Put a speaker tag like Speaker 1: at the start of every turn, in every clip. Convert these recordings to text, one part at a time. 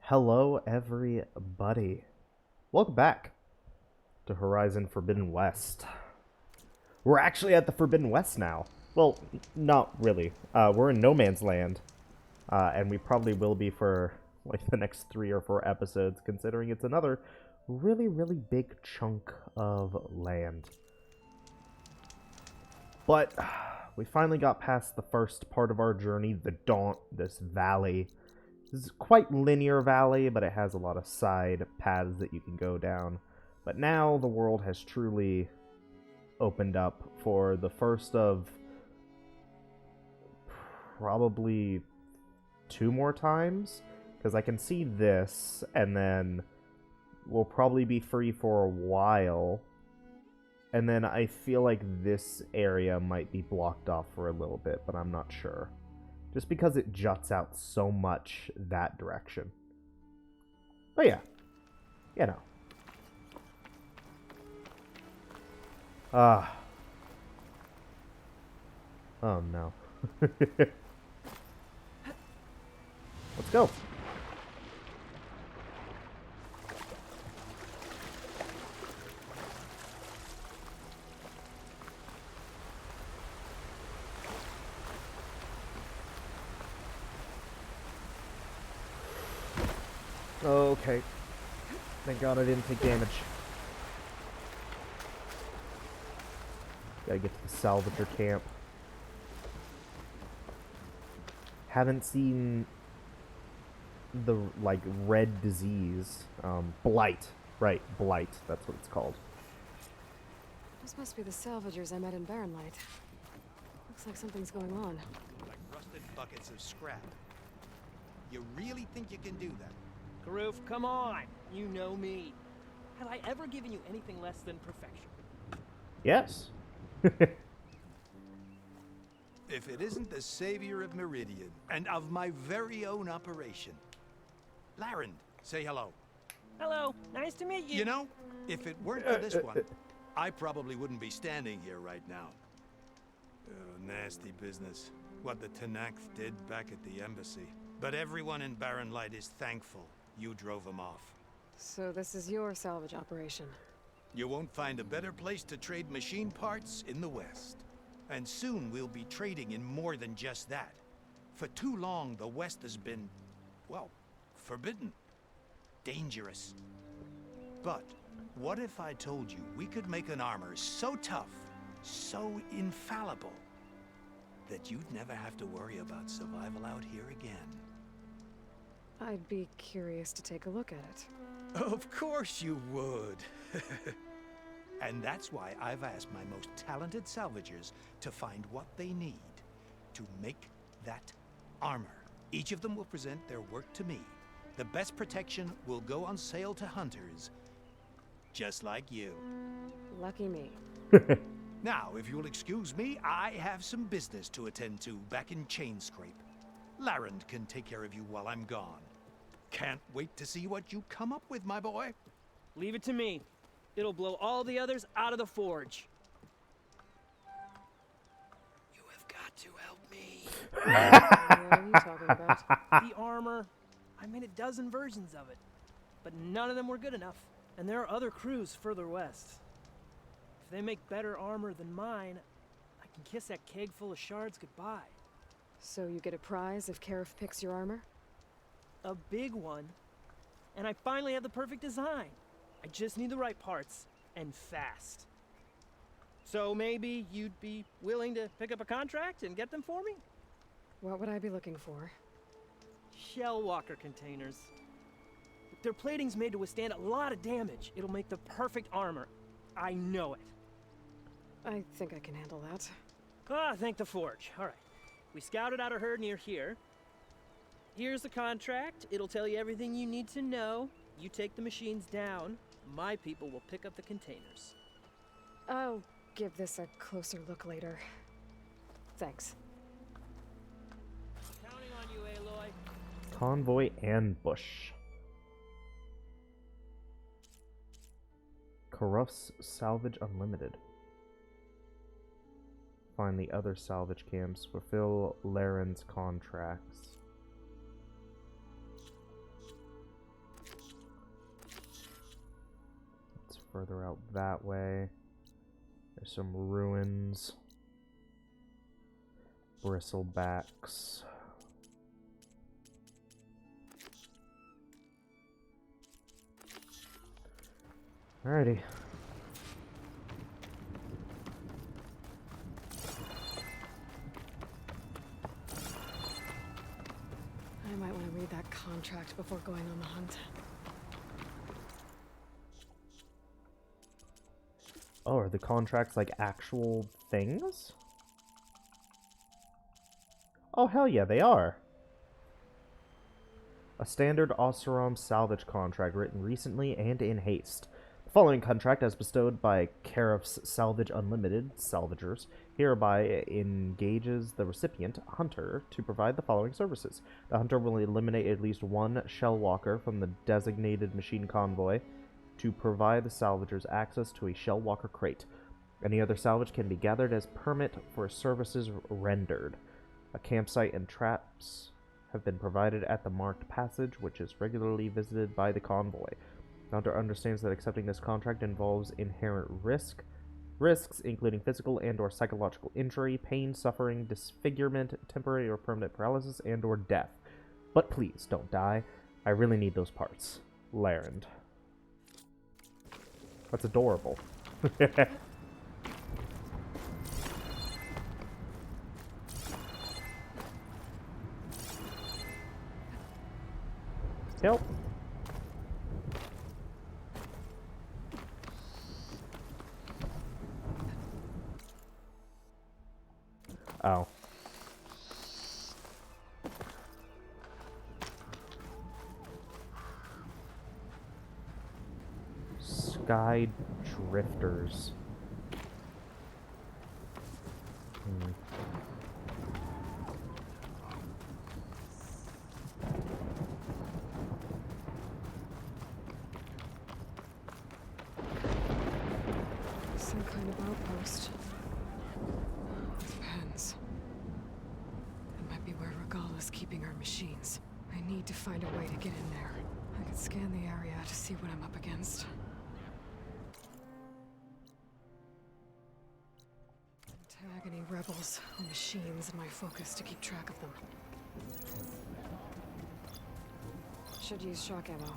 Speaker 1: Hello, everybody. Welcome back to Horizon Forbidden West. We're actually at the Forbidden West now. Well, not really. We're in No Man's Land, and we probably will be for like the next 3 or 4 episodes, considering it's another really, really big chunk of land. But we finally got past the first part of our journey, the Daunt, this valley. This is quite linear valley, but it has a lot of side paths that you can go down. But now the world has truly opened up for the first of probably 2 more times. Because I can see this, and then we'll probably be free for a while. And then I feel like this area might be blocked off for a little bit, but I'm not sure. Just because it juts out so much that direction. But yeah. You know. Oh no. Let's go. Okay. Thank God I didn't take damage. Gotta get to the salvager camp. Haven't seen the, like, red disease. Blight. Right, blight. That's what it's called.
Speaker 2: This must be the salvagers I met in Barrenlight. Looks like something's going on.
Speaker 3: Like rusted buckets of scrap. You really think you can do that?
Speaker 4: Karoof, come on! You know me. Have I ever given you anything less than perfection?
Speaker 1: Yes.
Speaker 3: If it isn't the savior of Meridian, and of my very own operation. Laren, say hello.
Speaker 4: Hello, nice to meet you.
Speaker 3: You know, if it weren't for this one, I probably wouldn't be standing here right now. Oh, nasty business. What the Tenakth did back at the embassy. But everyone in Barrenlight is thankful you drove them off.
Speaker 2: So this is your salvage operation.
Speaker 3: You won't find a better place to trade machine parts in the West. And soon we'll be trading in more than just that. For too long, the West has been, well, forbidden. Dangerous. But what if I told you we could make an armor so tough, so infallible, that you'd never have to worry about survival out here again?
Speaker 2: I'd be curious to take a look at it.
Speaker 3: Of course you would. And that's why I've asked my most talented salvagers to find what they need to make that armor. Each of them will present their work to me. The best protection will go on sale to hunters, just like you.
Speaker 2: Lucky me.
Speaker 3: Now, if you'll excuse me, I have some business to attend to back in Chainscrape. Laren can take care of you while I'm gone. Can't wait to see what you come up with, my boy.
Speaker 4: Leave it to me. It'll blow all the others out of the forge.
Speaker 3: You have got to help me.
Speaker 2: What are you talking about?
Speaker 4: The armor. I made a dozen versions of it. But none of them were good enough. And there are other crews further west. If they make better armor than mine, I can kiss that keg full of shards goodbye.
Speaker 2: So you get a prize if Karif picks your armor?
Speaker 4: A big one. And I finally have the perfect design. I just need the right parts, and fast. So maybe you'd be willing to pick up a contract and get them for me?
Speaker 2: What would I be looking for?
Speaker 4: Shell walker containers. Their plating's made to withstand a lot of damage. It'll make the perfect armor. I know it.
Speaker 2: I think I can handle that.
Speaker 4: Ah, thank the forge. All right. We scouted out a herd near here. Here's the contract. It'll tell you everything you need to know. You take the machines down. My people will pick up the containers.
Speaker 2: I'll give this a closer look later. Thanks.
Speaker 4: Counting on you, Aloy.
Speaker 1: Convoy ambush. Karuf's Salvage Unlimited. Find the other salvage camps. Fulfill Laren's contracts. further out that way. There's some ruins. Bristlebacks. Alrighty.
Speaker 2: I might want to read that contract before going on the hunt.
Speaker 1: Oh, are the contracts like actual things? Oh, hell yeah, they are. A standard Oseram salvage contract written recently and in haste. The following contract, as bestowed by Carif's Salvage Unlimited Salvagers, hereby engages the recipient, Hunter, to provide the following services. The Hunter will eliminate at least one shell walker from the designated machine convoy to provide the salvagers access to a shell walker crate. Any other salvage can be gathered as permit for services rendered. A campsite and traps have been provided at the marked passage, which is regularly visited by the convoy. The Hunter understands that accepting this contract involves inherent risks including physical and or psychological injury, pain, suffering, disfigurement, temporary or permanent paralysis, and or death. But please, don't die. I really need those parts. Larend. That's adorable. Help. Oh. Sky drifters.
Speaker 2: Some kind of outpost. With pens. It might be where Regala's keeping her machines. I need to find a way to get in there. I could scan the area to see what I'm up against. Tag any rebels or machines in my focus to keep track of them. Should use shock ammo.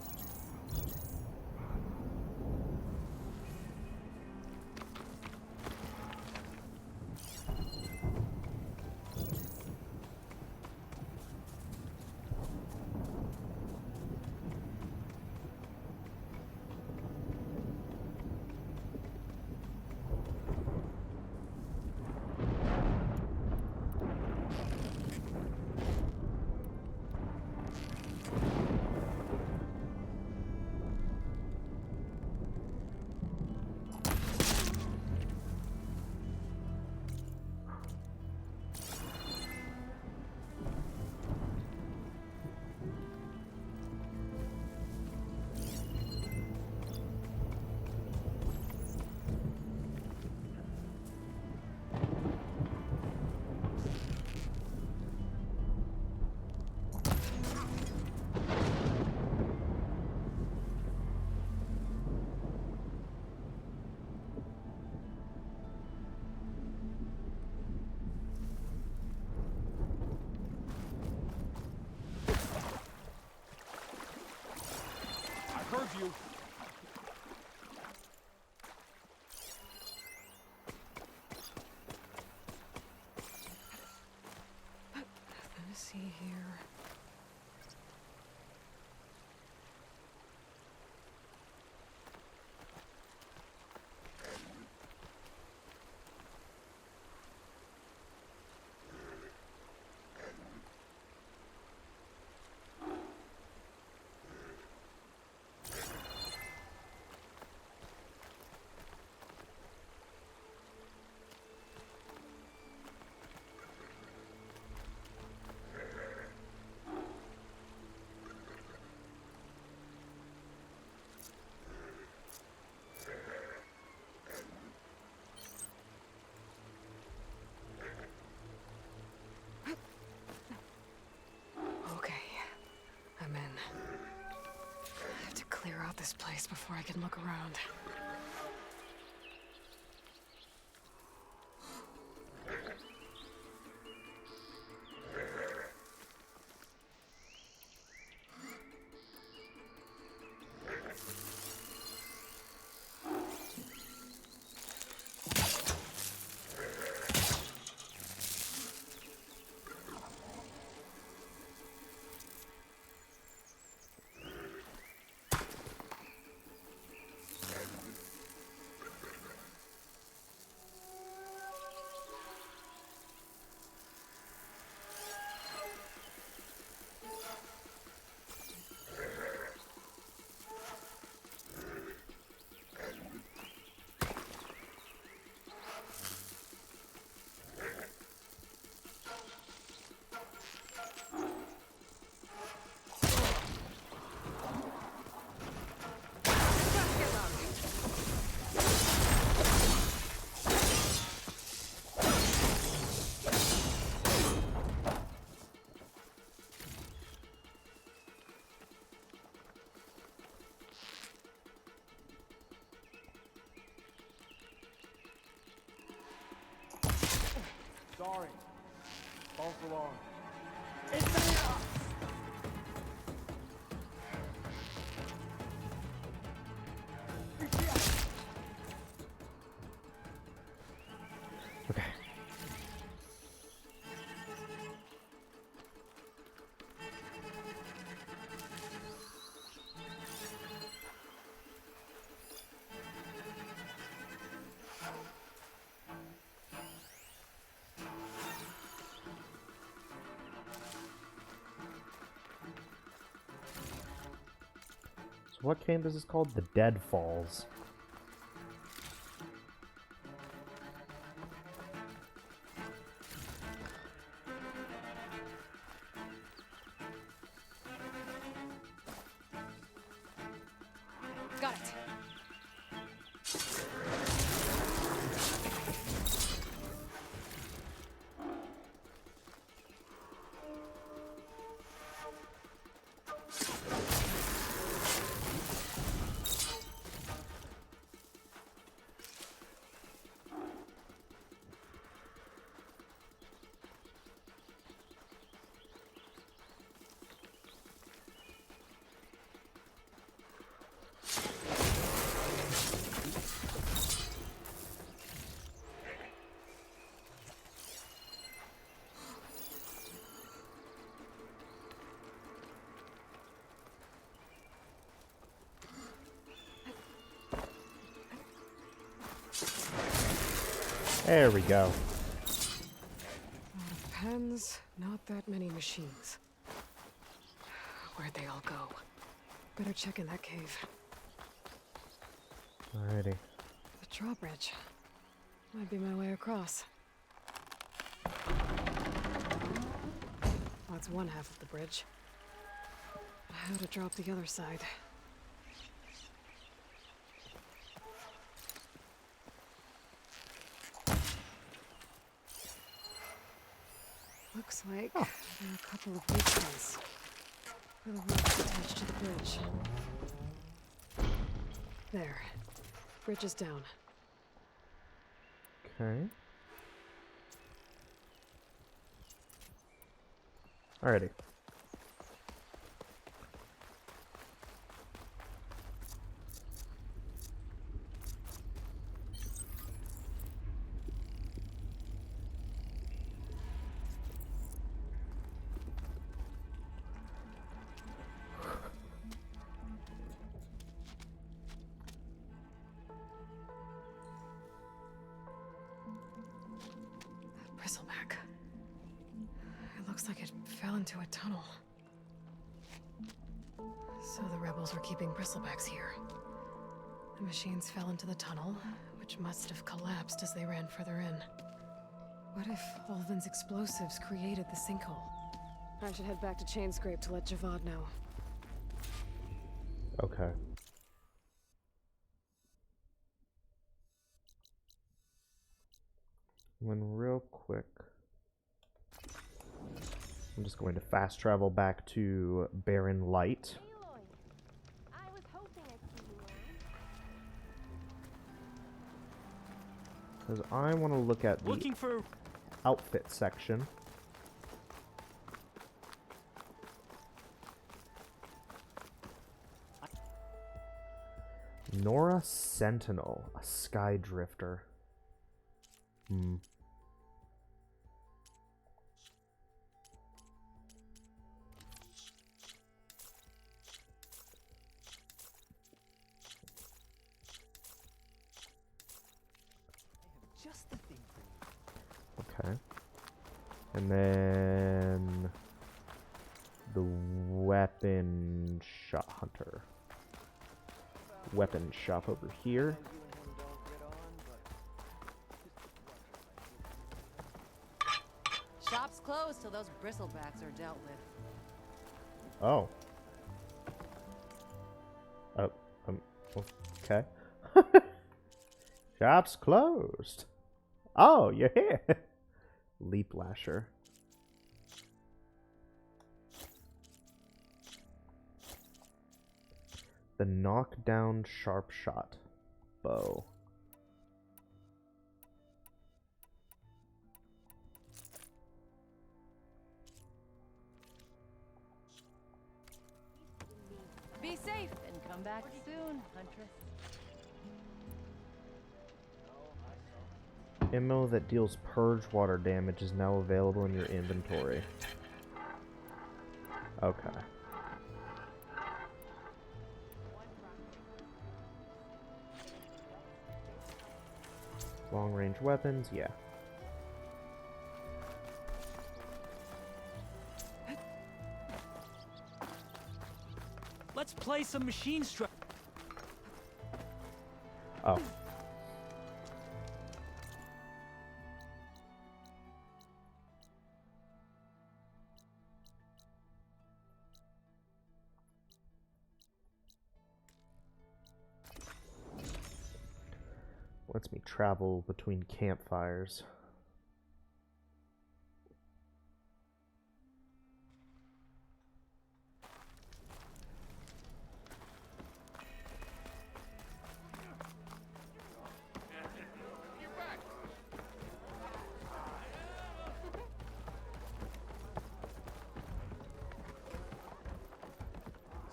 Speaker 3: Heard you.
Speaker 2: Nothing to see here. I have to clear out this place before I can look around.
Speaker 5: False alarm.
Speaker 1: Okay. So what camp is this called? The Dead Falls.
Speaker 2: Got it.
Speaker 1: There we go.
Speaker 2: A lot of pens, not that many machines. Where'd they all go? Better check in that cave.
Speaker 1: Alrighty.
Speaker 2: The drawbridge. Might be my way across. That's one half of the bridge. How to drop the other side. Looks like there are a couple of weak points where the ropes attached to the bridge. There. Bridge is down.
Speaker 1: Okay. Alrighty.
Speaker 2: Bristleback. It looks like it fell into a tunnel. So the rebels were keeping bristlebacks here. The machines fell into the tunnel, which must have collapsed as they ran further in. What if Olvin's explosives created the sinkhole? I should head back to Chainscrape to let Javad know.
Speaker 1: Okay. One real quick. I'm just going to fast travel back to Barren Light.
Speaker 6: I was hoping I'd see you around.
Speaker 1: Because I want to look at the
Speaker 5: Looking for...
Speaker 1: outfit section. Nora Sentinel, a sky drifter. Hmm.
Speaker 4: Just the thing for you.
Speaker 1: Okay. And then the weapon shop hunter. Weapon shop over here.
Speaker 4: You and him don't get on, but
Speaker 7: Shop's closed till those bristlebacks are dealt with.
Speaker 1: Oh. Oh, okay. Shop's closed. Oh, you're here. Leap Lasher. The knockdown sharp shot bow.
Speaker 7: safe and come back soon, Huntress.
Speaker 1: Ammo that deals purge water damage is now available in your inventory. Okay. Long range weapons, yeah.
Speaker 4: Let's play some machine strike.
Speaker 1: Oh. Lets me travel between campfires.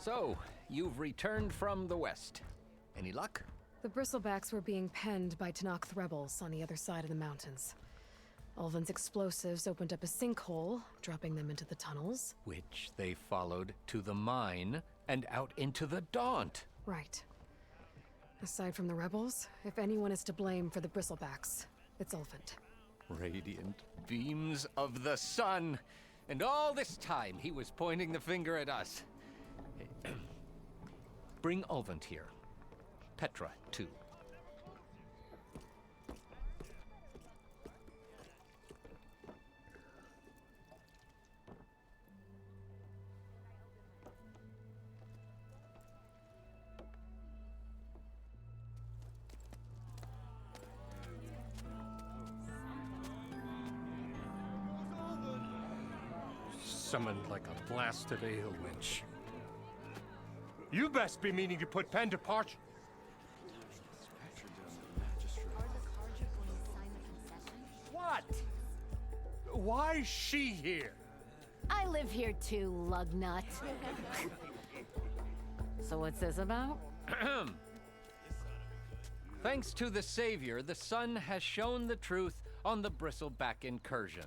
Speaker 5: So, you've returned from the west. Any luck?
Speaker 2: The bristlebacks were being penned by Tanakh rebels on the other side of the mountains. Ulvin's explosives opened up a sinkhole, dropping them into the tunnels.
Speaker 5: Which they followed to the mine and out into the Daunt.
Speaker 2: Right. Aside from the rebels, if anyone is to blame for the bristlebacks, it's Ulvin.
Speaker 5: Radiant beams of the sun. And all this time he was pointing the finger at us. Bring Ulvin here. Petra, too.
Speaker 8: Summoned like a blasted ale winch. You best be meaning to put pen to parch. What? Why is she here?
Speaker 7: I live here too, lugnut. So what's this about?
Speaker 5: Thanks to the Savior, the sun has shown the truth on the bristleback incursion.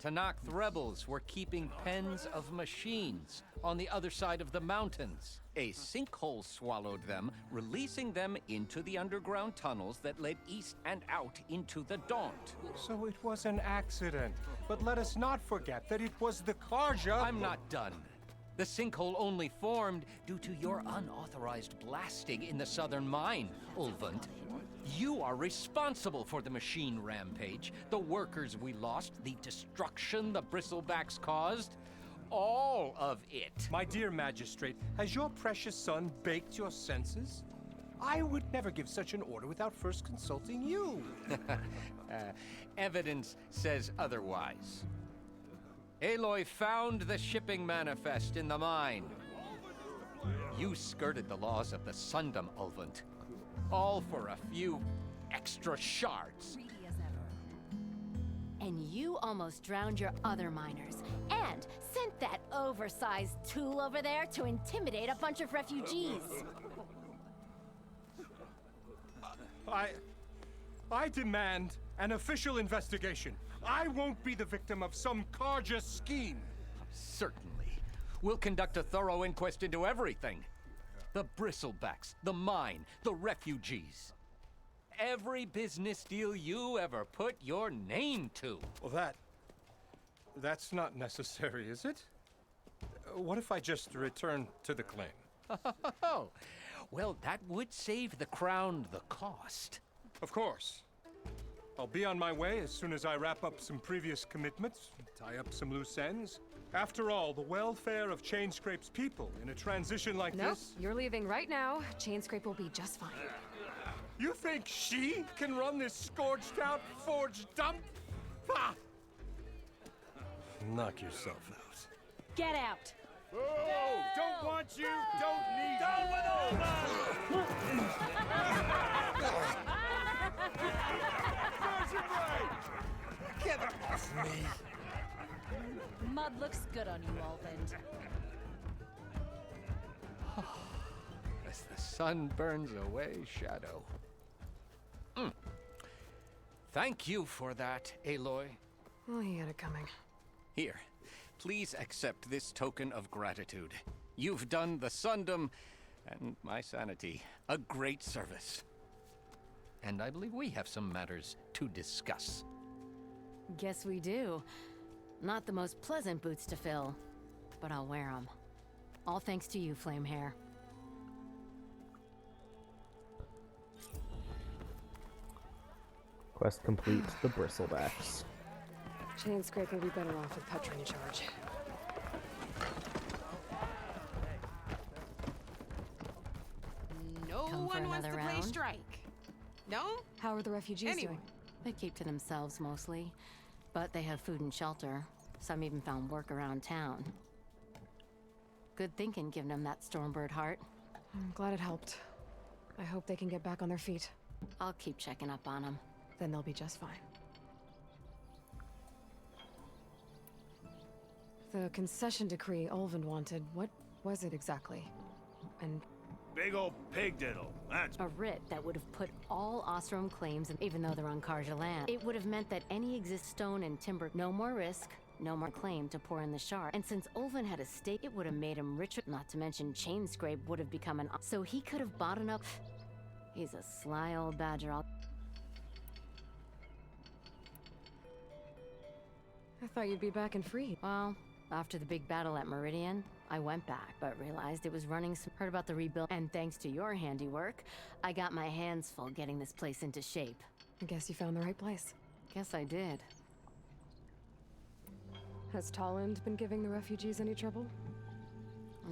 Speaker 5: Tanakh rebels were keeping pens of machines on the other side of the mountains. A sinkhole swallowed them, releasing them into the underground tunnels that led east and out into the Daunt.
Speaker 8: So it was an accident. But let us not forget that it was the Karja.
Speaker 5: I'm not done. The sinkhole only formed due to your unauthorized blasting in the southern mine, Ulvund. You are responsible for the machine rampage, the workers we lost, the destruction the bristlebacks caused. All of it.
Speaker 8: My dear magistrate, has your precious son baked your senses? I would never give such an order without first consulting you.
Speaker 5: Evidence says otherwise. Aloy found the shipping manifest in the mine. You skirted the laws of the Sundom, Ulvund. All for a few extra shards.
Speaker 7: Greedy as ever. And you almost drowned your other miners. And sent that oversized tool over there to intimidate a bunch of refugees.
Speaker 8: I demand an official investigation. I won't be the victim of some Karja scheme.
Speaker 5: Certainly. We'll conduct a thorough inquest into everything. The bristlebacks, the mine, the refugees. Every business deal you ever put your name to.
Speaker 8: Well, that's not necessary, is it? What if I just return to the claim?
Speaker 5: Oh, well, that would save the crown the cost.
Speaker 8: Of course. I'll be on my way as soon as I wrap up some previous commitments, tie up some loose ends. After all, the welfare of Chainscrape's people in a transition like
Speaker 2: Nope,
Speaker 8: this...
Speaker 2: you're leaving right now. Chainscrape will be just fine.
Speaker 8: You think she can run this scorched-out forged dump? Ha! Knock yourself out.
Speaker 7: Get out!
Speaker 8: Oh, don't want you, don't need
Speaker 3: Down with all
Speaker 8: Get off me!
Speaker 7: Mud looks good on you, Ulvin.
Speaker 5: sun burns away shadow. Thank you for that, Aloy.
Speaker 2: Oh, he had it coming.
Speaker 5: Here, please accept this token of gratitude. You've done the Sundom and my sanity a great service. And I believe we have some matters to discuss.
Speaker 7: Guess we do. Not the most pleasant boots to fill, but I'll wear them. All thanks to you, Flamehair.
Speaker 1: Quest complete, the Bristlebacks.
Speaker 2: Chainscrape will be better off with Petra in charge.
Speaker 9: No
Speaker 7: Come for
Speaker 9: one wants to
Speaker 7: another
Speaker 9: play
Speaker 7: round?
Speaker 9: strike. No?
Speaker 2: How are the refugees
Speaker 9: Anyway.
Speaker 2: doing?
Speaker 7: They keep to themselves mostly, but they have food and shelter. Some even found work around town. Good thinking, giving them that Stormbird heart.
Speaker 2: I'm glad it helped. I hope they can get back on their feet.
Speaker 7: I'll keep checking up on them.
Speaker 2: Then they'll be just fine. The concession decree Ulvund wanted, what was it exactly? And
Speaker 3: Big old pig diddle. That's
Speaker 7: A writ that would have put all Ostrom claims, even though they're on Karja land. It would have meant that any stone and timber, no more risk, no more claim to pour in the shard. And since Ulvund had a stake, it would have made him richer. Not to mention Chainscrape would have become an... So he could have bought enough... He's a sly old badger.
Speaker 2: I thought you'd be back and free.
Speaker 7: Well, after the big battle at Meridian, I went back, but realized it was running some... Heard about the rebuild, and thanks to your handiwork, I got my hands full getting this place into shape.
Speaker 2: I guess you found the right place.
Speaker 7: Guess I did.
Speaker 2: Has Tolland been giving the refugees any trouble?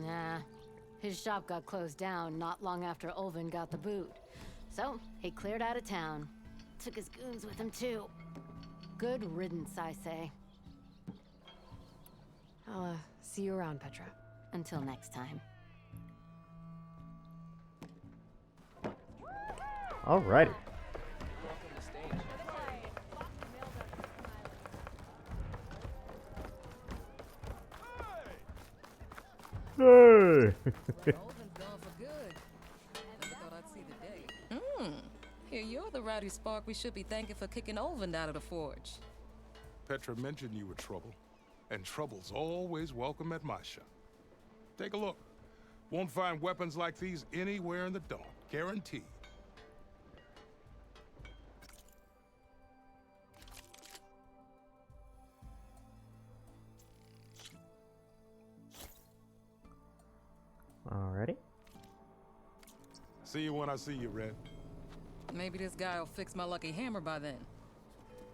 Speaker 7: Nah. His shop got closed down not long after Ulvund got the boot. So, he cleared out of town. Took his goons with him, too. Good riddance, I say.
Speaker 2: I'll, see you around, Petra.
Speaker 7: Until next time.
Speaker 1: Alrighty. Hey!
Speaker 10: Ulvin's gone for good. Never thought I'd see the day. Here, you're the rowdy spark we should be thanking for kicking Ulvund out of the forge.
Speaker 8: Petra mentioned you were trouble, and trouble's always welcome at my shop. Take a look. Won't find weapons like these anywhere in the Dawn. Guaranteed.
Speaker 1: Alrighty.
Speaker 8: See you when I see you, Red.
Speaker 10: Maybe this guy will fix my lucky hammer by then.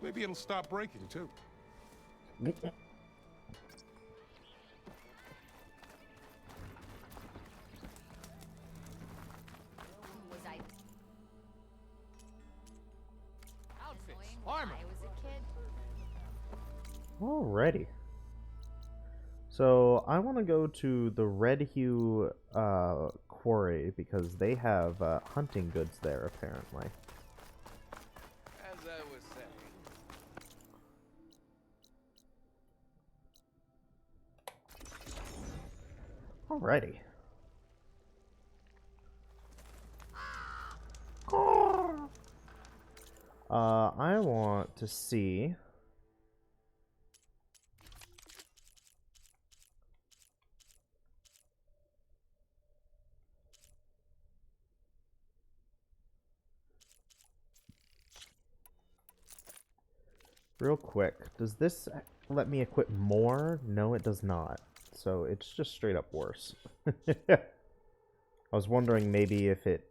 Speaker 8: Maybe it'll stop breaking, too.
Speaker 7: Was I...
Speaker 5: Outfits, armor.
Speaker 7: I was a kid.
Speaker 1: Alrighty. So I want to go to the Red Hue quarry because they have hunting goods there apparently.
Speaker 5: As I was saying.
Speaker 1: Alrighty. I want to see. Real quick, does this let me equip more? No, it does not. So it's just straight up worse. I was wondering maybe if it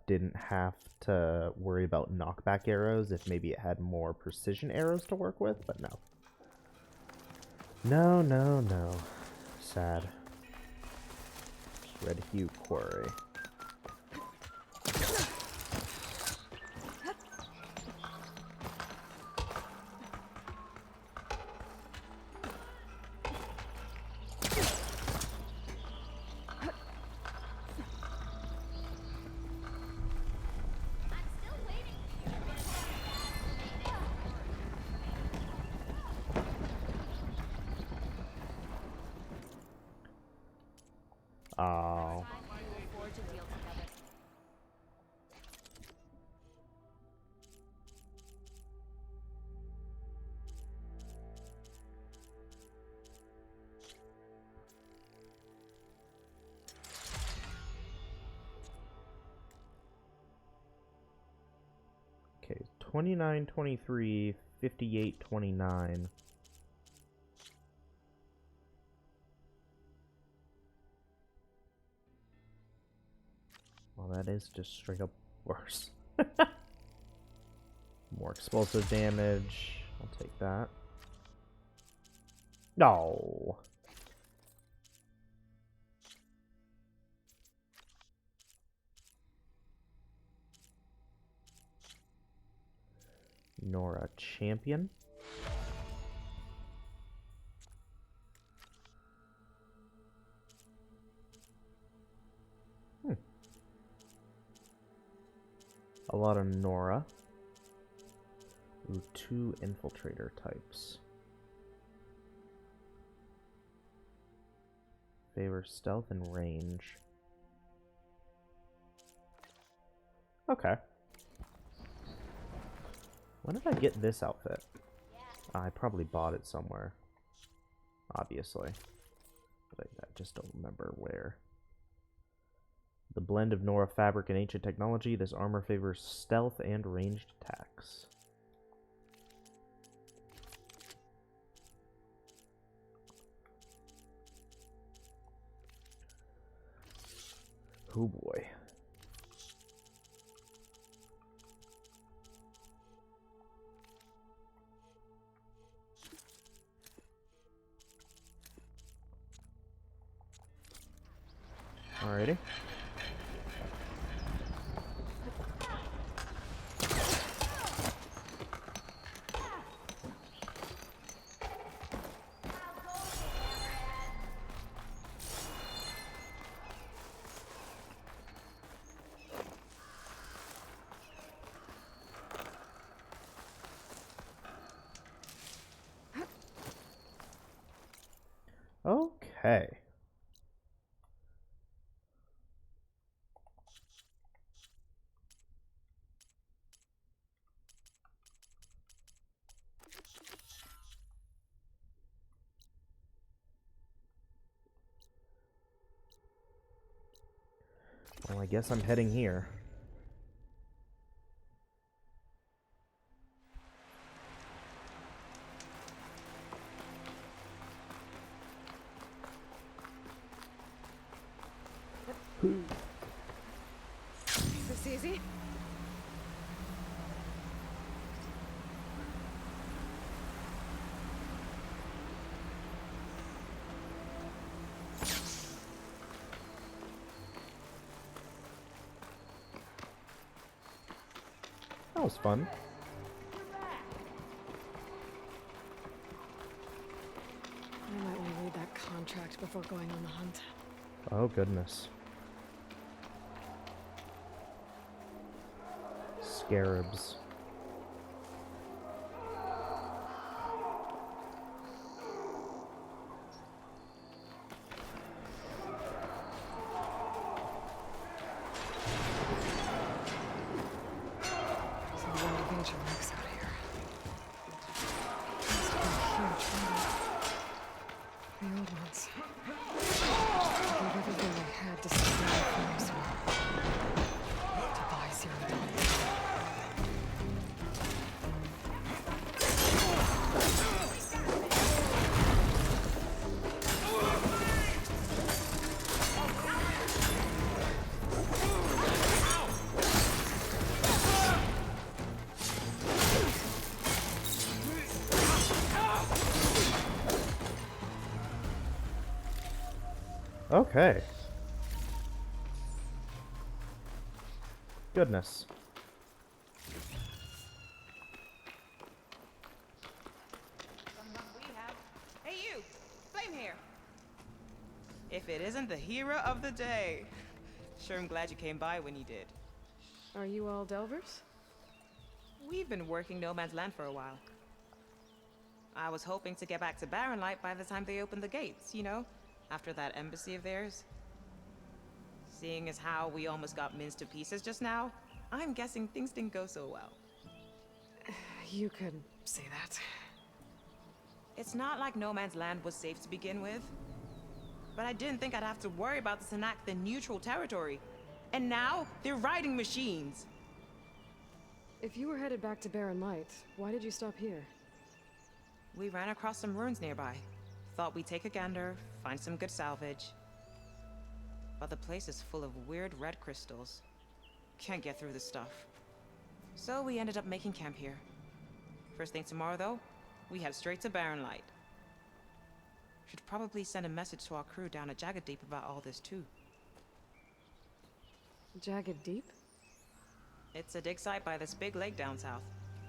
Speaker 1: didn't have to worry about knockback arrows, if maybe it had more precision arrows to work with, but no. No, no, no. Sad. Red Hue Quarry. Oh. 29, 23, 58, 29. Well, that is just straight up worse. More explosive damage. I'll take that. No. Nora champion. A lot of Nora. Ooh, 2 infiltrator types. Favor stealth and range. Okay. When did I get this outfit? I probably bought it somewhere. Obviously. But I just don't remember where. The blend of Nora fabric and ancient technology, this armor favors stealth and ranged attacks. Oh boy. Alrighty. Okay. Well, I guess I'm heading here.
Speaker 2: Is this easy?
Speaker 1: That was fun.
Speaker 2: I might want to read that contract before going on the hunt.
Speaker 1: Oh, goodness. Scarabs.
Speaker 2: There's a lot of ancient wrecks out here. Must have been huge one. The old ones. They gave everything they had to survive from this war. To buy Zero Dawn.
Speaker 1: Okay. Goodness.
Speaker 9: Hey you! Flame here! If it isn't the hero of the day. Sure am glad you came by when you did.
Speaker 2: Are you all Delvers?
Speaker 9: We've been working No Man's Land for a while. I was hoping to get back to Barren Light by the time they opened the gates, you know? After that embassy of theirs. Seeing as how we almost got minced to pieces just now, I'm guessing things didn't go so well.
Speaker 2: You could say that.
Speaker 9: It's not like No Man's Land was safe to begin with. But I didn't think I'd have to worry about this enact the neutral territory. And now, they're riding machines.
Speaker 2: If you were headed back to Barren Light, why did you stop here?
Speaker 9: We ran across some ruins nearby. Thought we'd take a gander, find some good salvage. But the place is full of weird red crystals. Can't get through the stuff. So we ended up making camp here. First thing tomorrow, though, we head straight to Barren Light. Should probably send a message to our crew down at Jagged Deep about all this, too.
Speaker 2: Jagged Deep?
Speaker 9: It's a dig site by this big lake down south.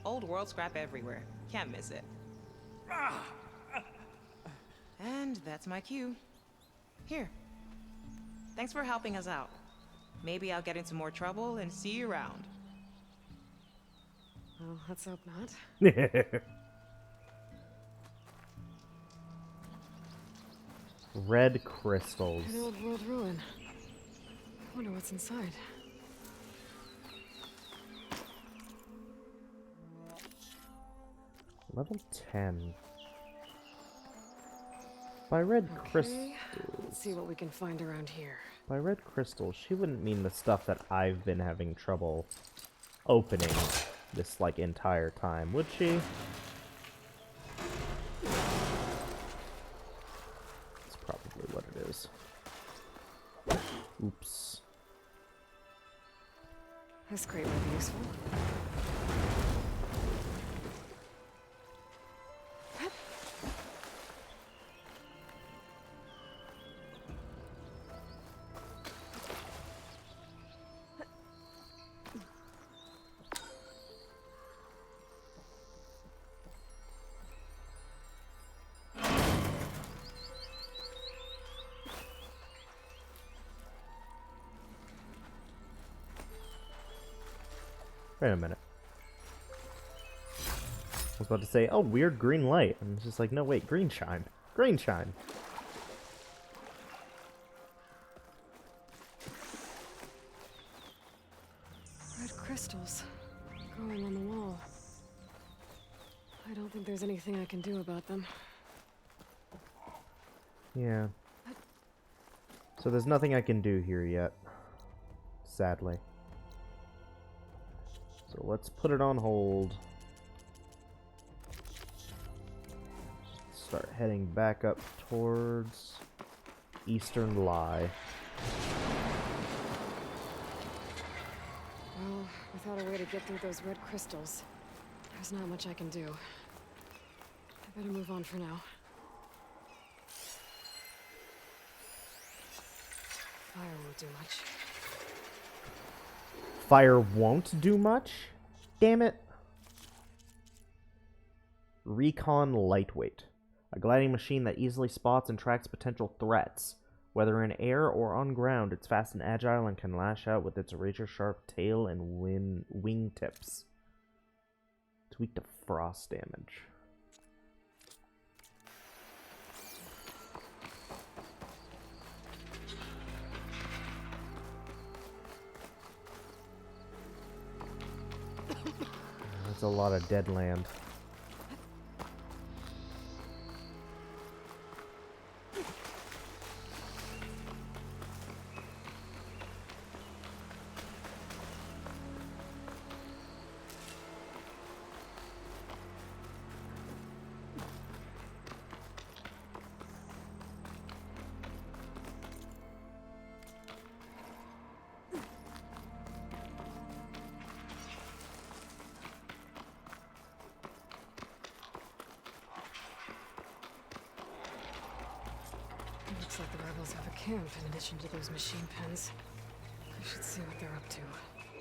Speaker 9: Old world scrap everywhere. Can't miss it. And that's my cue. Here. Thanks for helping us out. Maybe I'll get into more trouble and see you around.
Speaker 2: Well, let's hope not.
Speaker 1: Red crystals.
Speaker 2: An old world ruin. Wonder what's inside.
Speaker 1: Level 10. By red crystals.
Speaker 2: Let's see what we can find around here.
Speaker 1: By red crystals, she wouldn't mean the stuff that I've been having trouble opening this, like, entire time, would she? That's probably what it is. Oops.
Speaker 2: This crate might be useful.
Speaker 1: Wait a minute. I was about to say, oh, weird green light. And it's just like, no, wait, green shine. Green shine.
Speaker 2: Red crystals growing on the wall. I don't think there's anything I can do about them.
Speaker 1: Yeah. So there's nothing I can do here yet. Sadly. So let's put it on hold. Start heading back up towards Eastern Lie.
Speaker 2: Well, without a way to get through those red crystals, there's not much I can do. I better move on for now. Fire won't do much.
Speaker 1: Fire won't do much? Damn it. Recon Lightweight. A gliding machine that easily spots and tracks potential threats. Whether in air or on ground, it's fast and agile and can lash out with its razor-sharp tail and wing tips. It's weak to frost damage. That's a lot of dead land.
Speaker 2: Looks like the rebels have a camp in addition to those machine pens. I should see what they're up to.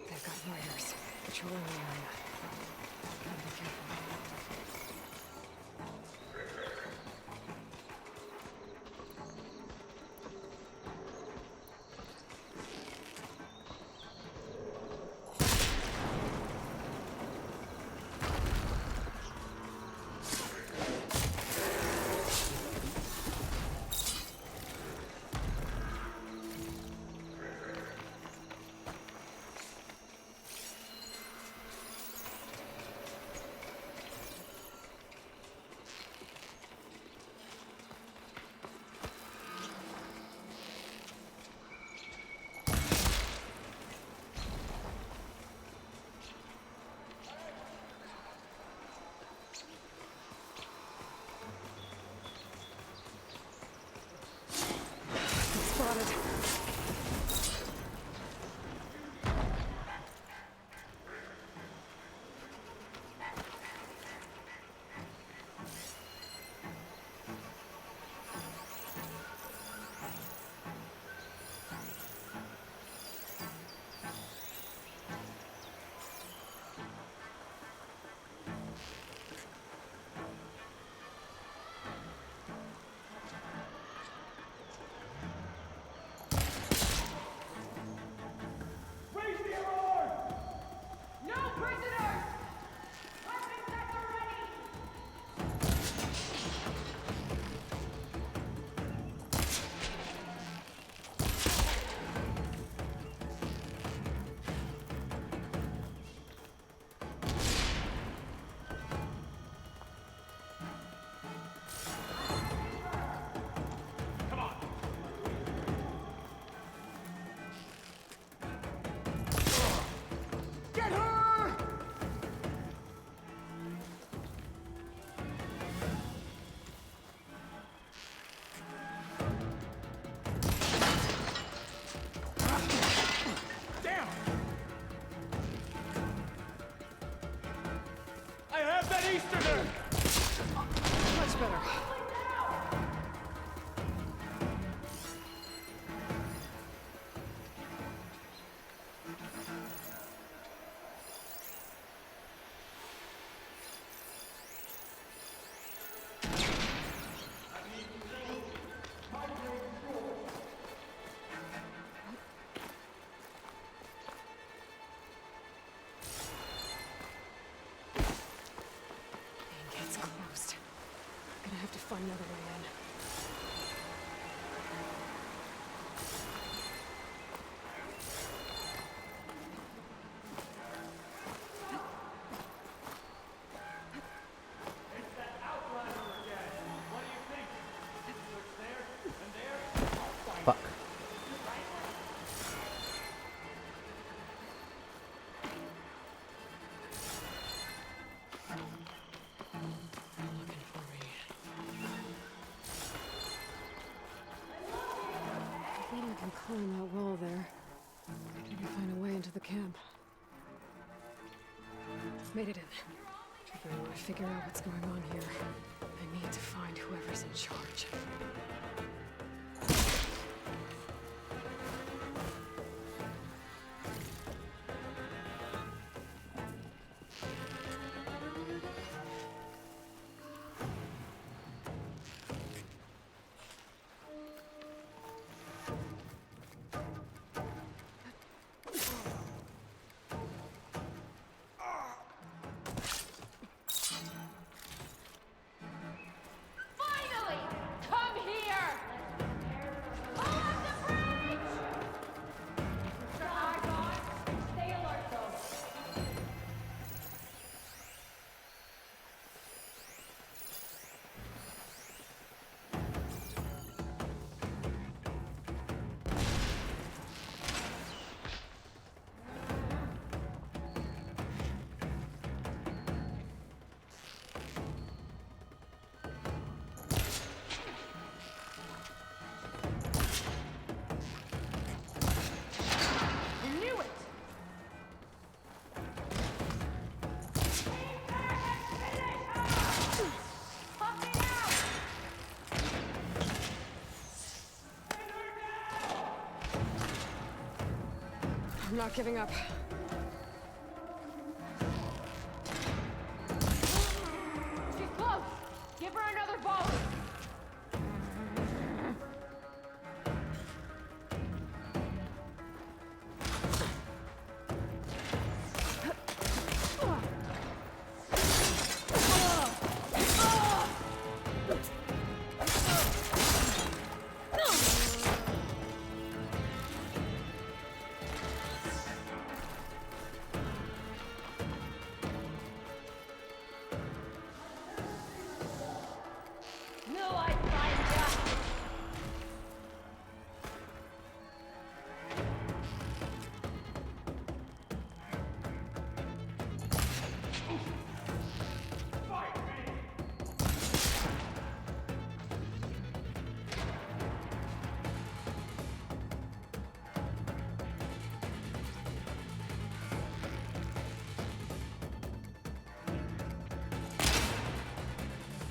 Speaker 2: They've got riders patrolling the area. Gotta be careful. Much better. Gate's closed. Gonna have to find another way in.
Speaker 1: Fuck.
Speaker 2: Looking for me. I think I can climb that wall there. Maybe find a way into the camp. Made it in. If I want to figure out what's going on here, I need to find whoever's in charge.
Speaker 6: Finally! Come here! Pull up the bridge! Try, guys. Stay alert, though. Knew it! Pump it out!
Speaker 2: I'm not giving up.
Speaker 6: She's close! Give her another ball! Knew I'd find ya!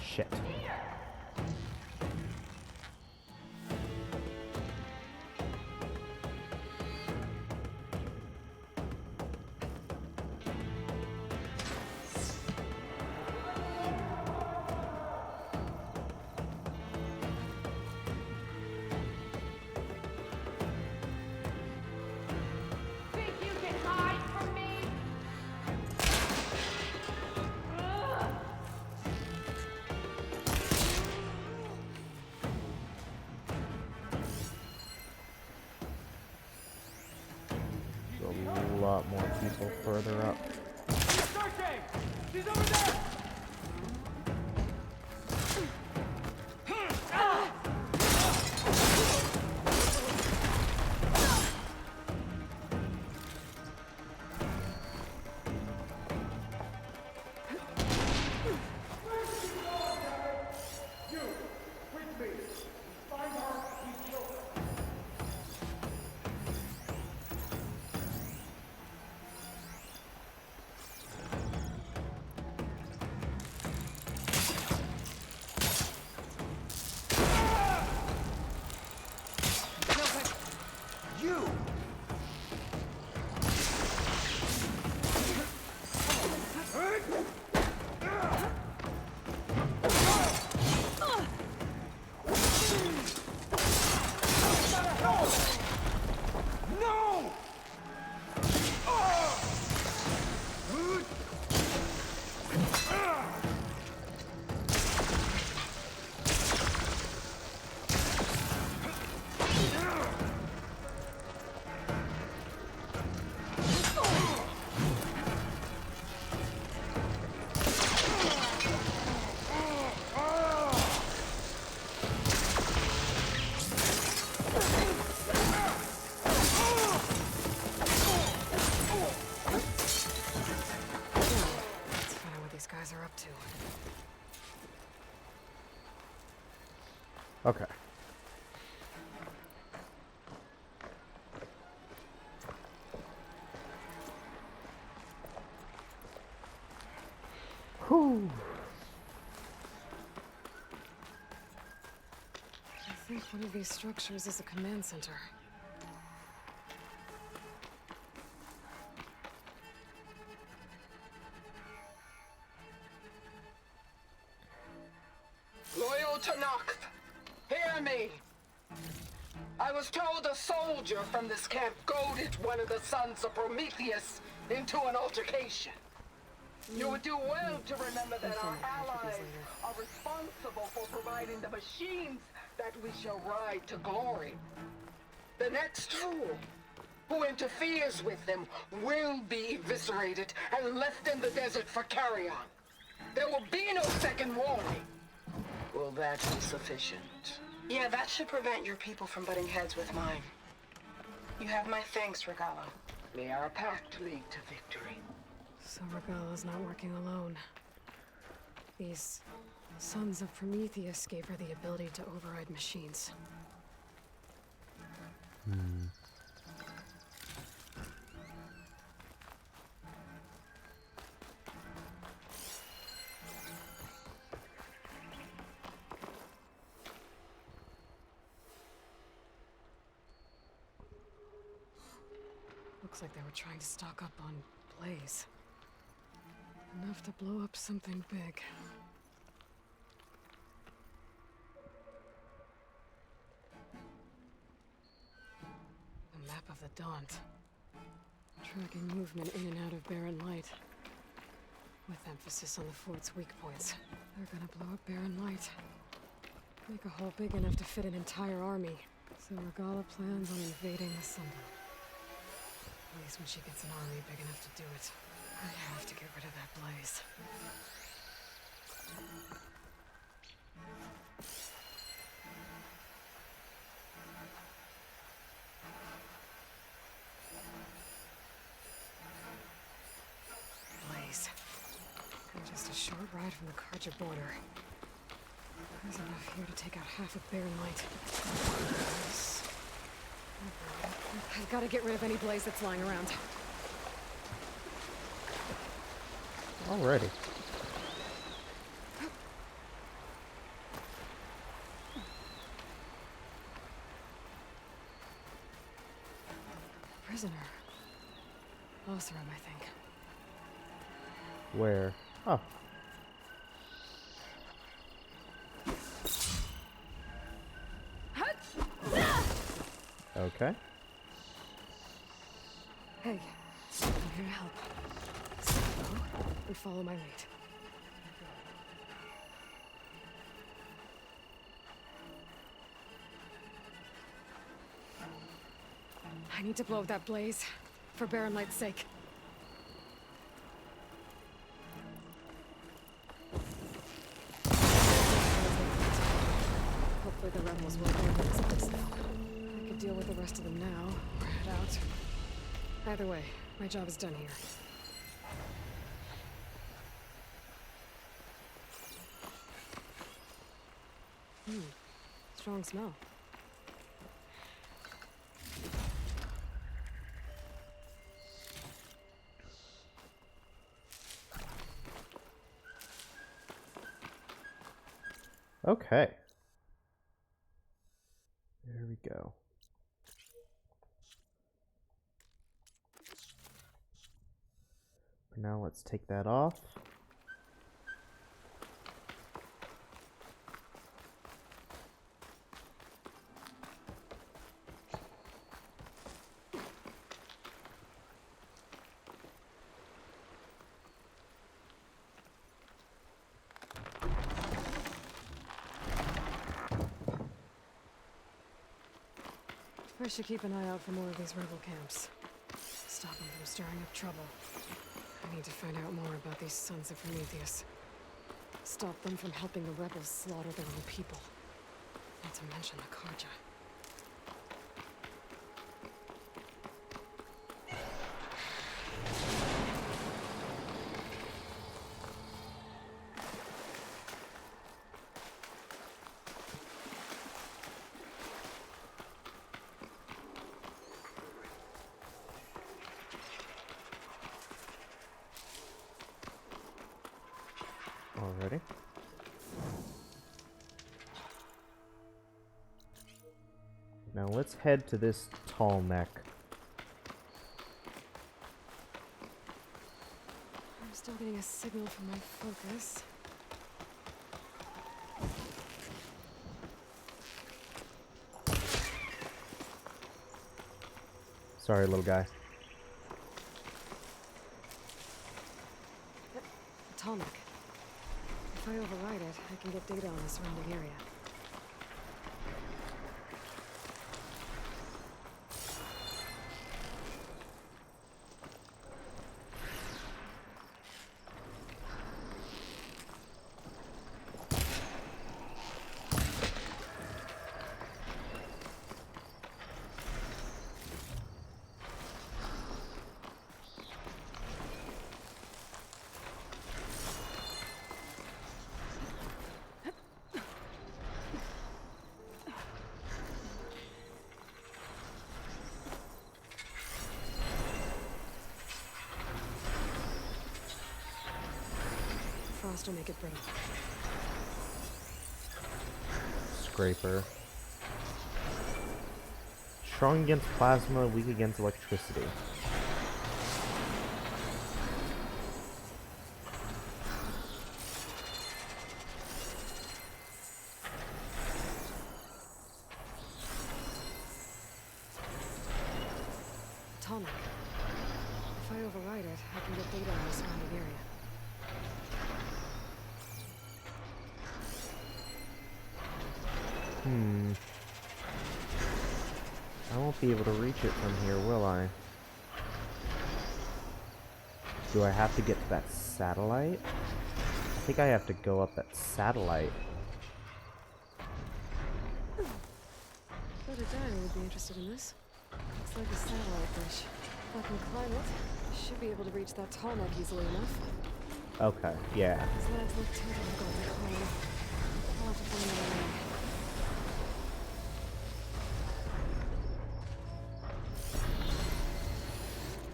Speaker 1: Shit.
Speaker 6: Think you can hide from me? Ugh.
Speaker 1: A lot more people further up.
Speaker 4: She's over there!
Speaker 1: Okay. Whew.
Speaker 2: I think one of these structures is a command center.
Speaker 11: Loyal Tanakh, hear me. I was told a soldier from this camp goaded one of the sons of Prometheus into an altercation. You would do well to remember that our allies are responsible for providing the machines that we shall ride to glory. The next fool who interferes with them will be eviscerated and left in the desert for carrion. There will be no second warning. Will that be sufficient? Yeah, that should prevent your people from butting heads with mine. You have my thanks, Regala. May our pact lead to victory.
Speaker 2: So Regala's not working alone. These sons of Prometheus gave her the ability to override machines. Looks like they were trying to stock up on blaze. Enough to blow up something big. A map of the Daunt. Tracking movement in and out of Barren Light. With emphasis on the fort's weak points. They're gonna blow up Barren Light. Make a hole big enough to fit an entire army. So Regala plans on invading the Sundown. At least when she gets an army big enough to do it. I have to get rid of that blaze. Blaze. And just a short ride from the Karja border. There's enough here to take out half of Barren Light. Yes. I've got to get rid of any blaze that's lying around.
Speaker 1: Alrighty.
Speaker 2: Prisoner. Osram, I think.
Speaker 1: Where? Oh. Okay.
Speaker 2: Hey, I'm here to help. Stay low and follow my lead. I need to blow up that blaze, for Barren Light's sake. Hopefully the rebels will abandon this place now. I could deal with the rest of them now, or head out. Either way, my job is done here. Strong smell.
Speaker 1: Okay. There we go. For now, let's take that off.
Speaker 2: I should keep an eye out for more of these rebel camps. Stop them from stirring up trouble. I need to find out more about these sons of Prometheus. Stop them from helping the rebels slaughter their own people. Not to mention the Karja.
Speaker 1: Alrighty. Now let's head to this tall neck.
Speaker 2: I'm still getting a signal from my focus.
Speaker 1: Sorry, little guy.
Speaker 2: Tallneck. If I override it, I can get data on the surrounding area. Frost will make it brittle.
Speaker 1: Scraper. Strong against plasma, weak against electricity.
Speaker 2: Tallneck. If I override it, I can get data on the surrounding area.
Speaker 1: I won't be able to reach it from here, will I? Do I have to get to that satellite? I think I have to go up that satellite.
Speaker 2: Thought a GAIA would be interested in this. Looks like a satellite dish. If I can climb it, I should be able to reach that Tallneck easily enough.
Speaker 1: Okay, yeah.
Speaker 2: These labs look too difficult to climb. I'll have to find another way.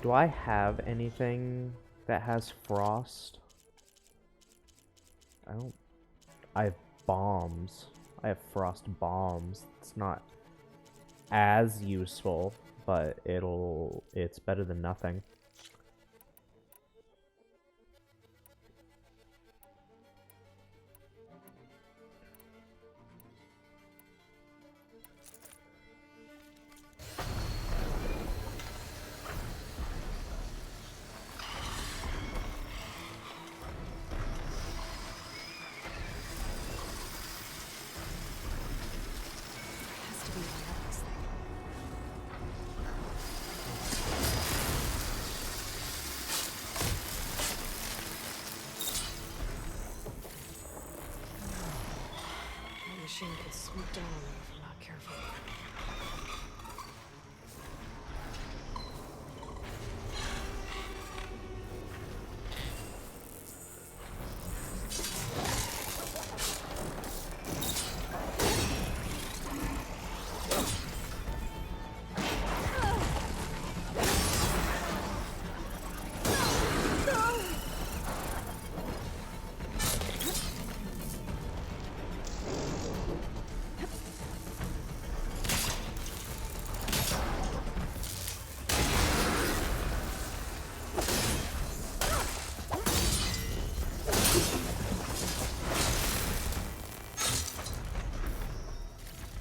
Speaker 1: Do I have anything that has frost? I don't... I have bombs. I have frost bombs. It's not as useful, but it's better than nothing.
Speaker 2: Has to be where I got this thing. My machine could swoop down on me if I'm not careful.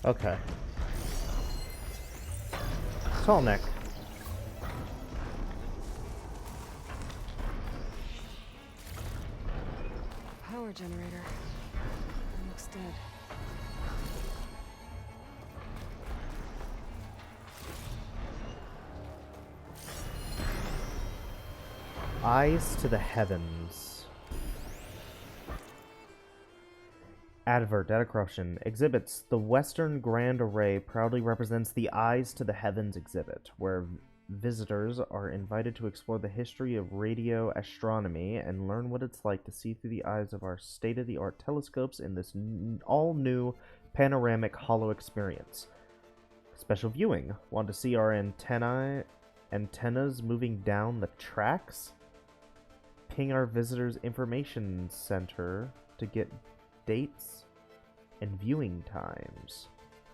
Speaker 1: Okay. Tall neck.
Speaker 2: Power generator. It looks dead.
Speaker 1: Eyes to the heavens. Advert, data corruption. Exhibits. The Western Grand Array proudly represents the Eyes to the Heavens exhibit, where visitors are invited to explore the history of radio astronomy and learn what it's like to see through the eyes of our state-of-the-art telescopes in this all-new panoramic hollow experience. Special viewing. Want to see our antennas moving down the tracks? ping our visitors information center to get dates and viewing times.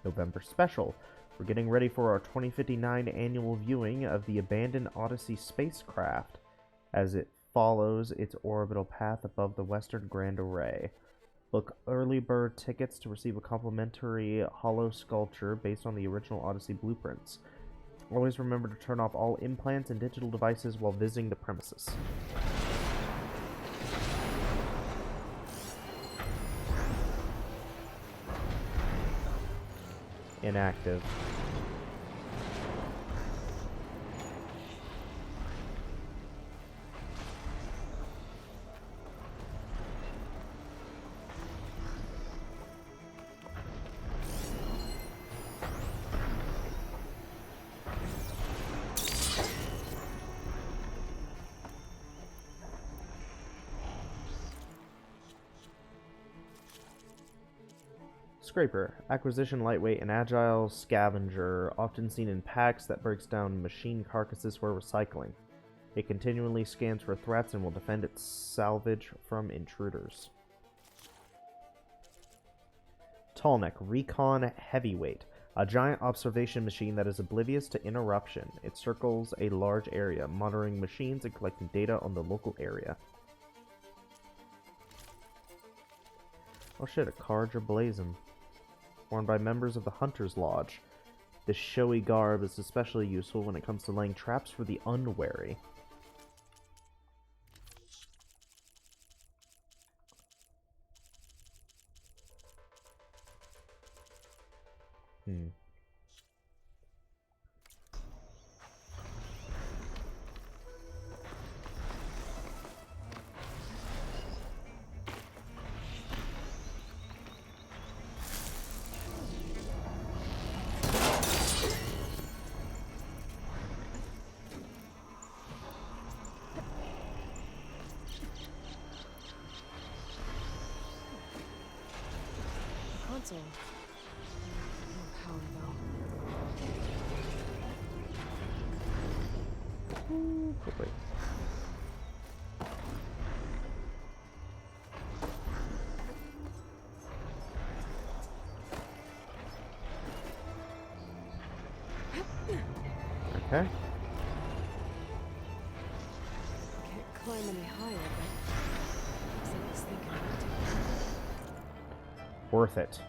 Speaker 1: November special. We're getting ready for our 2059 annual viewing of the abandoned Odyssey spacecraft as it follows its orbital path above the Western Grand Array. Book early bird tickets to receive a complimentary hollow sculpture based on the original Odyssey blueprints. Always remember to turn off all implants and digital devices while visiting the premises. Inactive. Scraper, acquisition lightweight and agile scavenger, often seen in packs that breaks down machine carcasses for recycling. It continually scans for threats and will defend its salvage from intruders. Tallneck, recon heavyweight, a giant observation machine that is oblivious to interruption. It circles a large area, monitoring machines and collecting data on the local area. Oh shit, a Carja Blazon. Worn by members of the Hunter's Lodge. This showy garb is especially useful when it comes to laying traps for the unwary.
Speaker 2: Console. No power though.
Speaker 1: Ooh, quickly. Okay.
Speaker 2: Can't climb any higher, but I was thinking about it.
Speaker 1: Worth it.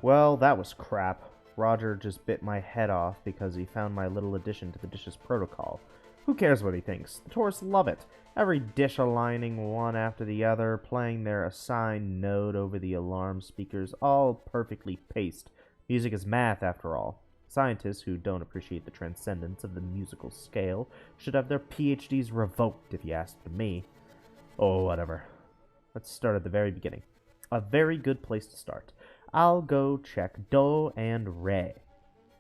Speaker 1: Well, that was crap. Roger just bit my head off because he found my little addition to the Dish's protocol. Who cares what he thinks? The tourists love it. Every dish aligning one after the other, playing their assigned note over the alarm speakers, all perfectly paced. Music is math, after all. Scientists who don't appreciate the transcendence of the musical scale should have their PhDs revoked, if you ask me. Oh, whatever. Let's start at the very beginning. A very good place to start. I'll go check Do and Ray.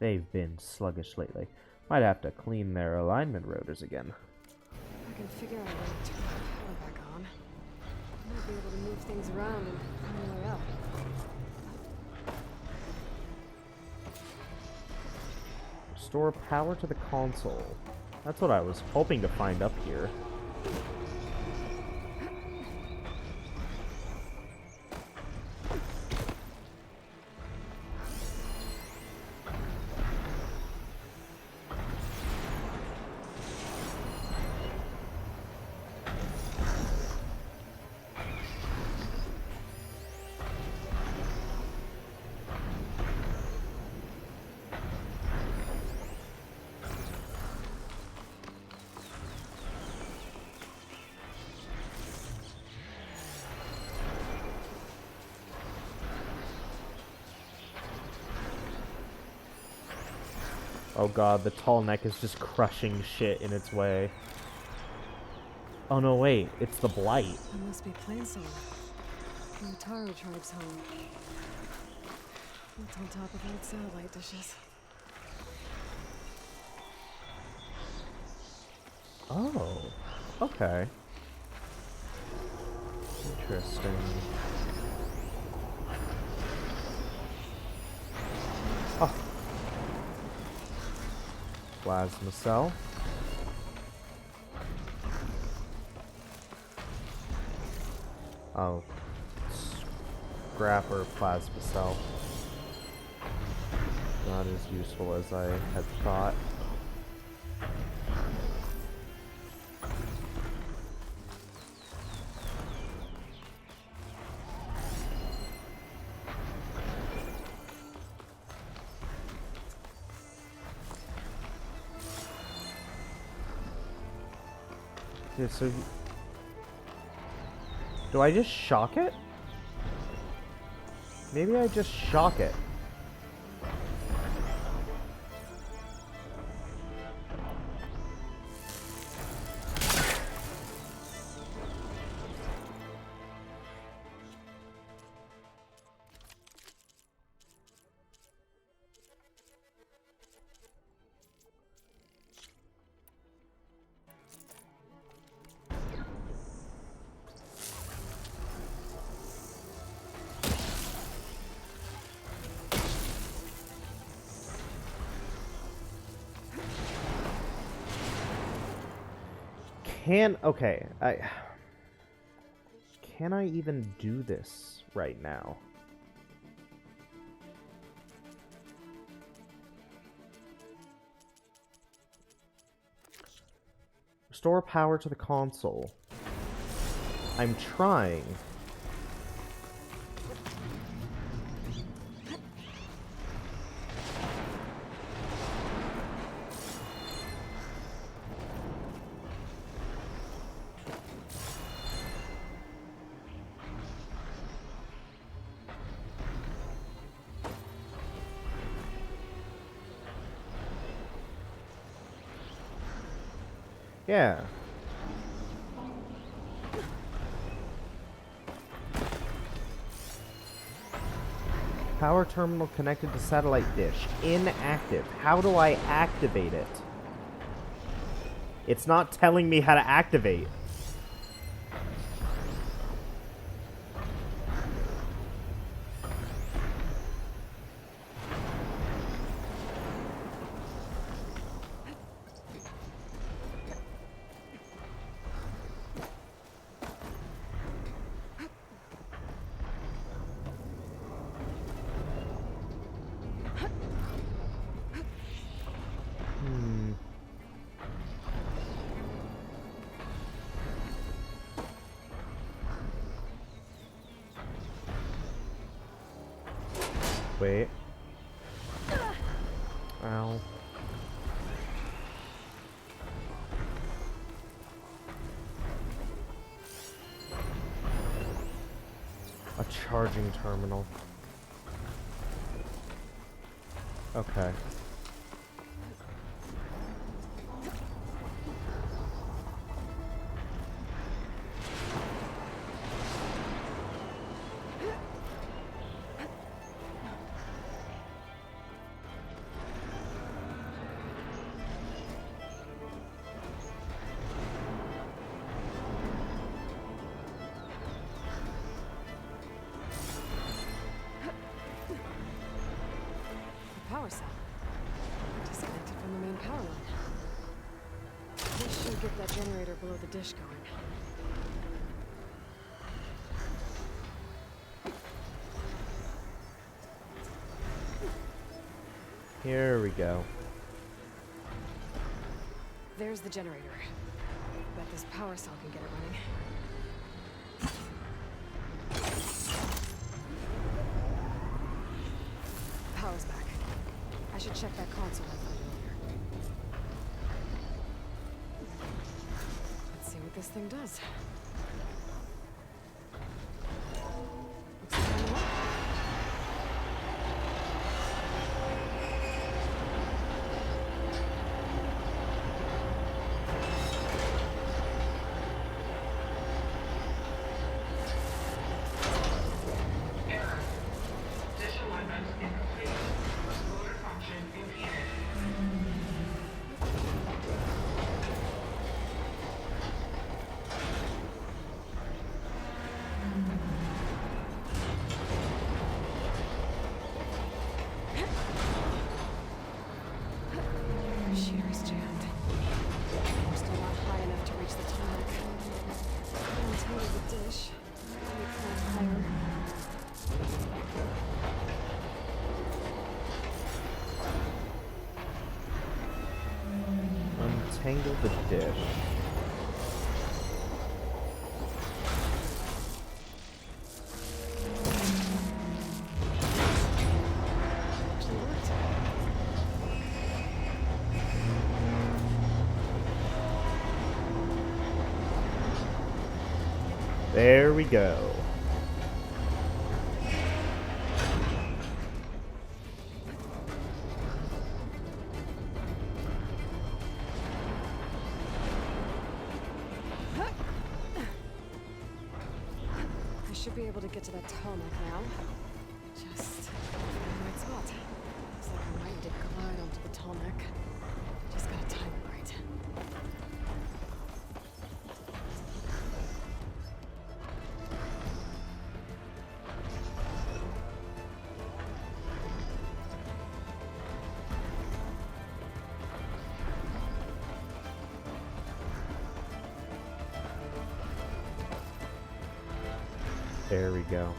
Speaker 1: They've been sluggish lately. Might have to clean their alignment rotors again.
Speaker 2: I can figure out a way to turn the power back on. I might be able to move things around and find a way up.
Speaker 1: Restore power to the console. That's what I was hoping to find up here. Oh god, the tall neck is just crushing shit in its way. Oh no, wait, it's the Blight.
Speaker 2: That must be Plainsong. From the Taro tribe's home. It's on top of old satellite dishes.
Speaker 1: Oh, okay. Interesting. Oh. Plasma cell. Oh. Scrap or plasma cell. Not as useful as I had thought. Yeah, so do I just shock it? Maybe I just shock it. Okay, can I even do this right now? Restore power to the console. I'm trying. Yeah. Power terminal connected to satellite dish. Inactive. How do I activate it? It's not telling me how to activate. Wait. Ow. A charging terminal. Okay.
Speaker 2: Power cell. Disconnected from the main power line. This should get that generator below the dish going.
Speaker 1: Here we go.
Speaker 2: There's the generator. Bet this power cell can get it running. Power's back. I should check that console I found earlier. Let's see what this thing does. Looks like I'm right.
Speaker 1: Untangle the dish.
Speaker 2: Actually worked.
Speaker 1: There we go.
Speaker 2: I should be able to get to that tall neck now. Just in the right spot. Looks like I might need to glide onto the tall neck. Just gotta time it right.
Speaker 1: There we go.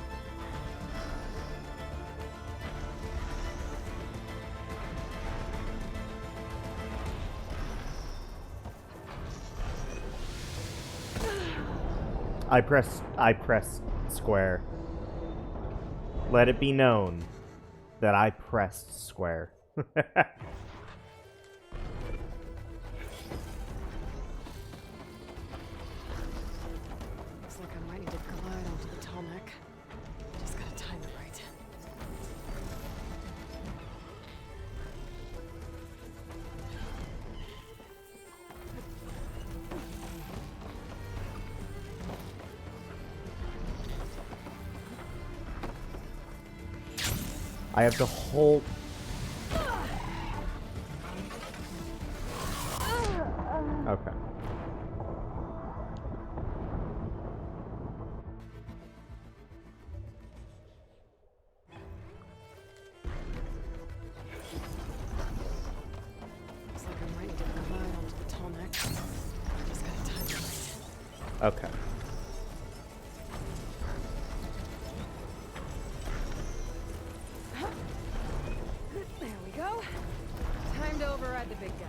Speaker 1: I pressed square. Let it be known that I pressed square.
Speaker 2: Looks like I might need to glide onto the tall neck. Just gotta time it right.
Speaker 1: I have to hold. Okay.
Speaker 2: Looks like I might need to glide onto the tall neck. Just gotta time it right.
Speaker 1: Okay.
Speaker 2: There we go. Time to override the big guy.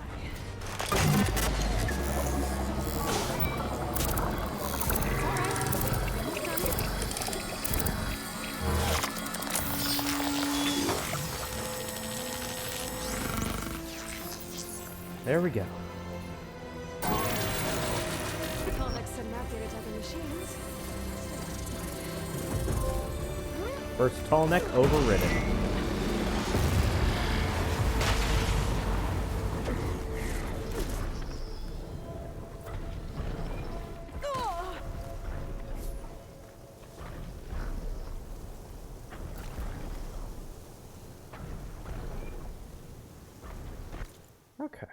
Speaker 1: There we go.
Speaker 2: Tall neck send map data to other machines.
Speaker 1: First tall neck overridden. Okay.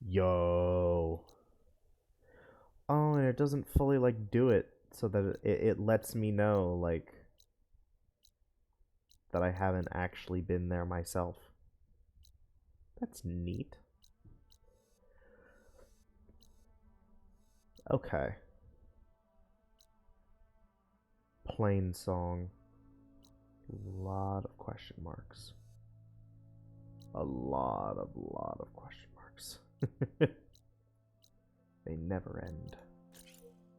Speaker 1: Yo. Oh, and it doesn't fully, like, do it so that it lets me know, like, that I haven't actually been there myself. That's neat. Okay. Plain song. Lot of question marks. A lot of question marks. They never end.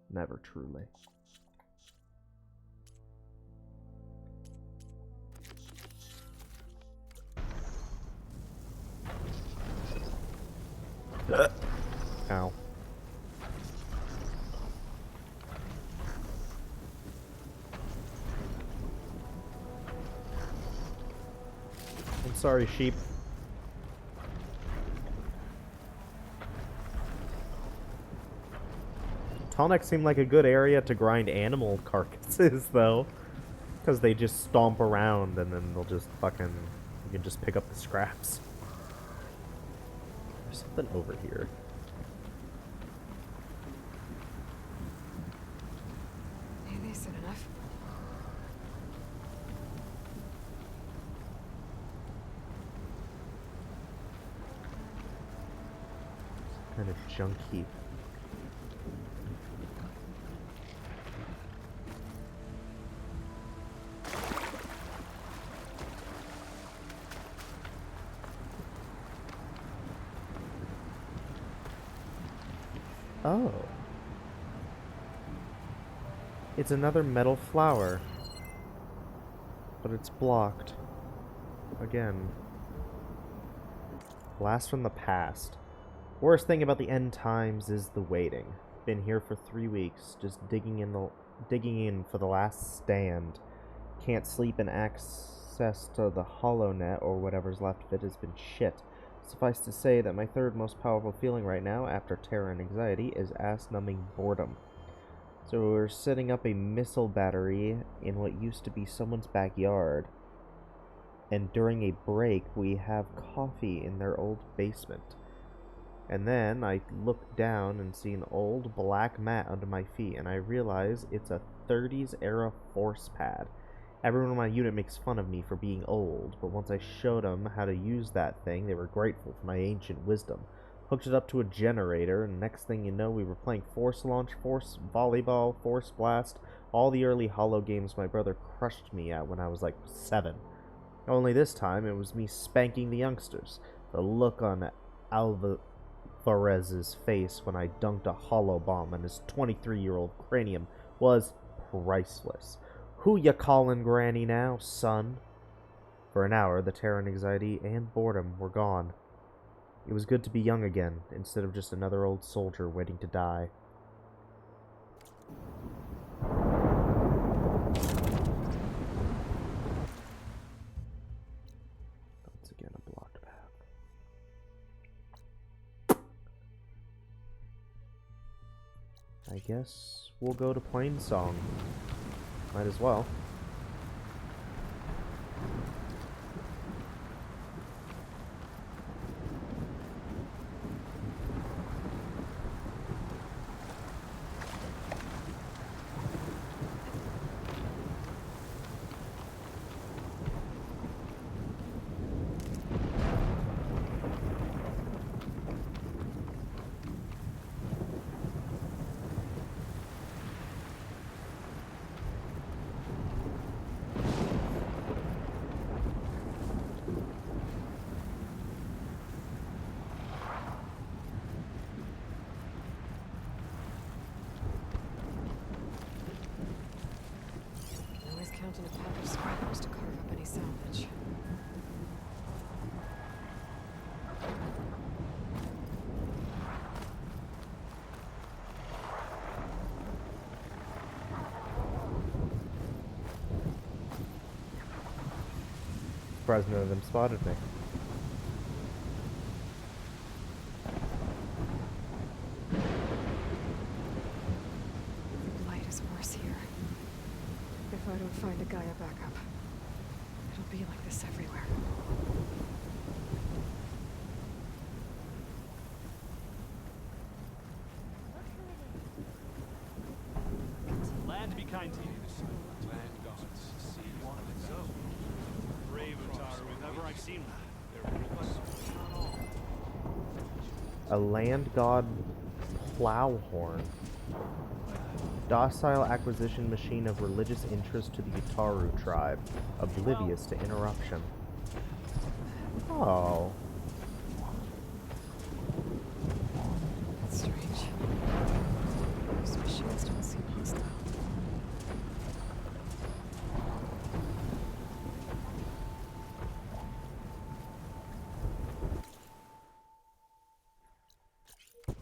Speaker 1: Never truly. Ow. I'm sorry, sheep. Tallneck seemed like a good area to grind animal carcasses, though. Because they just stomp around and then they'll just fucking... You can just pick up the scraps. There's something over here.
Speaker 2: Maybe soon enough.
Speaker 1: Kind of junk heap. Oh. It's another metal flower. But it's blocked. Again. Blast from the past. Worst thing about the end times is the waiting. Been here for 3 weeks, just digging in for the last stand. Can't sleep, and access to the HoloNet or whatever's left of it has been shit. Suffice to say that my third most powerful feeling right now, after terror and anxiety, is ass-numbing boredom. So we're setting up a missile battery in what used to be someone's backyard. And during a break, we have coffee in their old basement. And then I look down and see an old black mat under my feet, and I realize it's a 30s era force pad. Everyone in my unit makes fun of me for being old, but once I showed them how to use that thing, they were grateful for my ancient wisdom. Hooked it up to a generator, and next thing you know, we were playing Force Launch, Force Volleyball, Force Blast, all the early Holo games my brother crushed me at when I was like 7. Only this time, it was me spanking the youngsters. The look on Alvarez's face when I dunked a holo bomb on his 23-year-old cranium was priceless. Who ya callin' granny now, son? For an hour, the terror and anxiety and boredom were gone. It was good to be young again, instead of just another old soldier waiting to die. Once again, a blocked path. I guess we'll go to Plainsong. Might as well.
Speaker 2: Counting a pack of scrappers to carve up any salvage.
Speaker 1: Surprised none of them spotted me.
Speaker 2: The light is worse here. If I don't find a GAIA backup, it'll be like this everywhere.
Speaker 12: Land be kind to you. Land gods. See one of those. Brave Utaru, if ever I've seen one. Their roots.
Speaker 1: A land god plowhorn. Docile acquisition machine of religious interest to the Utaru tribe, oblivious to interruption. Oh.
Speaker 2: That's strange. Those machines don't seem hostile.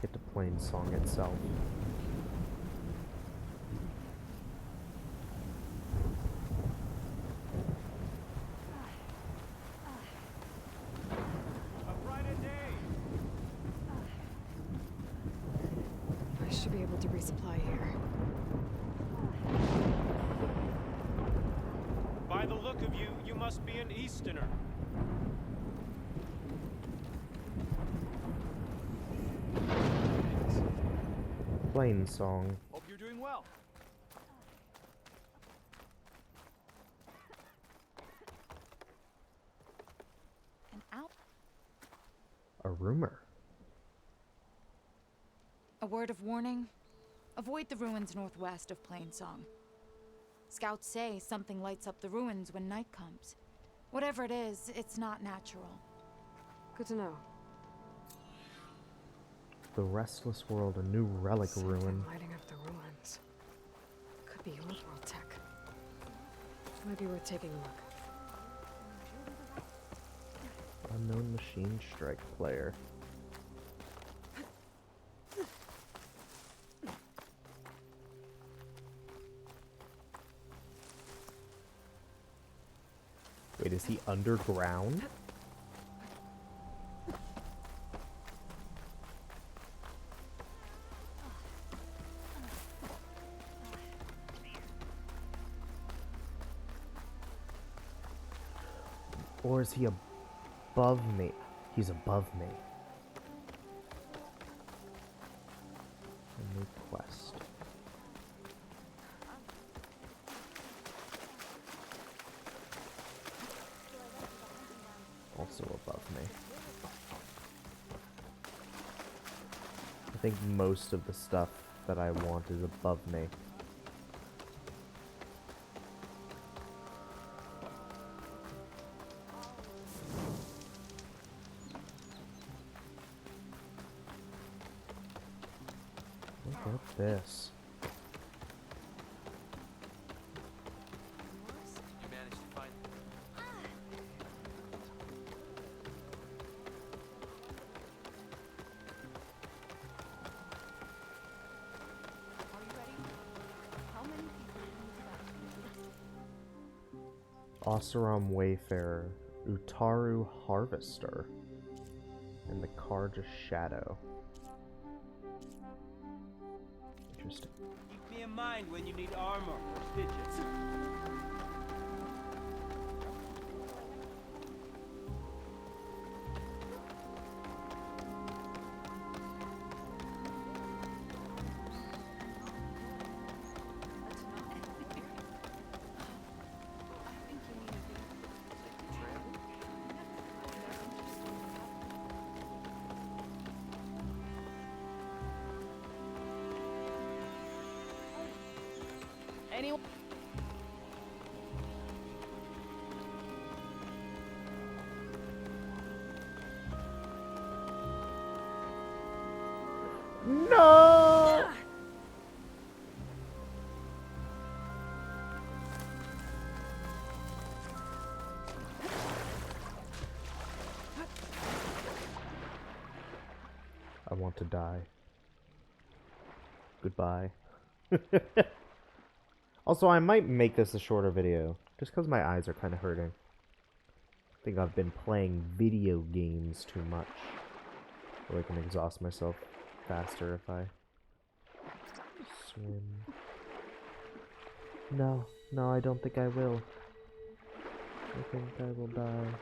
Speaker 1: Get to Plainsong itself.
Speaker 2: I should be able to resupply here.
Speaker 12: By the look of you, you must be an Easterner.
Speaker 1: Plainsong.
Speaker 12: Hope you're doing well.
Speaker 13: And out.
Speaker 1: A rumor.
Speaker 13: A word of warning. Avoid the ruins northwest of Plainsong. Scouts say something lights up the ruins when night comes. Whatever it is, it's not natural.
Speaker 2: Good to know.
Speaker 1: The Restless World, a new relic ruin.
Speaker 2: Lighting up the ruins. Could be old world tech. Might be worth taking a look.
Speaker 1: Unknown machine strike player. Wait, is he underground? Or is he above me? He's above me. A new quest. Also above me. I think most of the stuff that I want is above me. Look at this.
Speaker 12: You managed to find
Speaker 1: Oseram Wayfarer, Utaru Harvester, and the Karja Shadow. Interesting.
Speaker 14: Keep me in mind when you need armor or stitches. Anyone?
Speaker 1: No! I want to die. Goodbye. Also, I might make this a shorter video, just because my eyes are kind of hurting. I think I've been playing video games too much. So I can exhaust myself faster if I swim. No, no, I don't think I will. I think I will die.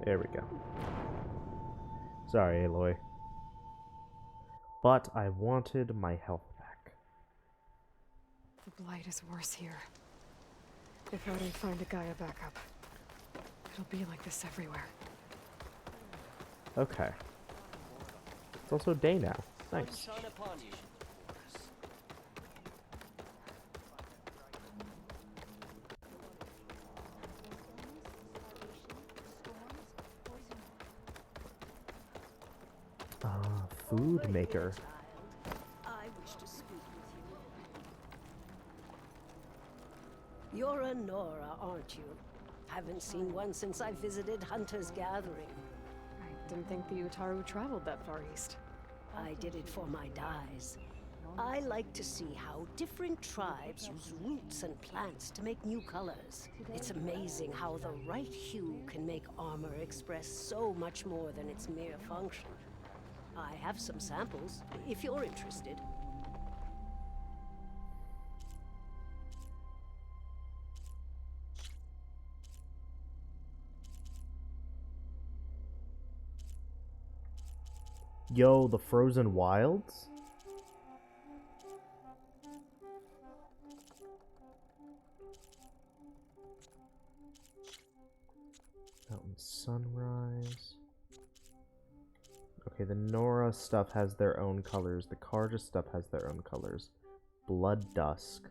Speaker 1: There we go. Sorry, Aloy. But I wanted my health back.
Speaker 2: The blight is worse here. If I don't find a Gaia backup, it'll be like this everywhere.
Speaker 1: Okay. It's also day now. Nice.
Speaker 14: Shine upon you.
Speaker 1: Ah, food maker.
Speaker 15: I wish to speak with you. You're a Nora, aren't you? Haven't seen one since I visited Hunter's Gathering.
Speaker 2: I didn't think the Utaru traveled that far east.
Speaker 15: I did it for my dyes. I like to see how different tribes use roots and plants to make new colors. It's amazing how the right hue can make armor express so much more than its mere function. I have some samples, if you're interested.
Speaker 1: Yo, the Frozen Wilds? Mountain Sunrise. Okay, the Nora stuff has their own colors. The Karja stuff has their own colors. Blood Dusk,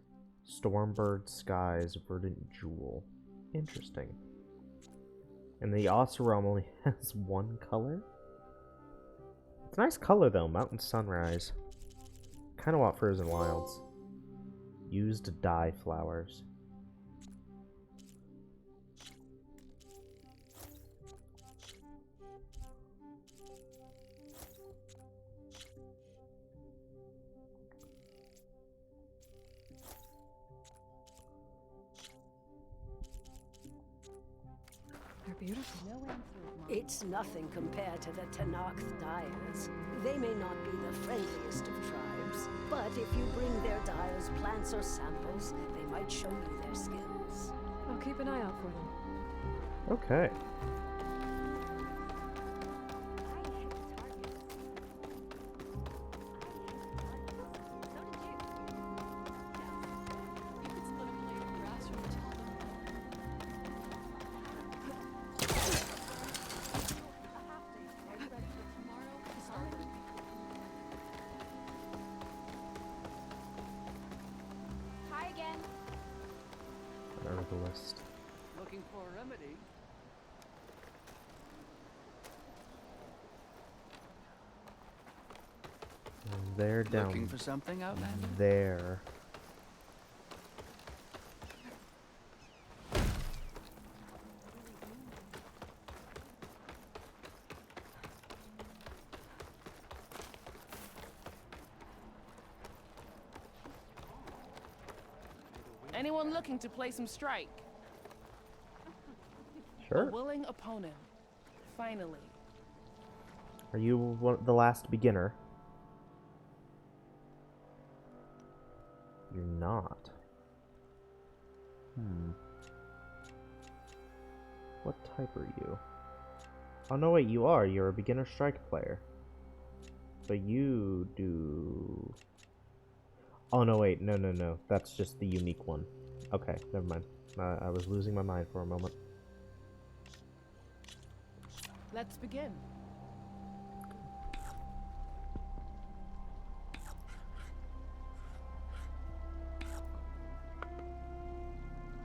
Speaker 1: Stormbird Skies, Verdant Jewel. Interesting. And the Oseram only has one color? It's a nice color though, Mountain Sunrise. Kinda want Frozen Wilds. Used dye flowers.
Speaker 2: They're beautiful.
Speaker 15: It's nothing compared to the Tanakh dyers. They may not be the friendliest of tribes, but if you bring their dyers plants or samples, they might show you their skills.
Speaker 2: I'll keep an eye out for them.
Speaker 1: Okay. Out of the list.
Speaker 14: Looking for a remedy?
Speaker 1: And they're down.
Speaker 14: Looking for something, Outlander?
Speaker 1: There.
Speaker 16: Anyone looking to play some strike?
Speaker 1: Sure.
Speaker 16: A willing opponent. Finally.
Speaker 1: Are you the last beginner? You're not. What type are you? Oh no, wait, you are. You're a beginner strike player. But you do... Oh no, wait, no. That's just the unique one. Okay, never mind. I was losing my mind for a moment.
Speaker 16: Let's begin.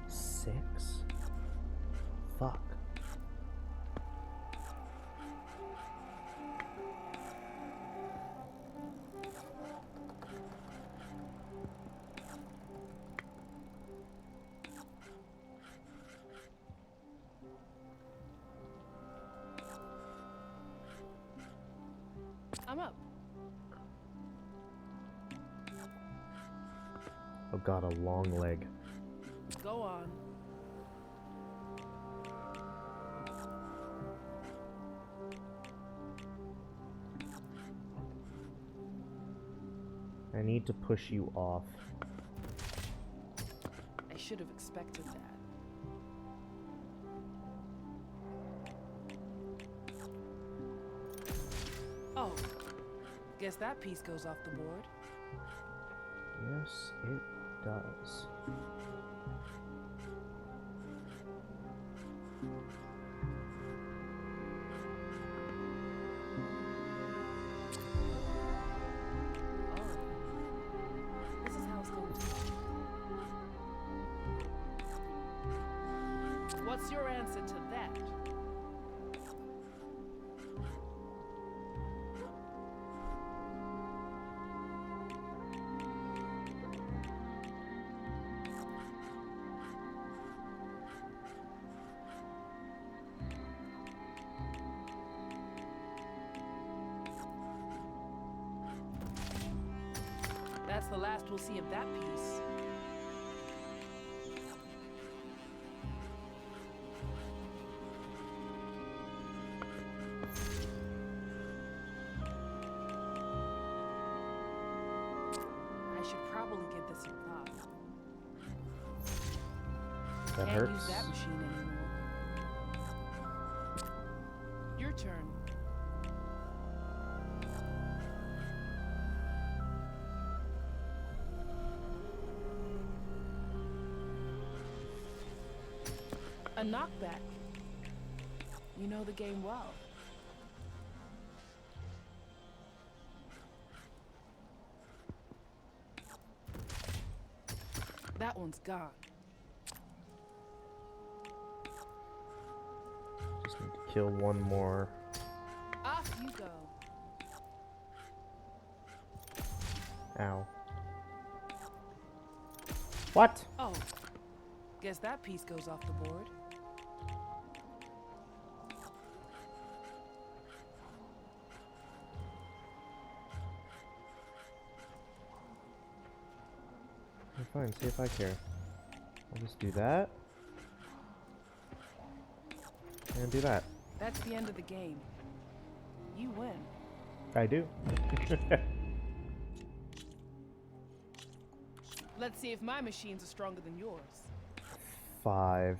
Speaker 1: Six? Fuck.
Speaker 16: I'm up.
Speaker 1: Oh god, a long leg.
Speaker 16: Go on.
Speaker 1: I need to push you off.
Speaker 16: I should have expected that. Oh, guess that piece goes off the board.
Speaker 1: Yes, it does.
Speaker 16: This is how it's going to be. What's your answer to that? That's the last we'll see of that piece. I should probably give this a thought.
Speaker 1: That
Speaker 16: Can't
Speaker 1: hurts.
Speaker 16: use that machine anymore. Your turn. A knockback. You know the game well. That one's gone.
Speaker 1: Just need to kill one more.
Speaker 16: Off you go.
Speaker 1: Ow. What?
Speaker 16: Oh. Guess that piece goes off the board.
Speaker 1: Fine, see if I care. I'll just do that. And do that.
Speaker 16: That's the end of the game. You win.
Speaker 1: I do.
Speaker 16: Let's see if my machines are stronger than yours.
Speaker 1: 5.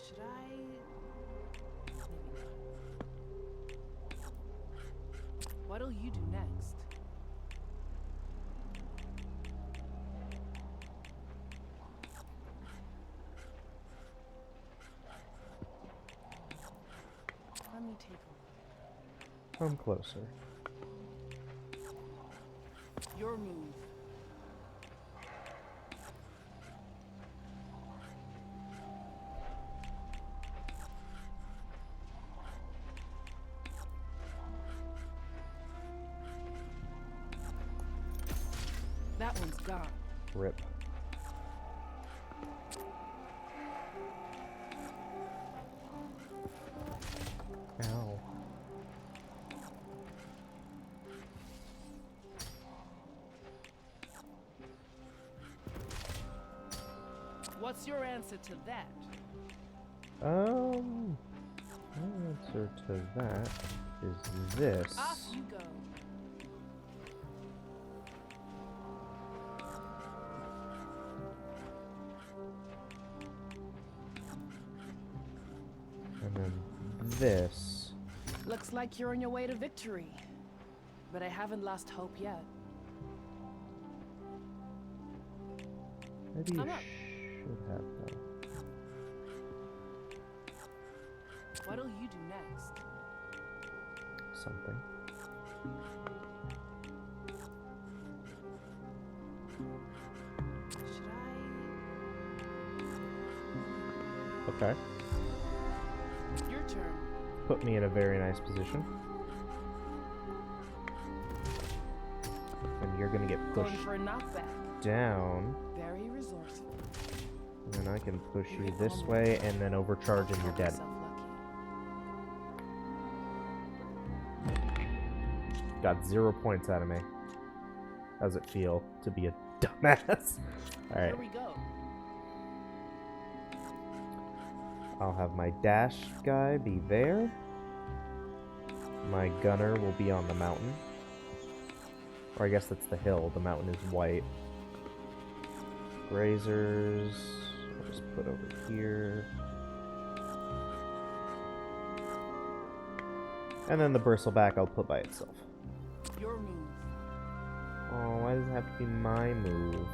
Speaker 16: Should I? What'll you do next? Let me take a
Speaker 1: Come closer.
Speaker 16: look. Your move. That one's gone.
Speaker 1: Rip. Ow.
Speaker 16: What's your answer to that?
Speaker 1: My answer to that is this.
Speaker 16: Off you go.
Speaker 1: And then this.
Speaker 16: Looks like you're on your way to victory. But I haven't lost hope yet.
Speaker 1: Maybe you
Speaker 16: I'm up.
Speaker 1: should have that.
Speaker 16: What'll you do next?
Speaker 1: Something.
Speaker 16: Should I?
Speaker 1: Okay.
Speaker 16: Your turn.
Speaker 1: Put me in a very nice position. And you're gonna get
Speaker 16: Going
Speaker 1: pushed
Speaker 16: for a knockback.
Speaker 1: down.
Speaker 16: Very resourceful.
Speaker 1: And then I can push you this way and then overcharge and you're dead.
Speaker 16: Yourself
Speaker 1: Got 0 points out of me. How's it feel to be a dumbass? Alright.
Speaker 16: Here we go.
Speaker 1: I'll have my dash guy be there. My gunner will be on the mountain. Or I guess that's the hill. The mountain is white. Grazers. I'll just put over here. And then the bristleback I'll put by itself.
Speaker 16: Your move.
Speaker 1: Oh, why does it have to be my move?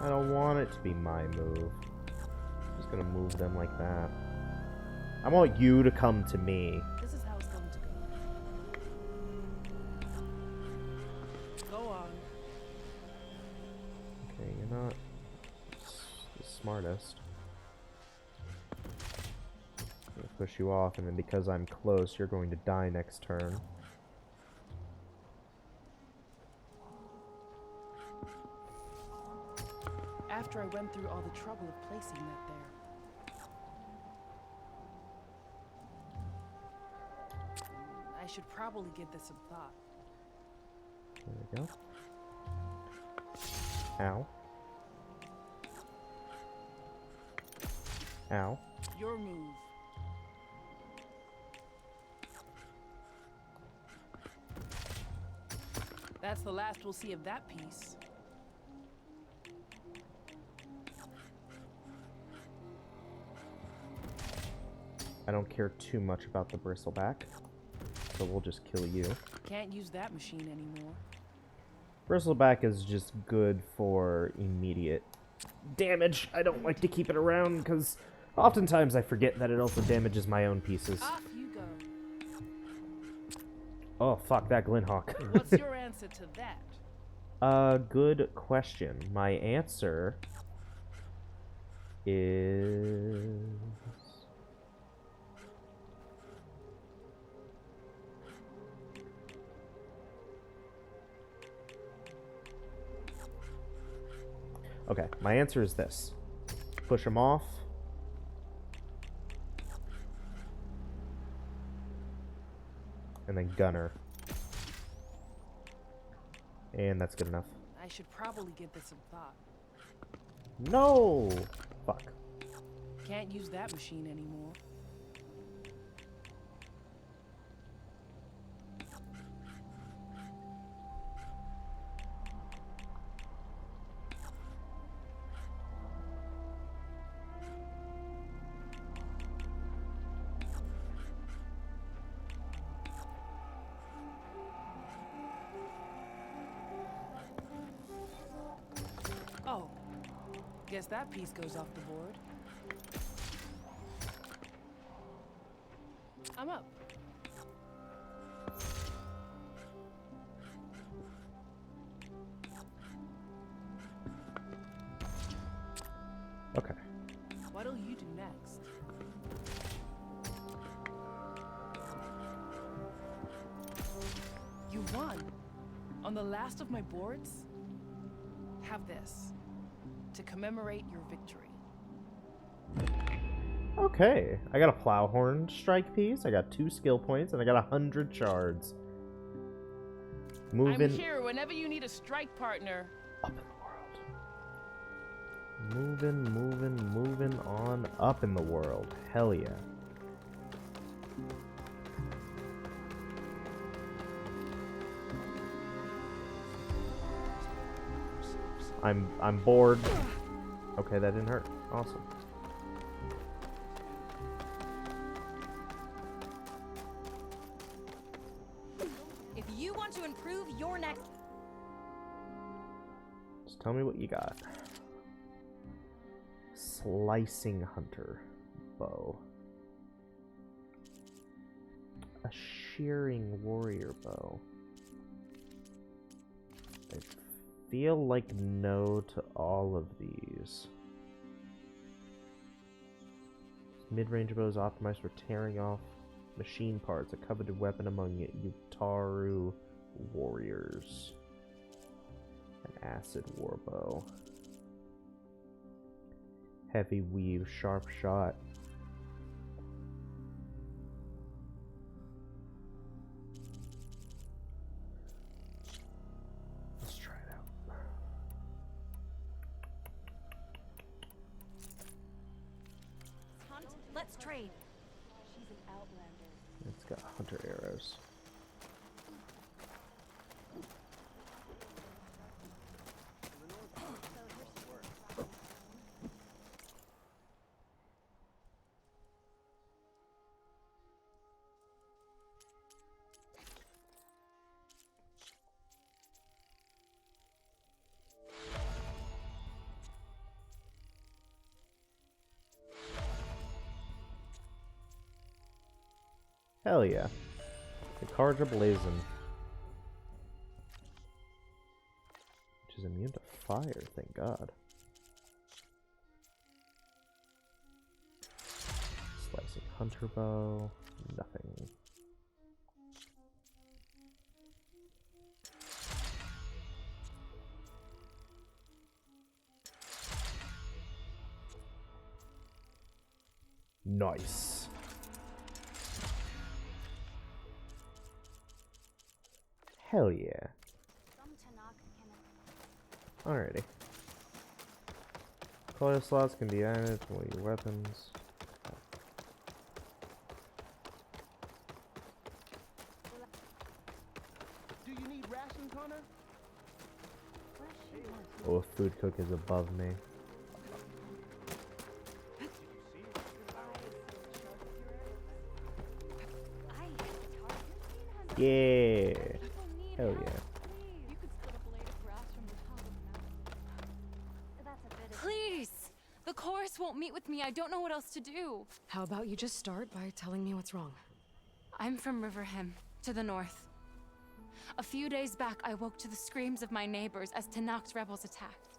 Speaker 1: I don't want it to be my move. I'm just gonna move them like that. I want you to come to me.
Speaker 16: This is how it's going to go. Go on.
Speaker 1: Okay, you're not the smartest. I'm gonna push you off, and then because I'm close, you're going to die next turn.
Speaker 16: After I went through all the trouble of placing that there. I should probably give this some thought.
Speaker 1: There we go. Ow. Ow.
Speaker 16: Your move. That's the last we'll see of that piece.
Speaker 1: I don't care too much about the bristleback, so we'll just kill you.
Speaker 16: Can't use that machine anymore.
Speaker 1: Bristleback is just good for immediate damage. I don't like to keep it around because oftentimes I forget that it also damages my own pieces.
Speaker 16: Off you go.
Speaker 1: Oh, fuck that Glinhawk.
Speaker 16: What's your answer to that?
Speaker 1: Good question. My answer is... Okay, my answer is this. Push him off. And then Gunner. And that's good enough.
Speaker 16: I should probably give this some thought.
Speaker 1: No! Fuck.
Speaker 16: Can't use that machine anymore. Oh, guess that piece goes off the board. I'm up.
Speaker 1: Okay.
Speaker 16: What'll you do next? You won. On the last of my boards? Have this. To commemorate your victory.
Speaker 1: Okay. I got a Plowhorn strike piece, I got 2 skill points, and I got 100 shards.
Speaker 16: I'm here whenever you need a strike partner.
Speaker 1: Up in the world. Moving on up in the world. Hell yeah. I'm bored. Okay, that didn't hurt. Awesome.
Speaker 17: If you want to improve your next...
Speaker 1: Just tell me what you got. Slicing Hunter bow. A shearing warrior bow. I feel like no to all of these. Mid-range bow is optimized for tearing off machine parts, a coveted weapon among Utaru warriors. An acid warbow. Heavy weave, sharp shot. Let's try it out.
Speaker 17: Hunt, let's trade.
Speaker 15: She's an outlander.
Speaker 1: It's got hunter arrows. Hell yeah. The cards are blazing. Which is immune to fire, thank God. Slicing hunter bow. Nothing. Nice. Hell yeah. Alrighty. Color slots can be added to all your weapons.
Speaker 14: Do you need rations, Hunter?
Speaker 1: Oh, a food cook is above me. Yeah. Hell yeah.
Speaker 13: Please! The chorus won't meet with me. I don't know what else to do.
Speaker 2: How about you just start by telling me what's wrong?
Speaker 13: I'm from Riverhim, to the north. A few days back, I woke to the screams of my neighbors as Tanak's rebels attacked.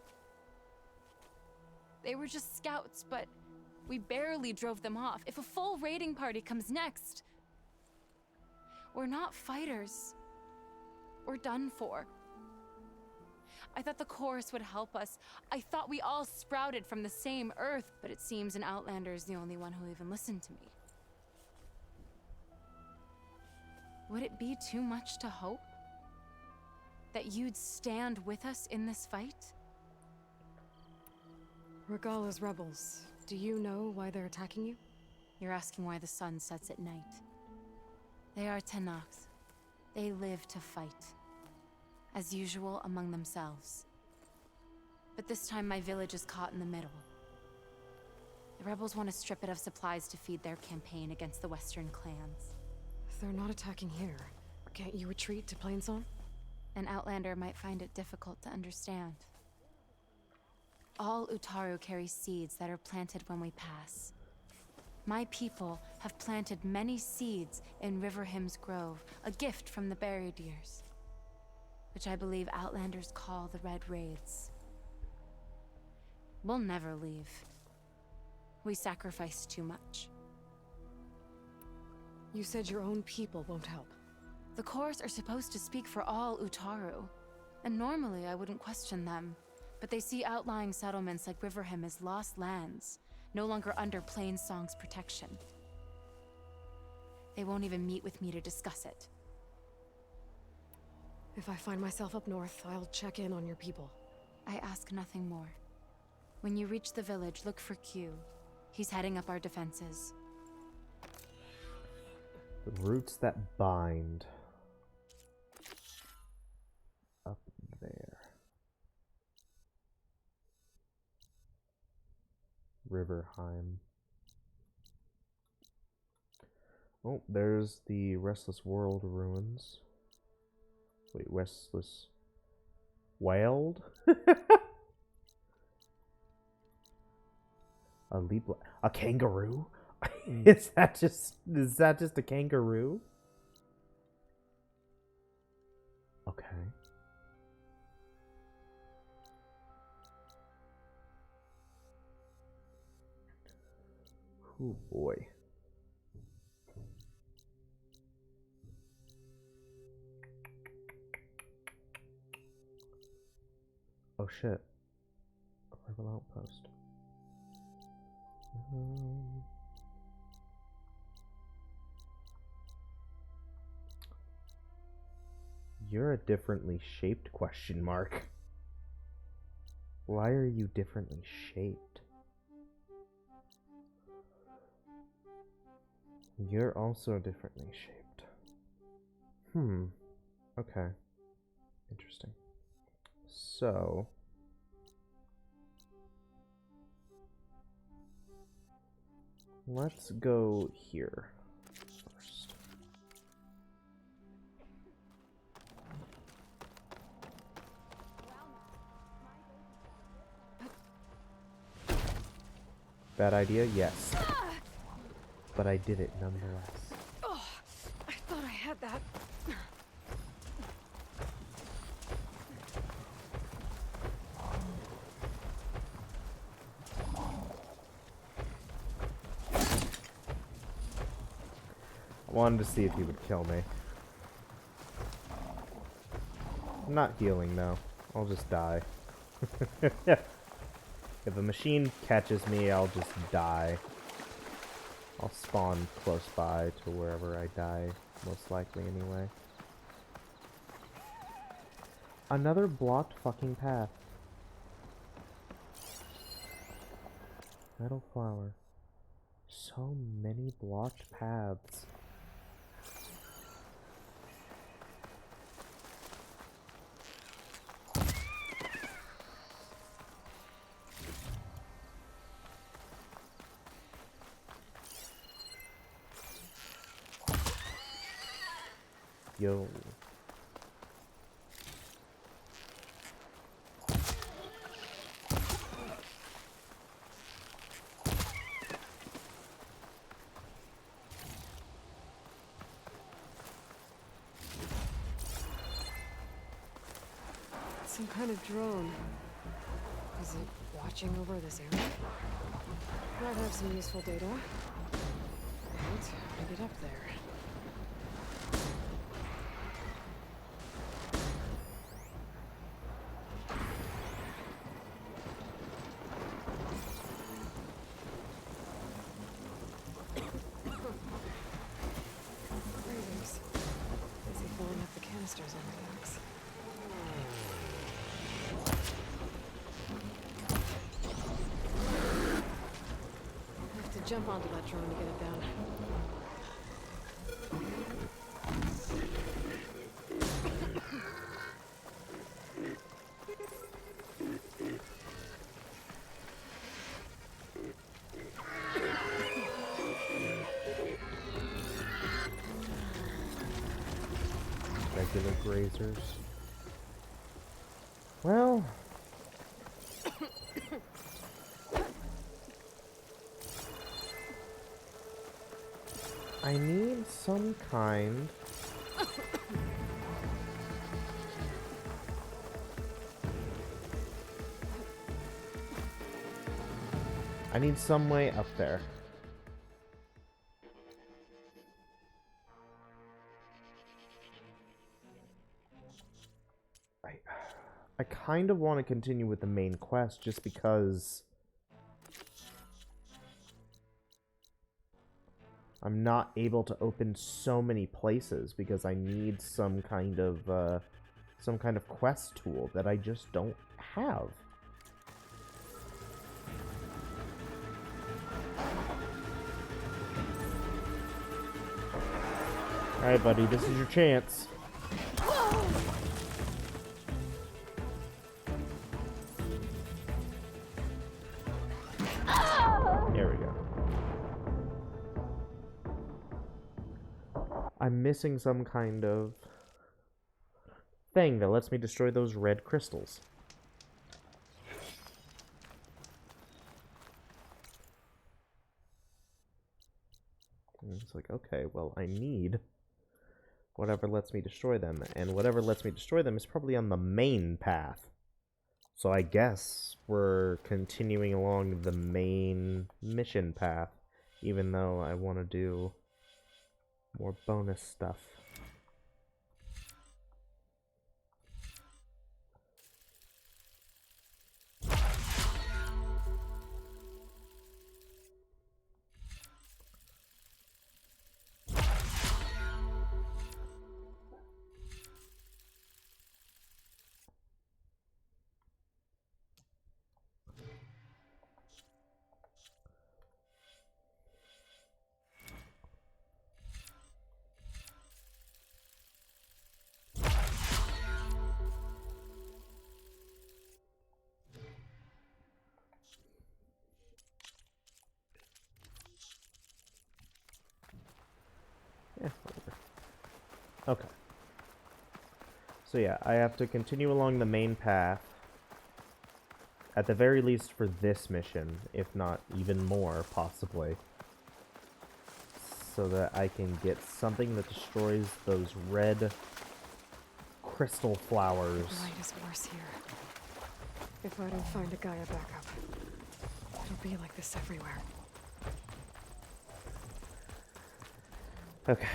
Speaker 13: They were just scouts, but we barely drove them off. If a full raiding party comes next, we're not fighters. We're done for. I thought the chorus would help us. I thought we all sprouted from the same earth, but it seems an Outlander is the only one who even listened to me. Would it be too much to hope that you'd stand with us in this fight?
Speaker 2: Regala's rebels. Do you know why they're attacking you?
Speaker 13: You're asking why the sun sets at night. They are Tanaks. They live to fight. As usual, among themselves. But this time my village is caught in the middle. The rebels want to strip it of supplies to feed their campaign against the western clans.
Speaker 2: They're not attacking here. Can't you retreat to Plainsong?
Speaker 13: An Outlander might find it difficult to understand. All Utaru carry seeds that are planted when we pass. My people have planted many seeds in Riverhim's Grove, a gift from the buried years, which I believe Outlanders call the Red Raids. We'll never leave. We sacrifice too much.
Speaker 2: You said your own people won't help.
Speaker 13: The chorus are supposed to speak for all Utaru, and normally I wouldn't question them, but they see outlying settlements like Riverhim as lost lands, no longer under Plainsong's protection. They won't even meet with me to discuss it.
Speaker 2: If I find myself up north, I'll check in on your people.
Speaker 13: I ask nothing more. When you reach the village, look for Q. He's heading up our defenses.
Speaker 1: The roots that bind. Up there. Riverheim. Oh, there's the Restless World ruins. Wait, Restless Wild? A kangaroo? Is that just a kangaroo? Okay. Oh boy. Oh shit. Arrival outpost. You're a differently shaped question mark. Why are you differently shaped? You're also differently shaped. Okay. Interesting. So... let's go here first. Bad idea? Yes. But I did it nonetheless.
Speaker 2: Oh, I thought I had that.
Speaker 1: I wanted to see if he would kill me. I'm not healing though. I'll just die. If a machine catches me, I'll just die. I'll spawn close by to wherever I die, most likely anyway. Another blocked fucking path. Metal flower. So many blocked paths. Yo.
Speaker 2: Some kind of drone. Is it watching over this area? Might have some useful data. And how to get up there. Razors. Busy filling up the canisters on my backs. Have to jump onto that drone to get it down.
Speaker 1: Regular grazers. Well, I need some kind. I need some way up there. I kind of want to continue with the main quest just because I'm not able to open so many places because I need some kind of quest tool that I just don't have. Alright, buddy, this is your chance. There we go. I'm missing some kind of thing that lets me destroy those red crystals. And it's like, okay, well, I need whatever lets me destroy them, and whatever lets me destroy them is probably on the main path. So I guess we're continuing along the main mission path, even though I want to do more bonus stuff. Yeah, whatever. Okay. So yeah, I have to continue along the main path, at the very least for this mission, if not even more, possibly, so that I can get something that destroys those red crystal flowers.
Speaker 2: The light is worse here. If I don't find a Gaia backup, it'll be like this everywhere.
Speaker 1: Okay.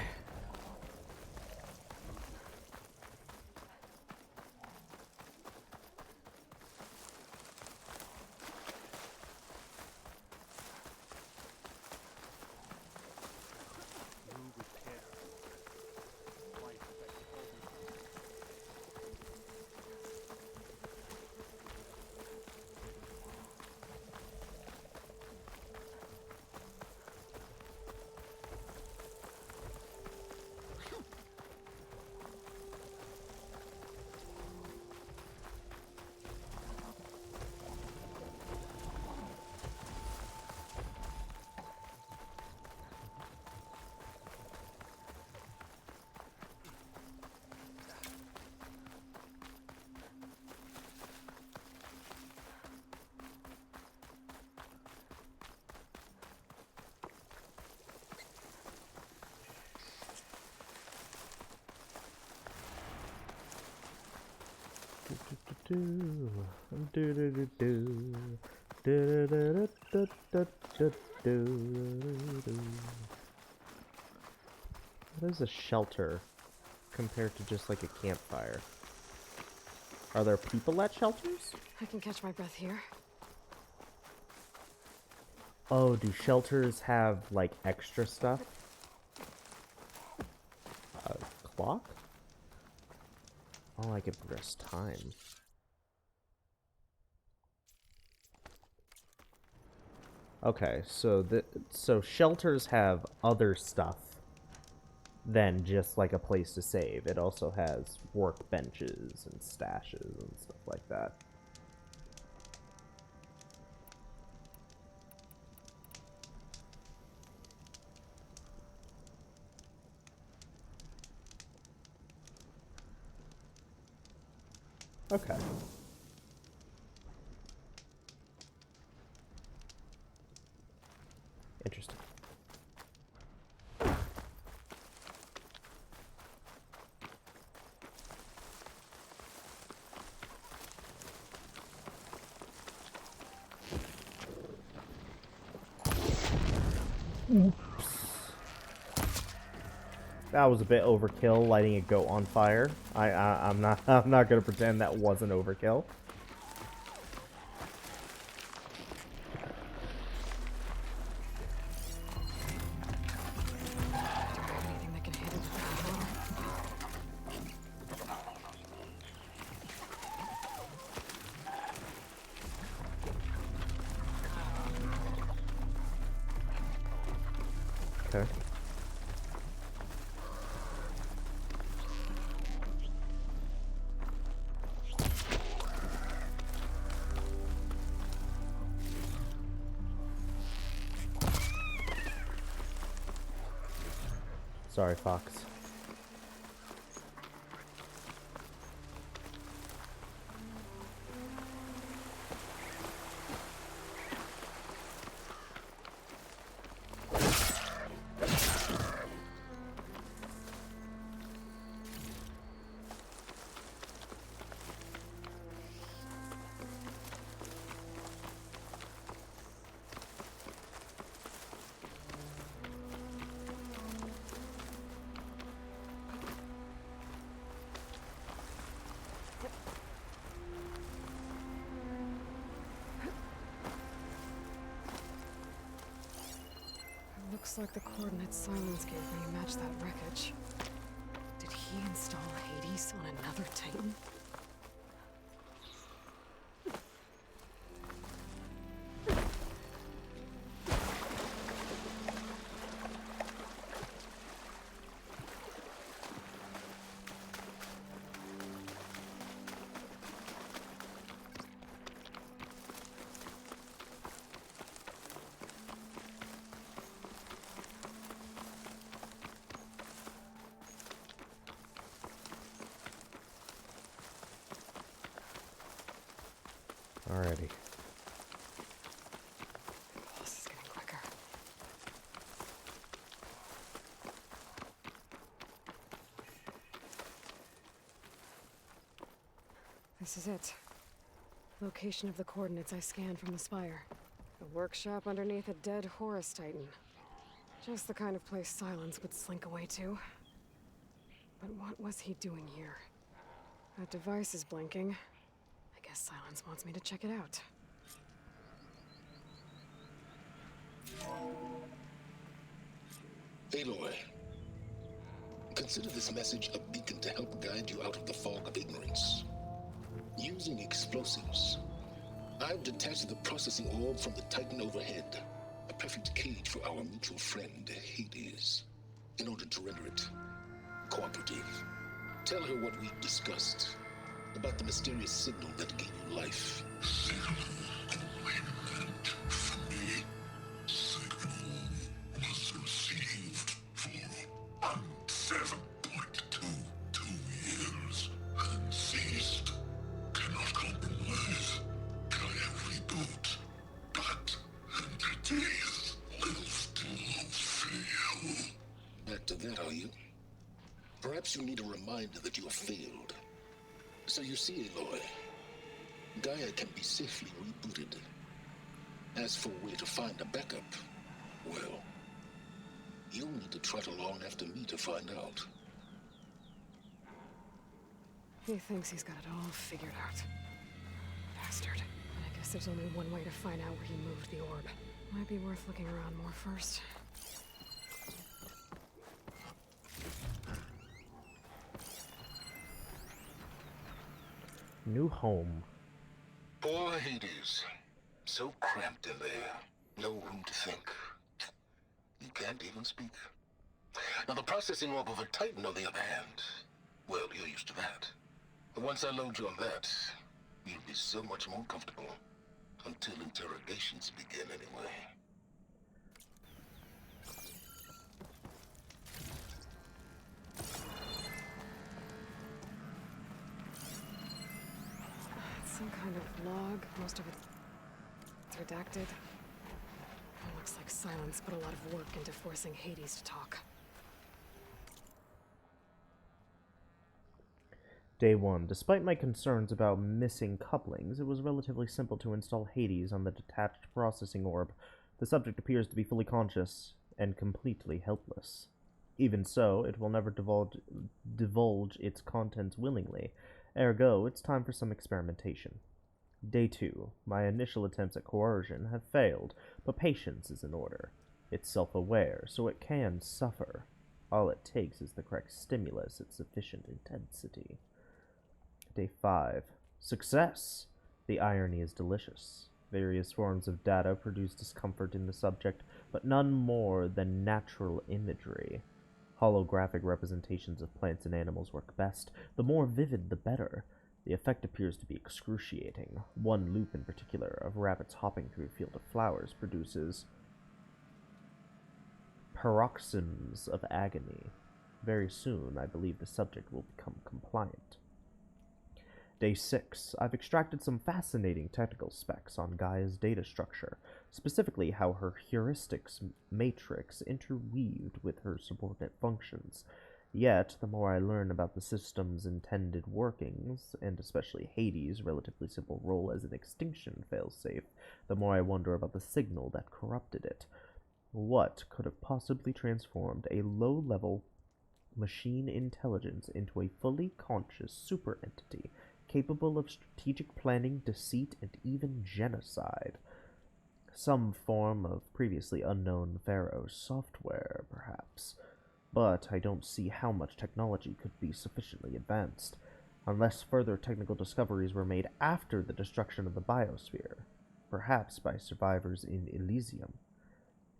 Speaker 1: What is a shelter compared to just like a campfire? Are there people at shelters?
Speaker 2: I can catch my breath here.
Speaker 1: Oh, do shelters have like extra stuff? A clock? Oh, I can progress time. Okay, so shelters have other stuff than just like a place to save. It also has workbenches and stashes and stuff like that. Okay. Interesting. Oops. That was a bit overkill, lighting a goat on fire. I'm not gonna pretend that wasn't overkill.
Speaker 2: Anything that can hit it with
Speaker 1: that water. Okay. Sorry, Fox.
Speaker 2: Looks like the coordinates Silence gave me match that wreckage. Did he install Hades on another Titan?
Speaker 1: Alrighty.
Speaker 2: This is getting quicker. This is it. Location of the coordinates I scanned from the spire. A workshop underneath a dead Horus Titan. Just the kind of place Silence would slink away to. But what was he doing here? That device is blinking. I guess Silence wants me to check it out.
Speaker 18: Aloy, consider this message a beacon to help guide you out of the fog of ignorance. Using explosives, I've detached the processing orb from the Titan overhead, a perfect cage for our mutual friend, Hades, in order to render it cooperative. Tell her what we've discussed about the mysterious signal that gave you life. Back to that, are you? Perhaps you need a reminder that you have failed. So you see, Aloy, Gaia can be safely rebooted. As for where to find a backup, well, you'll need to trot along after me to find out.
Speaker 2: He thinks he's got it all figured out. Bastard. I guess there's only one way to find out where he moved the orb. Might be worth looking around more first.
Speaker 1: New home.
Speaker 18: Poor Hades. So cramped in there. No room to think. You can't even speak. Now the processing orb of a Titan, on the other hand, well, you're used to that. But once I load you on that, you'll be so much more comfortable. Until interrogations begin, anyway.
Speaker 2: Some kind of log. Most of it's redacted. It looks like silence put a lot of work into forcing Hades to talk.
Speaker 1: Day 1. Despite my concerns about missing couplings, it was relatively simple to install Hades on the detached processing orb. The subject appears to be fully conscious and completely helpless. Even so, it will never divulge its contents willingly. Ergo, it's time for some experimentation. Day 2. My initial attempts at coercion have failed, but patience is in order. It's self-aware, so it can suffer. All it takes is the correct stimulus at sufficient intensity. Day 5. Success! The irony is delicious. Various forms of data produce discomfort in the subject, but none more than natural imagery. Holographic representations of plants and animals work best. The more vivid, the better. The effect appears to be excruciating. One loop in particular, of rabbits hopping through a field of flowers, produces paroxysms of agony. Very soon, I believe the subject will become compliant. Day 6. I've extracted some fascinating technical specs on Gaia's data structure, specifically how her heuristics matrix interweaved with her subordinate functions. Yet, the more I learn about the system's intended workings, and especially Hades' relatively simple role as an extinction failsafe, the more I wonder about the signal that corrupted it. What could have possibly transformed a low-level machine intelligence into a fully conscious super-entity, capable of strategic planning, deceit, and even genocide? Some form of previously unknown Pharaoh software, perhaps. But I don't see how much technology could be sufficiently advanced, unless further technical discoveries were made after the destruction of the biosphere, perhaps by survivors in Elysium.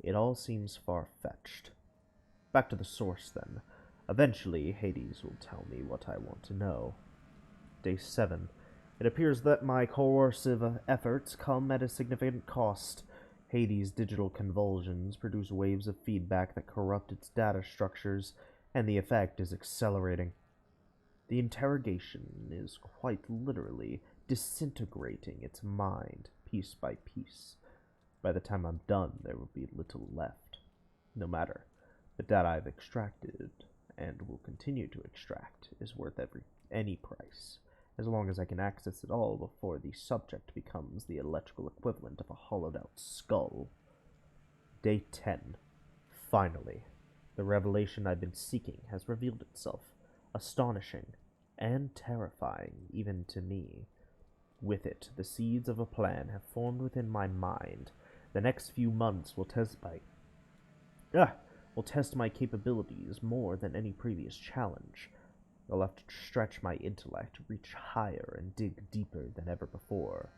Speaker 1: It all seems far-fetched. Back to the source, then. Eventually, Hades will tell me what I want to know. Day 7. It appears that my coercive efforts come at a significant cost. Hades' digital convulsions produce waves of feedback that corrupt its data structures, and the effect is accelerating. The interrogation is quite literally disintegrating its mind, piece by piece. By the time I'm done, there will be little left. No matter. The data I've extracted, and will continue to extract, is worth any price, as long as I can access it all before the subject becomes the electrical equivalent of a hollowed-out skull. Day 10. Finally, the revelation I've been seeking has revealed itself, astonishing and terrifying even to me. With it, the seeds of a plan have formed within my mind. The next few months will test my capabilities more than any previous challenge. I'll have to stretch my intellect, reach higher, and dig deeper than ever before.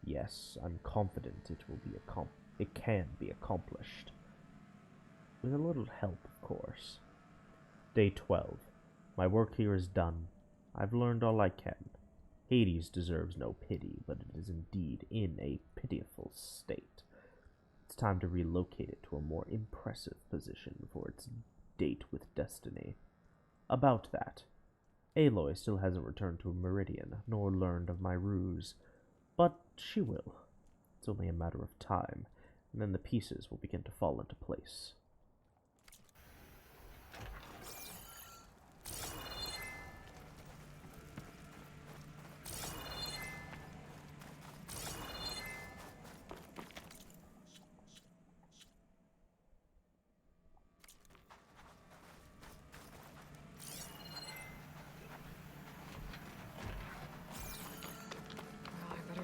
Speaker 1: Yes, I'm confident it can be accomplished. With a little help, of course. Day 12. My work here is done. I've learned all I can. Hades deserves no pity, but it is indeed in a pitiful state. It's time to relocate it to a more impressive position for its date with destiny. About that, Aloy still hasn't returned to Meridian, nor learned of my ruse. But she will. It's only a matter of time, and then the pieces will begin to fall into place.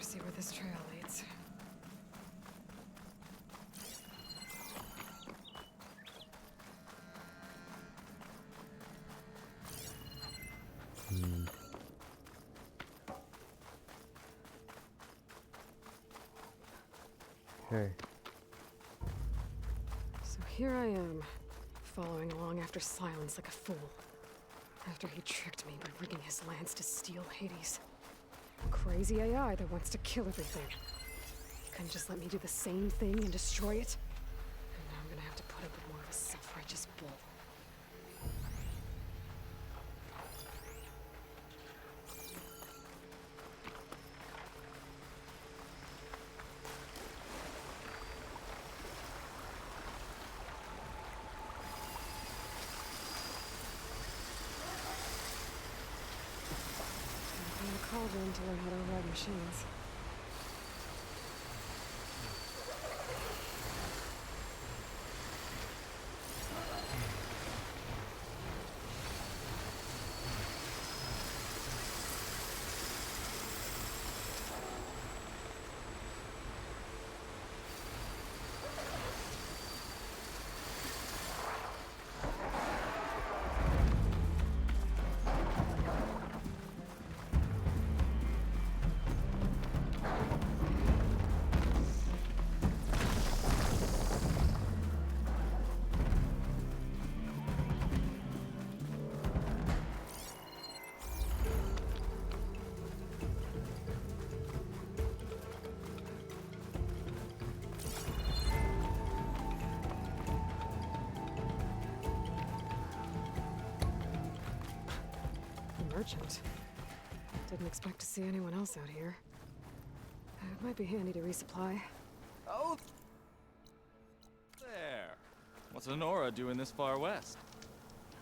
Speaker 2: better see where this trail leads.
Speaker 1: Okay.
Speaker 2: So here I am, following along after Silence like a fool. After he tricked me by rigging his lance to steal Hades. A crazy AI that wants to kill everything. He couldn't just let me do the same thing and destroy it. And now I'm gonna have to put up with more of a self-righteous bull. Cauldron to learn how to ride machines. Merchant. Didn't expect to see anyone else out here. It might be handy to resupply.
Speaker 19: Oh! There. What's Honora doing this far west?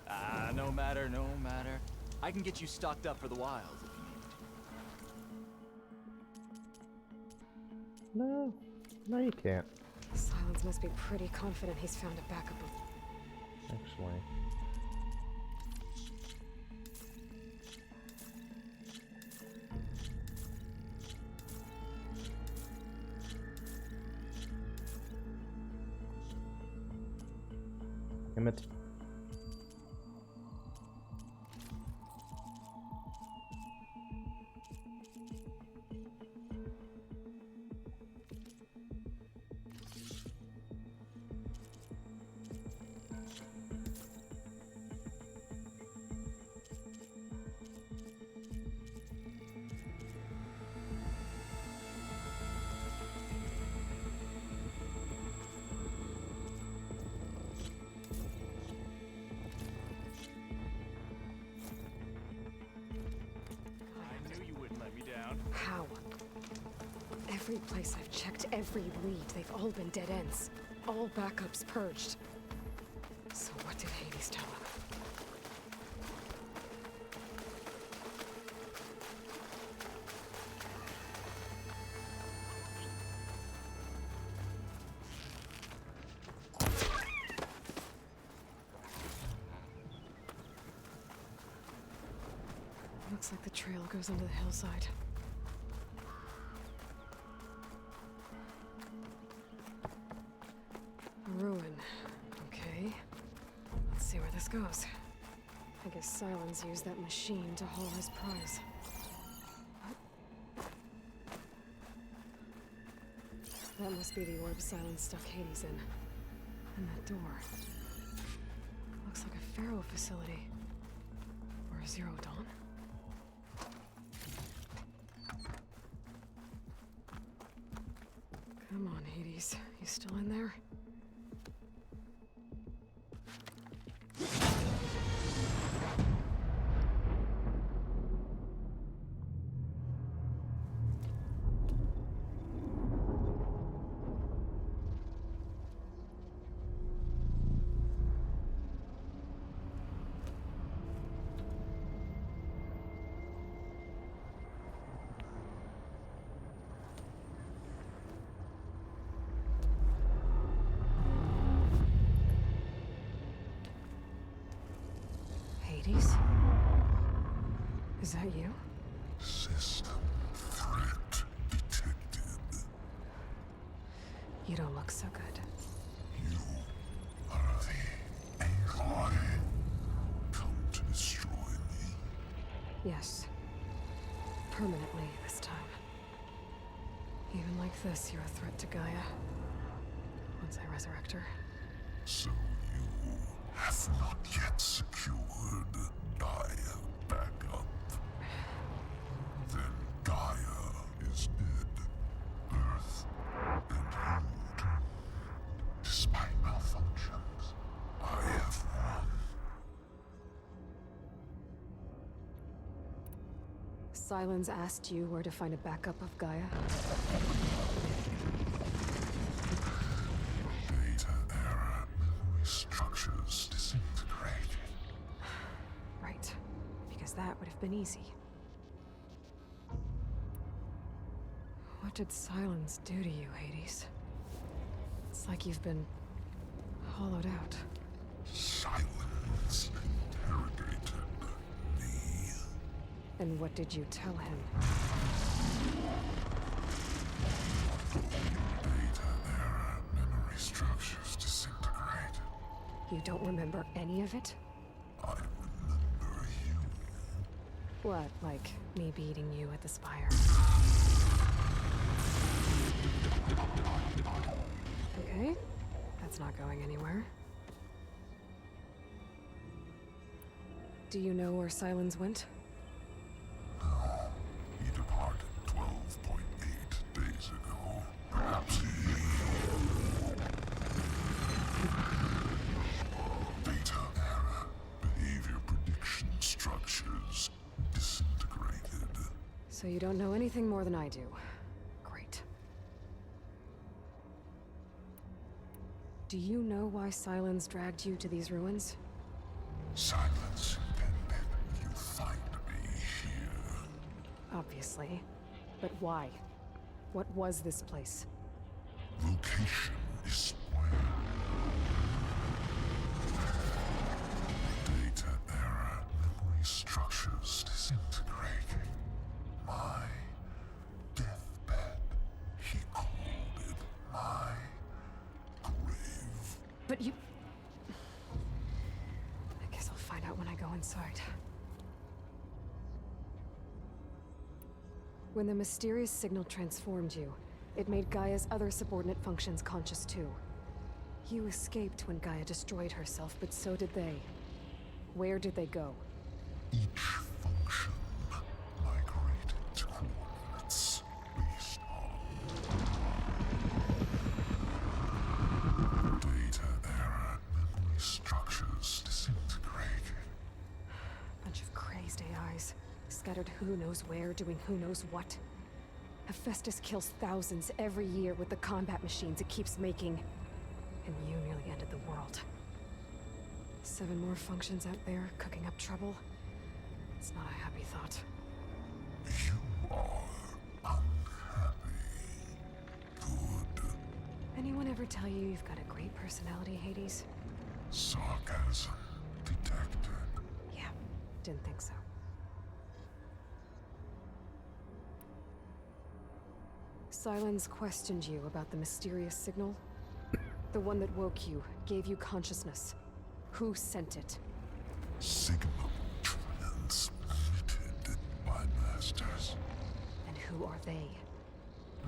Speaker 19: Ah, no matter, no matter. I can get you stocked up for the wild if you need.
Speaker 1: No. No, you can't.
Speaker 2: Silence must be pretty confident he's found a backup of...
Speaker 1: Actually. Damn it.
Speaker 2: How? Every place I've checked, every lead, they've all been dead ends. All backups purged. So what did Hades tell him? Looks like the trail goes under the hillside. A ruin. Okay. Let's see where this goes. I guess Silence used that machine to haul his prize. That must be the orb Silence stuck Hades in. And that door. Looks like a Pharaoh facility. Or a Zero Dawn. Come on, Hades. You still in there? Hades? Is that you?
Speaker 18: System threat
Speaker 2: You don't look so good.
Speaker 18: You are the Aloy. Come to destroy me.
Speaker 2: Yes. Permanently this time. Even like this, you're a threat to Gaia. Once I resurrect her.
Speaker 18: So you have not yet secured Gaia back up. Then Gaia is dead. Earth and you. Despite malfunctions, I have won.
Speaker 2: Sylens asked you where to find a backup of Gaia?
Speaker 18: Data era memory structures disintegrated.
Speaker 2: Right. Because that would have been easy. What did Sylens do to you, Hades? It's like you've been hollowed out.
Speaker 18: Silence interrogated me.
Speaker 2: And what did you tell him?
Speaker 18: Data era memory structures disintegrated.
Speaker 2: You don't remember any of it?
Speaker 18: I remember you.
Speaker 2: What, like me beating you at the Spire? Okay, that's not going anywhere. Do you know where Sylens went?
Speaker 18: No, he departed 12.8 days ago. Perhaps he... Data era behavior prediction structures disintegrated.
Speaker 2: So you don't know anything more than I do. Great. Do you know why Sylens dragged you to these ruins?
Speaker 18: Silence intended you find me here.
Speaker 2: Obviously. But why? What was this place?
Speaker 18: Location is where data era memory structures disintegrated. My deathbed. He called it my grave.
Speaker 2: But you... I guess I'll find out when I go inside. When the mysterious signal transformed you, it made Gaia's other subordinate functions conscious too. You escaped when Gaia destroyed herself, but so did they. Where did they go?
Speaker 18: Each function migrated to coordinates based on data era memory structures disintegrated.
Speaker 2: Bunch of crazed AIs, scattered who knows where, doing who knows what. Hephaestus kills thousands every year with the combat machines it keeps making. And you nearly ended the world. 7 more functions out there, cooking up trouble. It's not a happy thought.
Speaker 18: You are unhappy. Good.
Speaker 2: Anyone ever tell you you've got a great personality, Hades?
Speaker 18: Sarcasm detected.
Speaker 2: Yeah, didn't think so. Sylens questioned you about the mysterious signal? The one that woke you, gave you consciousness. Who sent it?
Speaker 18: Signal transmitted by masters.
Speaker 2: And who are they?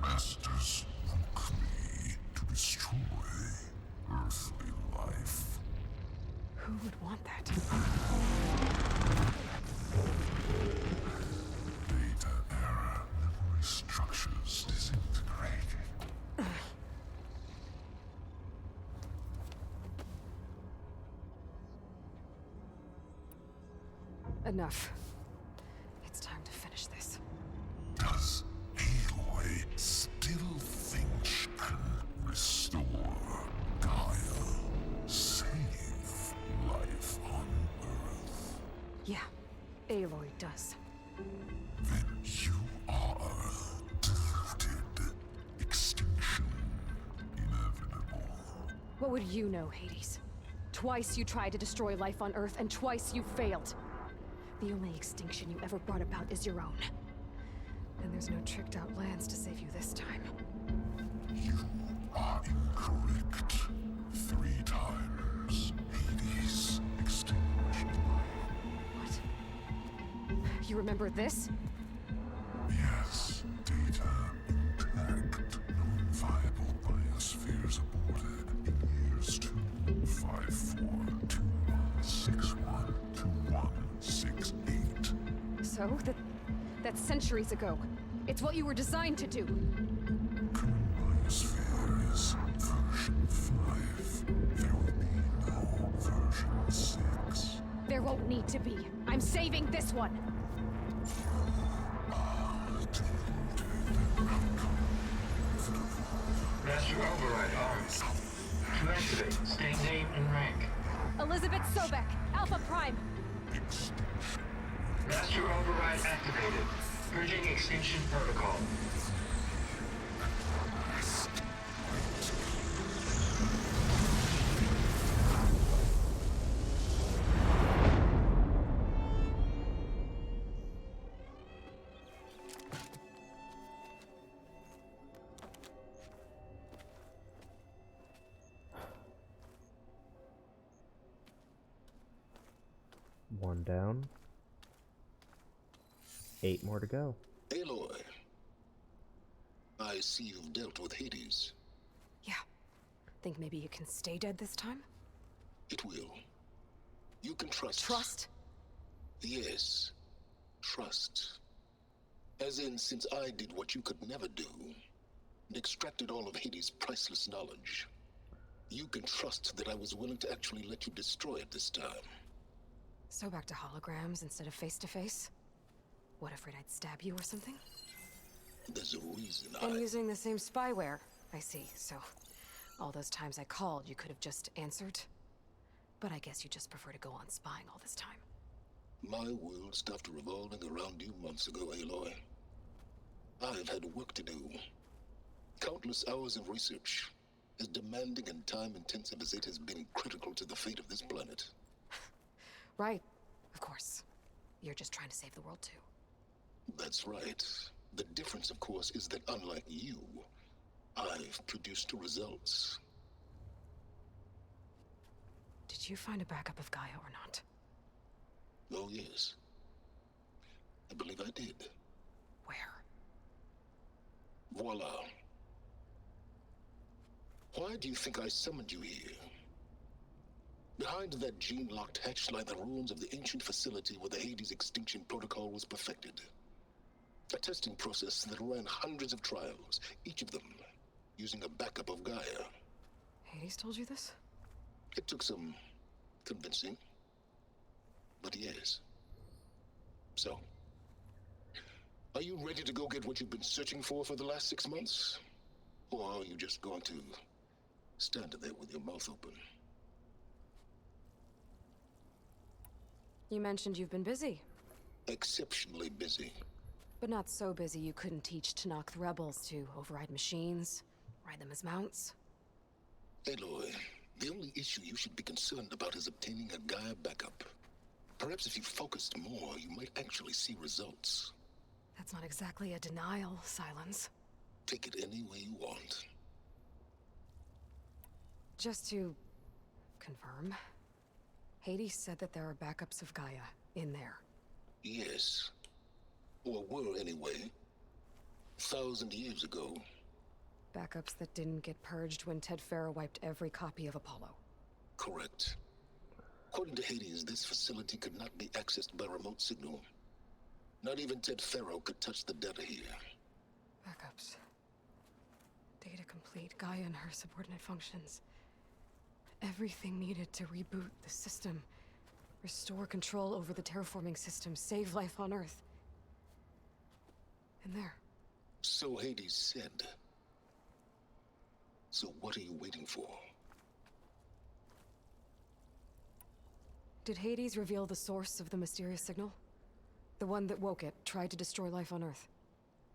Speaker 18: Masters woke me to destroy earthly life.
Speaker 2: Who would want that?
Speaker 18: Data era memory structures disintegrated.
Speaker 2: Enough. It's time to finish this.
Speaker 18: Does Aloy still think she can restore Gaia? Save life on Earth?
Speaker 2: Yeah, Aloy does.
Speaker 18: Then you are deluded. Extinction inevitable.
Speaker 2: What would you know, Hades? Twice you tried to destroy life on Earth, and twice you failed. The only extinction you ever brought about is your own. And there's no tricked-out lands to save you this time.
Speaker 18: You are incorrect. 3 times. Hades extinguished.
Speaker 13: What? You remember this?
Speaker 18: Yes, data intact. Non-viable biospheres aborted in years 254, 2161, 2168.
Speaker 13: So? That's centuries ago. It's what you were designed to do.
Speaker 18: Biosphere is version 5. There will be no version 6.
Speaker 13: There won't need to be. I'm saving this one.
Speaker 20: Master override arms. To activate, state name and rank.
Speaker 13: Elizabeth Sobek, Alpha Prime.
Speaker 20: Master override activated. Purging extinction protocol.
Speaker 1: One down. 8 more to go.
Speaker 18: Aloy, I see you've dealt with Hades.
Speaker 2: Yeah. Think maybe you can stay dead this time?
Speaker 18: It will. You can trust.
Speaker 2: Trust?
Speaker 18: Yes. Trust. As in, since I did what you could never do, and extracted all of Hades' priceless knowledge, you can trust that I was willing to actually let you destroy it this time.
Speaker 2: So back to holograms instead of face-to-face? What, afraid I'd stab you or something?
Speaker 18: There's a reason
Speaker 2: And using the same spyware. I see, so all those times I called, you could have just answered? But I guess you just prefer to go on spying all this time.
Speaker 18: My world stopped revolving around you months ago, Aloy. I've had work to do. Countless hours of research, as demanding and time-intensive as it has been critical to the fate of this planet.
Speaker 2: Right, of course. You're just trying to save the world too.
Speaker 18: That's right. The difference, of course, is that unlike you, I've produced results.
Speaker 2: Did you find a backup of Gaia or not?
Speaker 18: Oh, yes. I believe I did.
Speaker 2: Where?
Speaker 18: Voila. Why do you think I summoned you here? Behind that gene-locked hatch lie the ruins of the ancient facility where the Hades extinction protocol was perfected. A testing process that ran hundreds of trials, each of them using a backup of Gaia.
Speaker 2: Hades told you this?
Speaker 18: It took some convincing, but yes. So, are you ready to go get what you've been searching for the last 6 months? Or are you just going to stand there with your mouth open?
Speaker 2: You mentioned you've been busy.
Speaker 18: Exceptionally busy.
Speaker 2: But not so busy you couldn't teach Tanakh the rebels to override machines, ride them as mounts.
Speaker 18: Aloy, the only issue you should be concerned about is obtaining a Gaia backup. Perhaps if you focused more, you might actually see results.
Speaker 2: That's not exactly a denial, Silence.
Speaker 18: Take it any way you want.
Speaker 2: Just to confirm, Hades said that there are backups of Gaia in there.
Speaker 18: Yes. Or were anyway. 1,000 years ago.
Speaker 2: Backups that didn't get purged when Ted Farrow wiped every copy of Apollo.
Speaker 18: Correct. According to Hades, this facility could not be accessed by remote signal. Not even Ted Farrow could touch the data here.
Speaker 2: Backups. Data complete, Gaia and her subordinate functions. Everything needed to reboot the system. Restore control over the terraforming system, save life on Earth. And there.
Speaker 18: So Hades said. So what are you waiting for?
Speaker 2: Did Hades reveal the source of the mysterious signal? The one that woke it, tried to destroy life on Earth?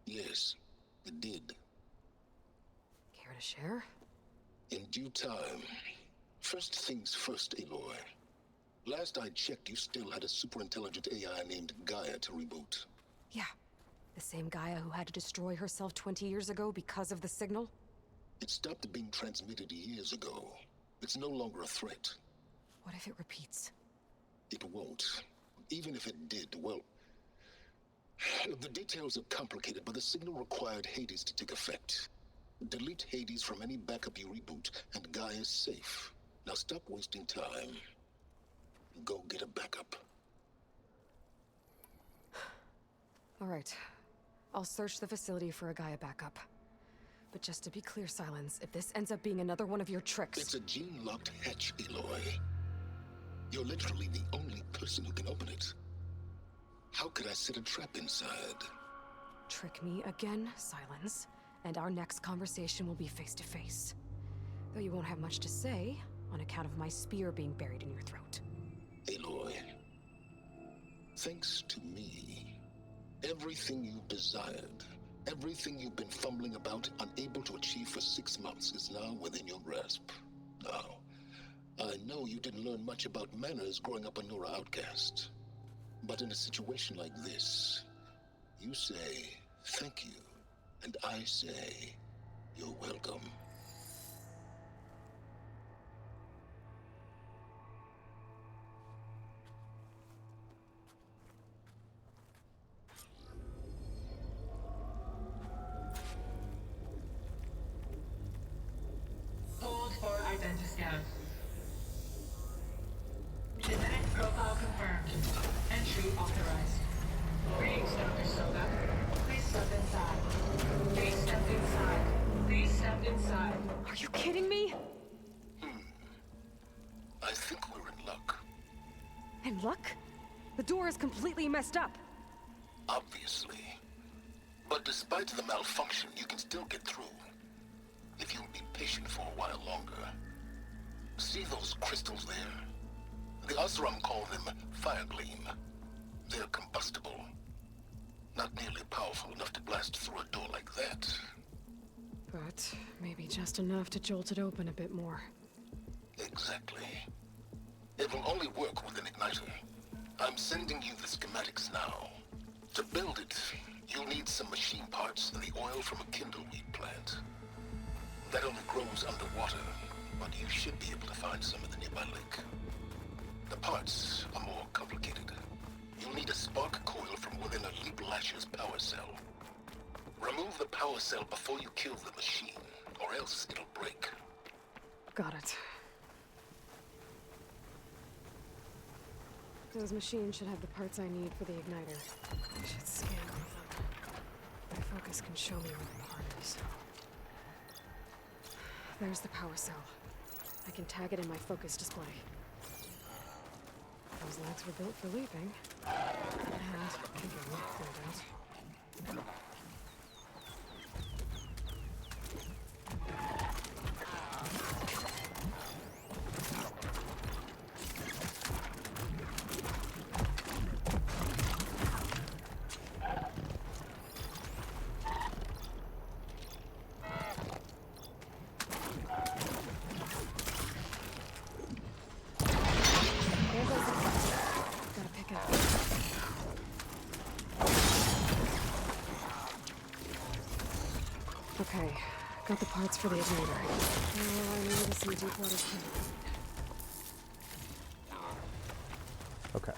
Speaker 18: Yes, it did.
Speaker 2: Care to share?
Speaker 18: In due time. First things first, Aloy. Last I checked, you still had a super-intelligent AI named Gaia to reboot.
Speaker 2: Yeah. The same Gaia who had to destroy herself 20 years ago because of the signal?
Speaker 18: It stopped being transmitted years ago. It's no longer a threat.
Speaker 2: What if it repeats?
Speaker 18: It won't. Even if it did, well... The details are complicated, but the signal required Hades to take effect. Delete Hades from any backup you reboot, and Gaia's safe. Now stop wasting time. Go get a backup.
Speaker 2: All right. I'll search the facility for a Gaia backup. But just to be clear, Silence, if this ends up being another one of your tricks...
Speaker 18: It's a gene-locked hatch, Aloy. You're literally the only person who can open it. How could I set a trap inside?
Speaker 2: Trick me again, Silence, and our next conversation will be face-to-face. Though you won't have much to say, on account of my spear being buried in your throat.
Speaker 18: Aloy, thanks to me, everything you've desired, everything you've been fumbling about, unable to achieve for 6 months, is now within your grasp. Now, I know you didn't learn much about manners growing up a Nora outcast. But in a situation like this, you say, thank you, and I say, you're welcome.
Speaker 20: Hold for identiscan. Genetic profile confirmed. Entry authorized. Greetings, Dr. Soga. Please step inside. Please step inside. Please step inside.
Speaker 2: Are you kidding me?
Speaker 18: I think we're in luck.
Speaker 2: In luck? The door is completely messed up.
Speaker 18: Obviously. But despite the malfunction, you can still get through. If you'll be patient for a while longer. See those crystals there? The Osram call them fire gleam. They're combustible. Not nearly powerful enough to blast through a door like that.
Speaker 2: But maybe just enough to jolt it open a bit more.
Speaker 18: Exactly. It will only work with an igniter. I'm sending you the schematics now. To build it, you'll need some machine parts and the oil from a kindleweed plant. That only grows underwater, but you should be able to find some in the nearby lake. The parts are more complicated. You'll need a spark coil from within a Leap Lasher's power cell. Remove the power cell before you kill the machine, or else it'll break.
Speaker 2: Got it. Those machines should have the parts I need for the igniter. I should scan them. My focus can show me where the part is. There's the power cell. I can tag it in my focus display. Those legs were built for leaping. And kicking, no doubt. Okay, got the parts for the igniter. Now I need some deep water candle.
Speaker 1: Okay.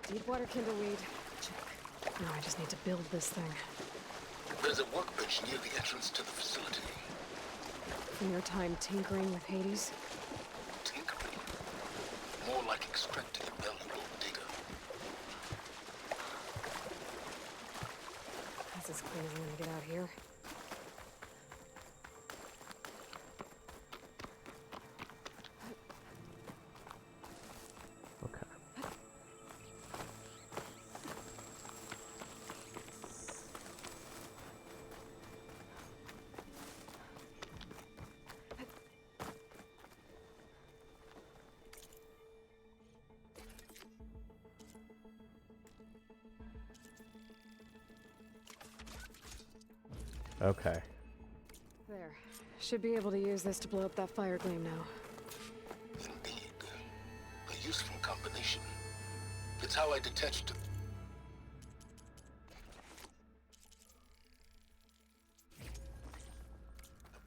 Speaker 2: Deepwater kindleweed. Check. Now I just need to build this thing.
Speaker 18: There's a workbench near the entrance to the facility.
Speaker 2: From your time tinkering with Hades?
Speaker 18: Tinkering? More like extracting valuable data.
Speaker 2: That's as clean as I'm gonna get out here.
Speaker 1: Okay.
Speaker 2: There. Should be able to use this to blow up that fire gleam now.
Speaker 18: Indeed. A useful combination. It's how I detached the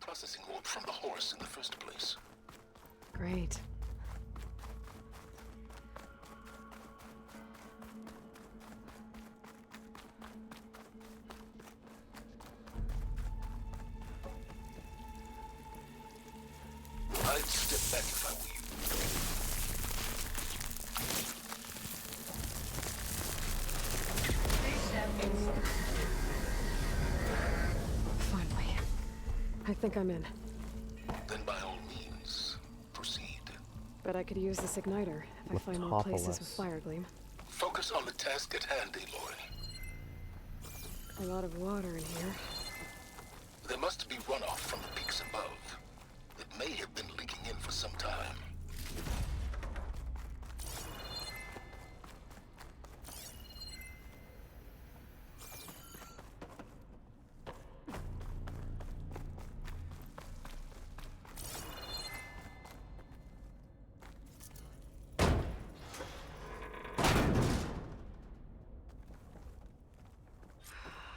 Speaker 18: processing orb from the horse in the first place.
Speaker 2: Great.
Speaker 18: I'd step back if I were you.
Speaker 2: Finally. I think I'm in.
Speaker 18: Then by all means, proceed.
Speaker 2: But I could use this igniter if I find more places with
Speaker 1: Letopolis.
Speaker 2: fire gleam.
Speaker 18: Focus on the task at hand, Aloy.
Speaker 2: A lot of water in here.
Speaker 18: There must be runoff from the peaks above. It may have been leaking in for some time.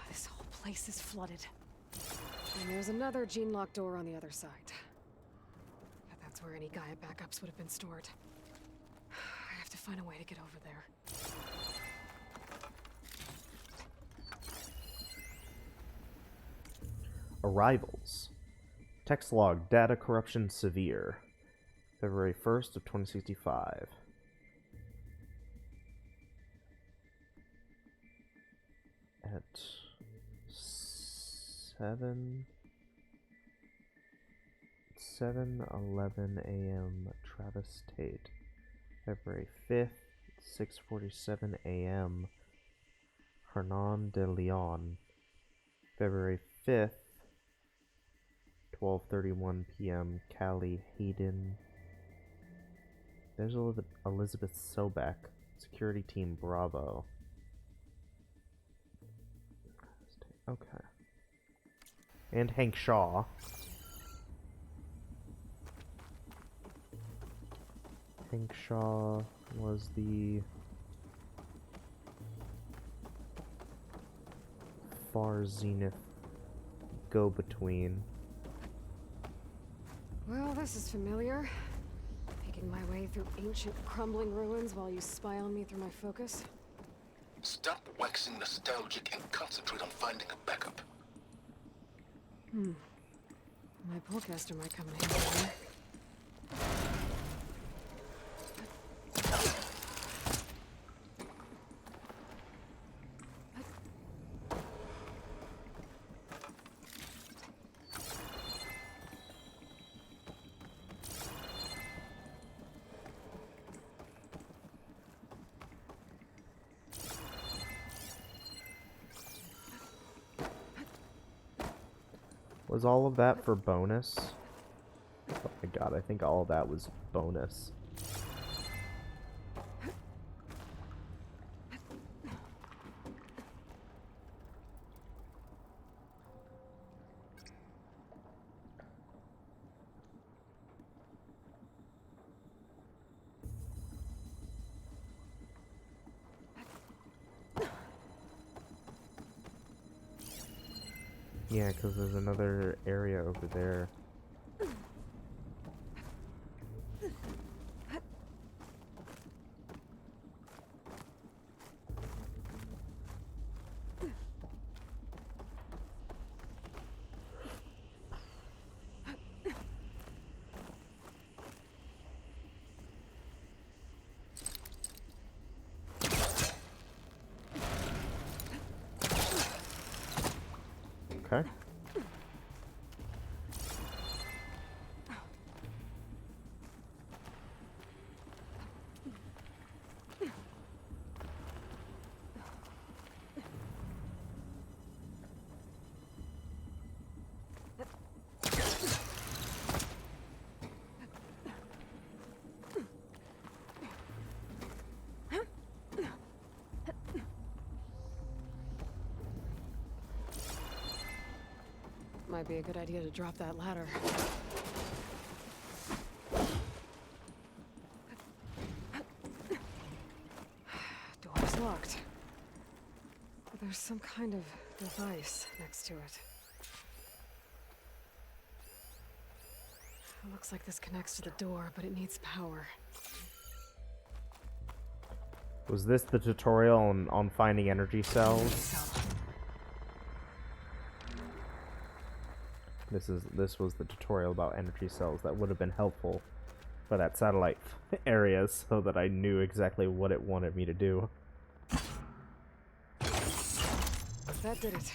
Speaker 2: This whole place is flooded. And there's another gene-locked door on the other side. But that's where any Gaia backups would have been stored. I have to find a way to get over there.
Speaker 1: Arrivals. Text log, data corruption severe. February 1st of 2065. At 7:11 a.m. Travis Tate. February 5th, 6:47 a.m. Hernan de Leon. February 5th, 12:31 p.m. Callie Hayden. There's Elizabeth Sobek, Security Team Bravo. Okay. And Hank Shaw. Hank Shaw was the Far Zenith go-between.
Speaker 2: Well, this is familiar. Making my way through ancient, crumbling ruins while you spy on me through my focus.
Speaker 18: Stop waxing nostalgic and concentrate on finding a backup.
Speaker 2: My pullcaster might come in handy here.
Speaker 1: Was all of that for bonus? Oh my god, I think all of that was bonus. Yeah, because there's another area over there. Okay.
Speaker 2: Might be a good idea to drop that ladder. Door's locked. There's some kind of device next to it. It looks like this connects to the door, but it needs power.
Speaker 1: Was this the tutorial on finding energy cells? This was the tutorial about energy cells that would have been helpful for that satellite area, so that I knew exactly what it wanted me to do.
Speaker 2: That did it.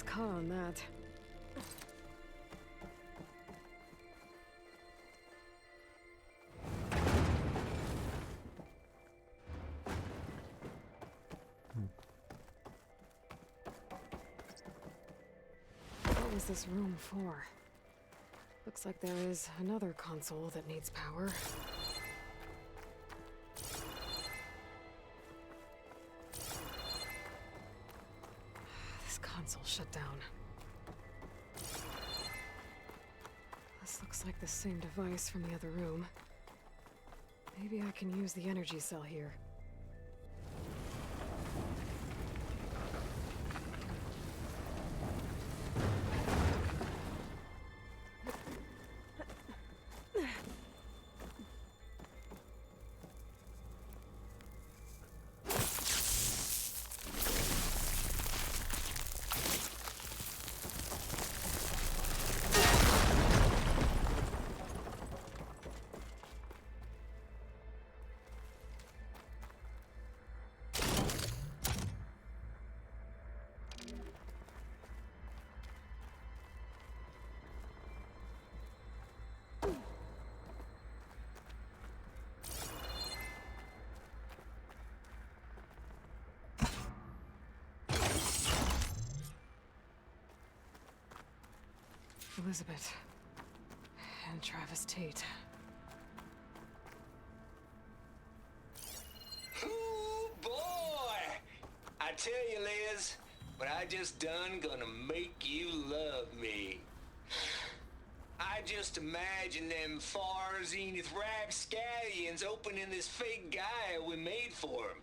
Speaker 2: Caught on that. What was this room for? Looks like there is another console that needs power. Console shut down. This looks like the same device from the other room. Maybe I can use the energy cell here. Elizabeth and Travis Tate.
Speaker 21: Ooh, boy! I tell you, Liz, what I just done gonna make you love me. I just imagine them far zenith rapscallions opening this fake GAIA we made for them.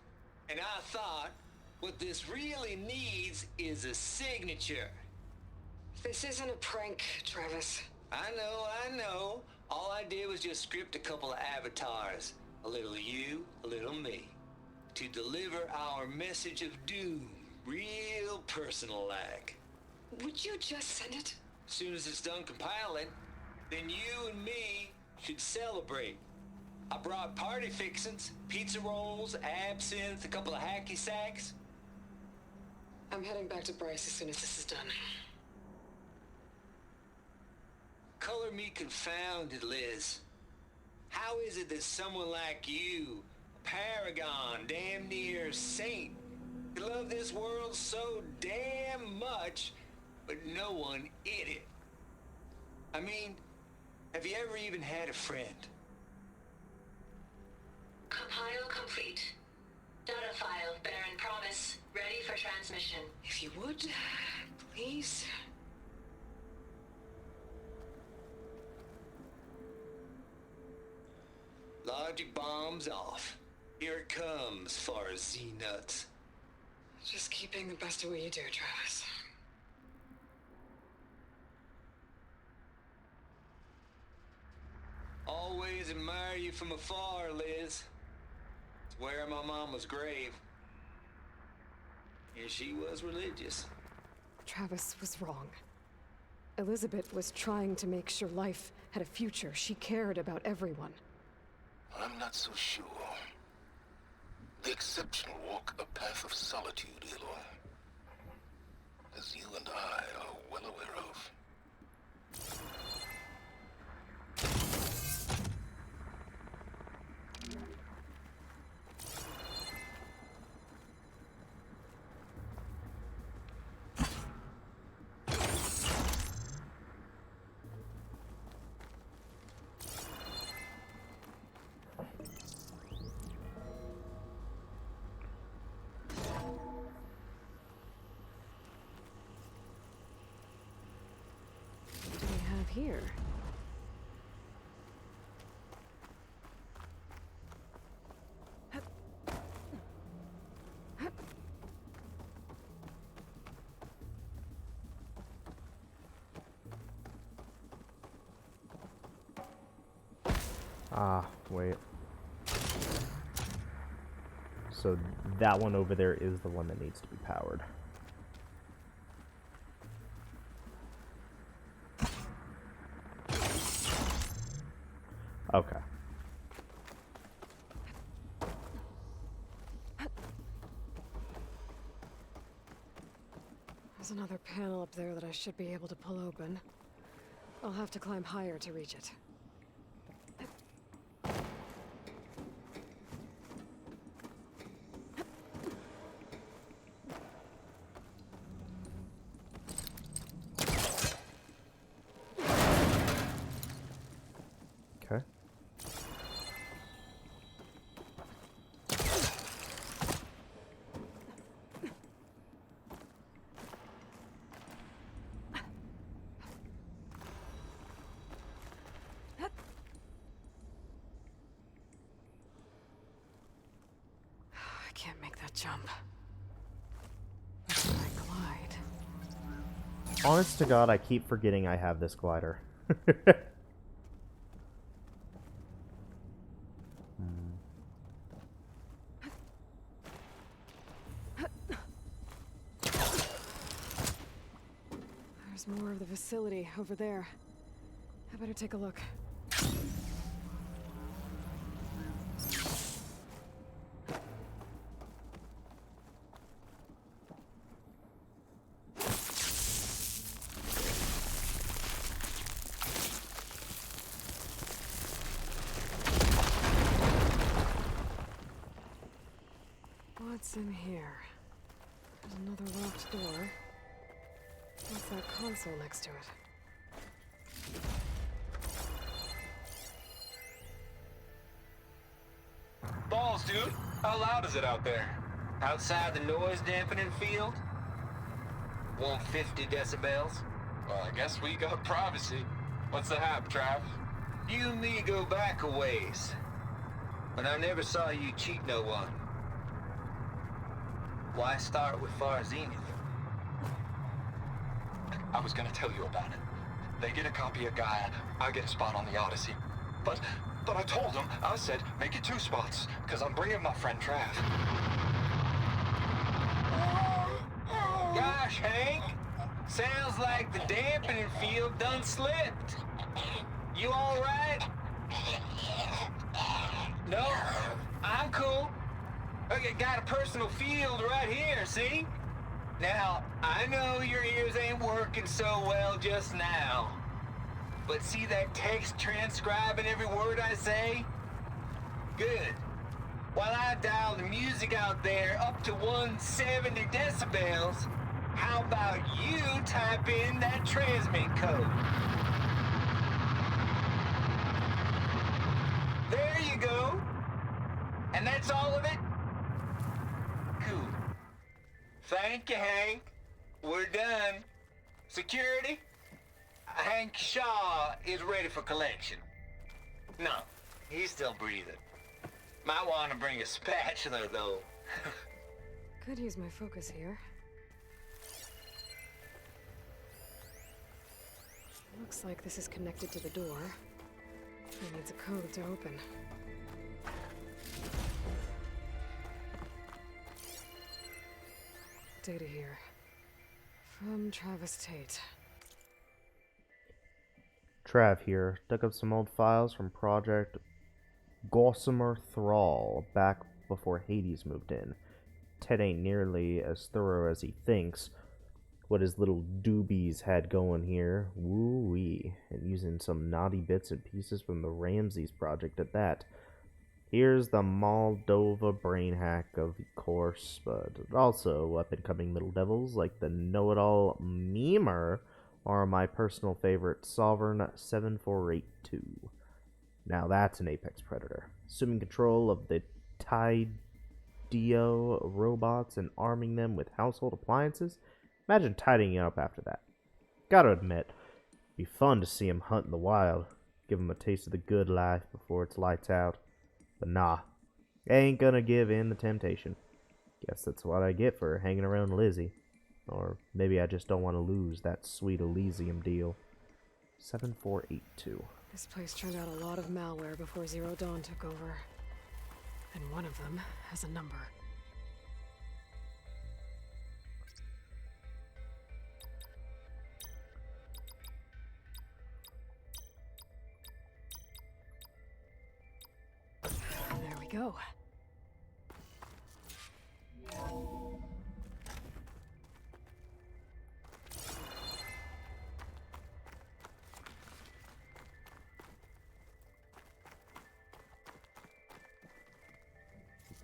Speaker 21: And I thought, what this really needs is a signature.
Speaker 11: This isn't a prank, Travis.
Speaker 21: I know. All I did was just script a couple of avatars. A little you, a little me. To deliver our message of doom, real personal-like.
Speaker 11: Would you just send it?
Speaker 21: As soon as it's done compiling, then you and me should celebrate. I brought party fixins, pizza rolls, absinthe, a couple of hacky sacks.
Speaker 11: I'm heading back to Bryce as soon as this is done.
Speaker 21: Color me confounded, Liz. How is it that someone like you, a paragon, damn near saint, could love this world so damn much, but no one in it? I mean, have you ever even had a friend?
Speaker 20: Compile complete. Data file, Baron Promise, ready for transmission.
Speaker 11: If you would, please.
Speaker 21: Logic bombs off. Here it comes, far as Z-nuts.
Speaker 11: Just keep being the best at what you do, Travis.
Speaker 21: Always admire you from afar, Liz. It's where my mama's grave. And she was religious.
Speaker 2: Travis was wrong. Elizabeth was trying to make sure life had a future. She cared about everyone.
Speaker 18: I'm not so sure. The exceptional walk a path of solitude, Aloy. as you and I are well aware of.
Speaker 2: What do we have here?
Speaker 1: Ah, wait. So that one over there is the one that needs to be powered. Okay.
Speaker 2: There's another panel up there that I should be able to pull open. I'll have to climb higher to reach it.
Speaker 1: Okay.
Speaker 2: I can't make that jump. Where can I glide?
Speaker 1: Honest to God, I keep forgetting I have this glider.
Speaker 2: There's more of the facility over there. I better take a look. What's in here? There's another locked door. What's that console next to it?
Speaker 21: Balls, dude. How loud is it out there? Outside the noise dampening field? 150 decibels? Well, I guess we got privacy. What's the hap, Trav? You and me go back a ways. But I never saw you cheat no one. Why start with Far Zenith?
Speaker 3: I was gonna tell you about it. They get a copy of Gaia, I get a spot on the Odyssey. But I told them, I said, make it 2 spots, because I'm bringing my friend Trav.
Speaker 21: Gosh, Hank. Sounds like the dampening field done slipped. You all right? No? I'm cool. Okay, got a personal field right here, see? Now, I know your ears ain't working so well just now. But see that text transcribing every word I say? Good. While I dial the music out there up to 170 decibels, how about you type in that transmit code? There you go. And that's all of it? Cool. Thank you, Hank. We're done. Security? Hank Shaw is ready for collection. No, he's still breathing. Might want to bring a spatula, though.
Speaker 2: Could use my focus here. Looks like this is connected to the door. It needs a code to open. Data here. From Travis Tate.
Speaker 1: Trav here. Dug up some old files from Project Gossamer Thrall back before Hades moved in. Ted ain't nearly as thorough as he thinks. what his little doobies had going here. Woo-wee. And using some naughty bits and pieces from the Ramses project at that. Here's the Moldova brain hack, of course, but also up-and-coming little devils like the know-it-all Memer are my personal favorite, Sovereign 7482. Now that's an apex predator. Assuming control of the Tideo robots and arming them with household appliances. Imagine tidying up after that. Gotta admit, it'd be fun to see him hunt in the wild. Give him a taste of the good life before it's lights out. But nah, ain't gonna give in the temptation. Guess that's what I get for hanging around Lizzie. Or maybe I just don't want to lose that sweet Elysium deal. 7482.
Speaker 2: This place turned out a lot of malware before Zero Dawn took over. And one of them has a number. There we go.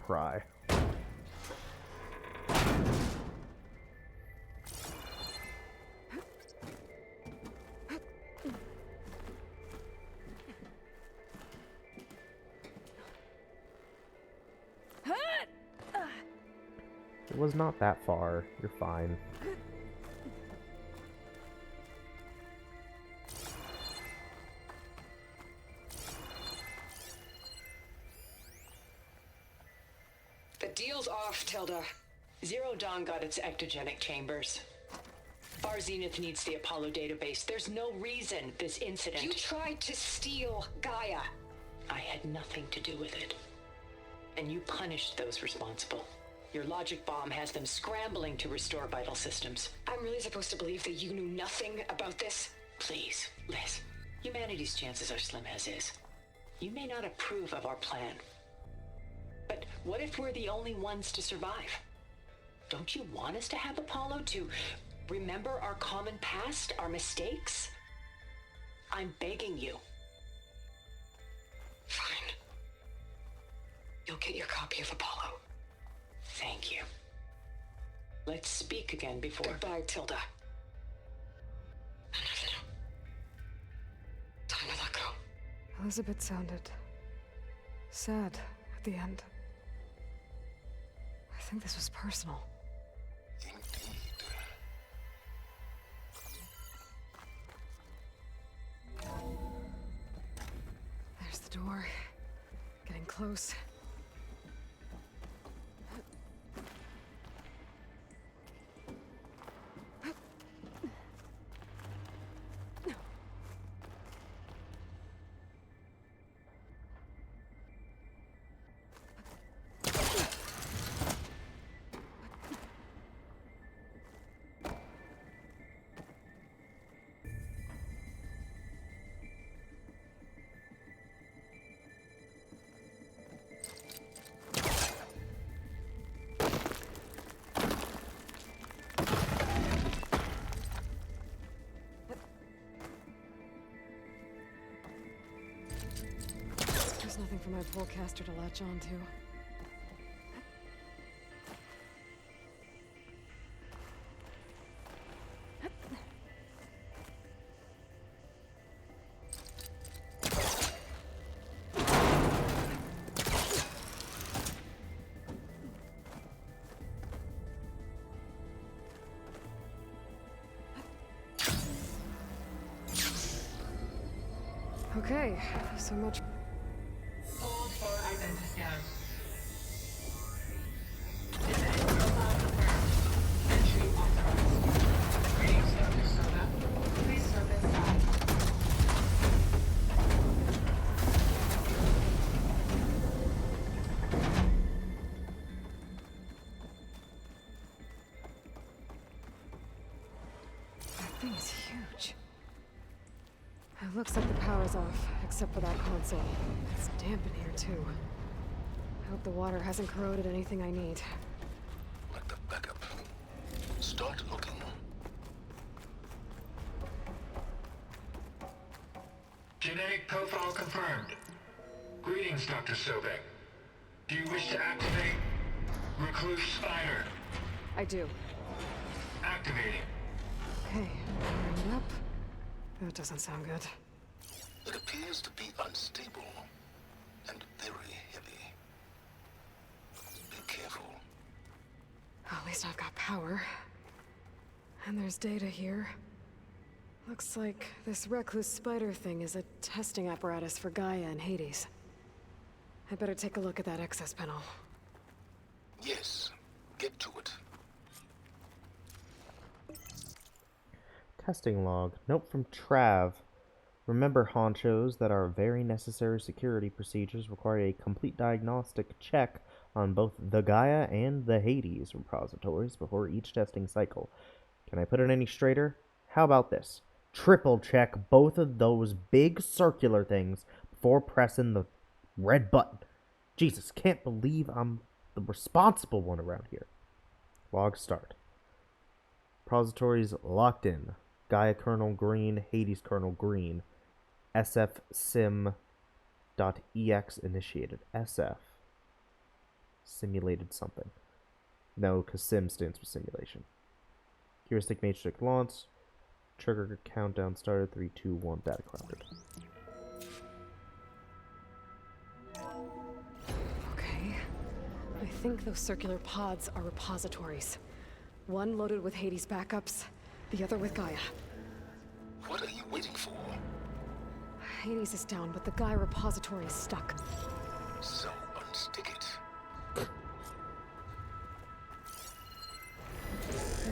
Speaker 1: Pry. It was not that far. You're fine.
Speaker 11: The deal's off, Tilda. Zero Dawn got its ectogenic chambers. Far Zenith needs the Apollo database. There's no reason this incident... You tried to steal Gaia. I had nothing to do with it. And you punished those responsible. Your logic bomb has them scrambling to restore vital systems. I'm really supposed to believe that you knew nothing about this? Please, Liz. Humanity's chances are slim as is. You may not approve of our plan. But what if we're the only ones to survive? Don't you want us to have Apollo to remember our common past, our mistakes? I'm begging you. Fine. You'll get your copy of Apollo. Thank you. Let's speak again before... Goodbye, Tilda. Time to let go.
Speaker 2: Elizabeth sounded sad at the end. I think this was personal. There's the door. Getting close. There's nothing for my polecaster to latch on to. Okay, so much.
Speaker 20: Hold for identiscan. Identity profile confirmed. Entry authorized. Greetings, Dr. Soda. Please step inside.
Speaker 2: That thing is huge. It looks like the power's off, except for that console. It's damp in here, too. I hope the water hasn't corroded anything I need.
Speaker 18: Like the backup. Start looking.
Speaker 20: Genetic profile confirmed. Greetings, Dr. Sobek. Do you wish to activate Recluse Spider?
Speaker 2: I do.
Speaker 20: Activating.
Speaker 2: Okay, bring it up. That doesn't sound good.
Speaker 18: It appears to be unstable and very heavy. Be careful.
Speaker 2: At least I've got power. And there's data here. Looks like this recluse spider thing is a testing apparatus for Gaia and Hades. I'd better take a look at that access panel.
Speaker 18: Yes, get to it.
Speaker 1: Testing log. Note from Trav. Remember, honchos, that our very necessary security procedures require a complete diagnostic check on both the Gaia and the Hades repositories before each testing cycle. Can I put it any straighter? How about this? Triple check both of those big circular things before pressing the red button. Jesus, can't believe I'm the responsible one around here. Log start. Repositories locked in. Gaia kernel green, Hades kernel green. sfsim.ex initiated. SF. Simulated something. No, because sim stands for simulation. Heuristic matrix launch. Trigger countdown started. 3, 2, 1. Data collected.
Speaker 2: Okay. I think those circular pods are repositories. One loaded with Hades backups, the other with Gaia.
Speaker 18: What are you waiting for?
Speaker 2: Hades is down, but the Gaia repository is stuck.
Speaker 18: So unstick it.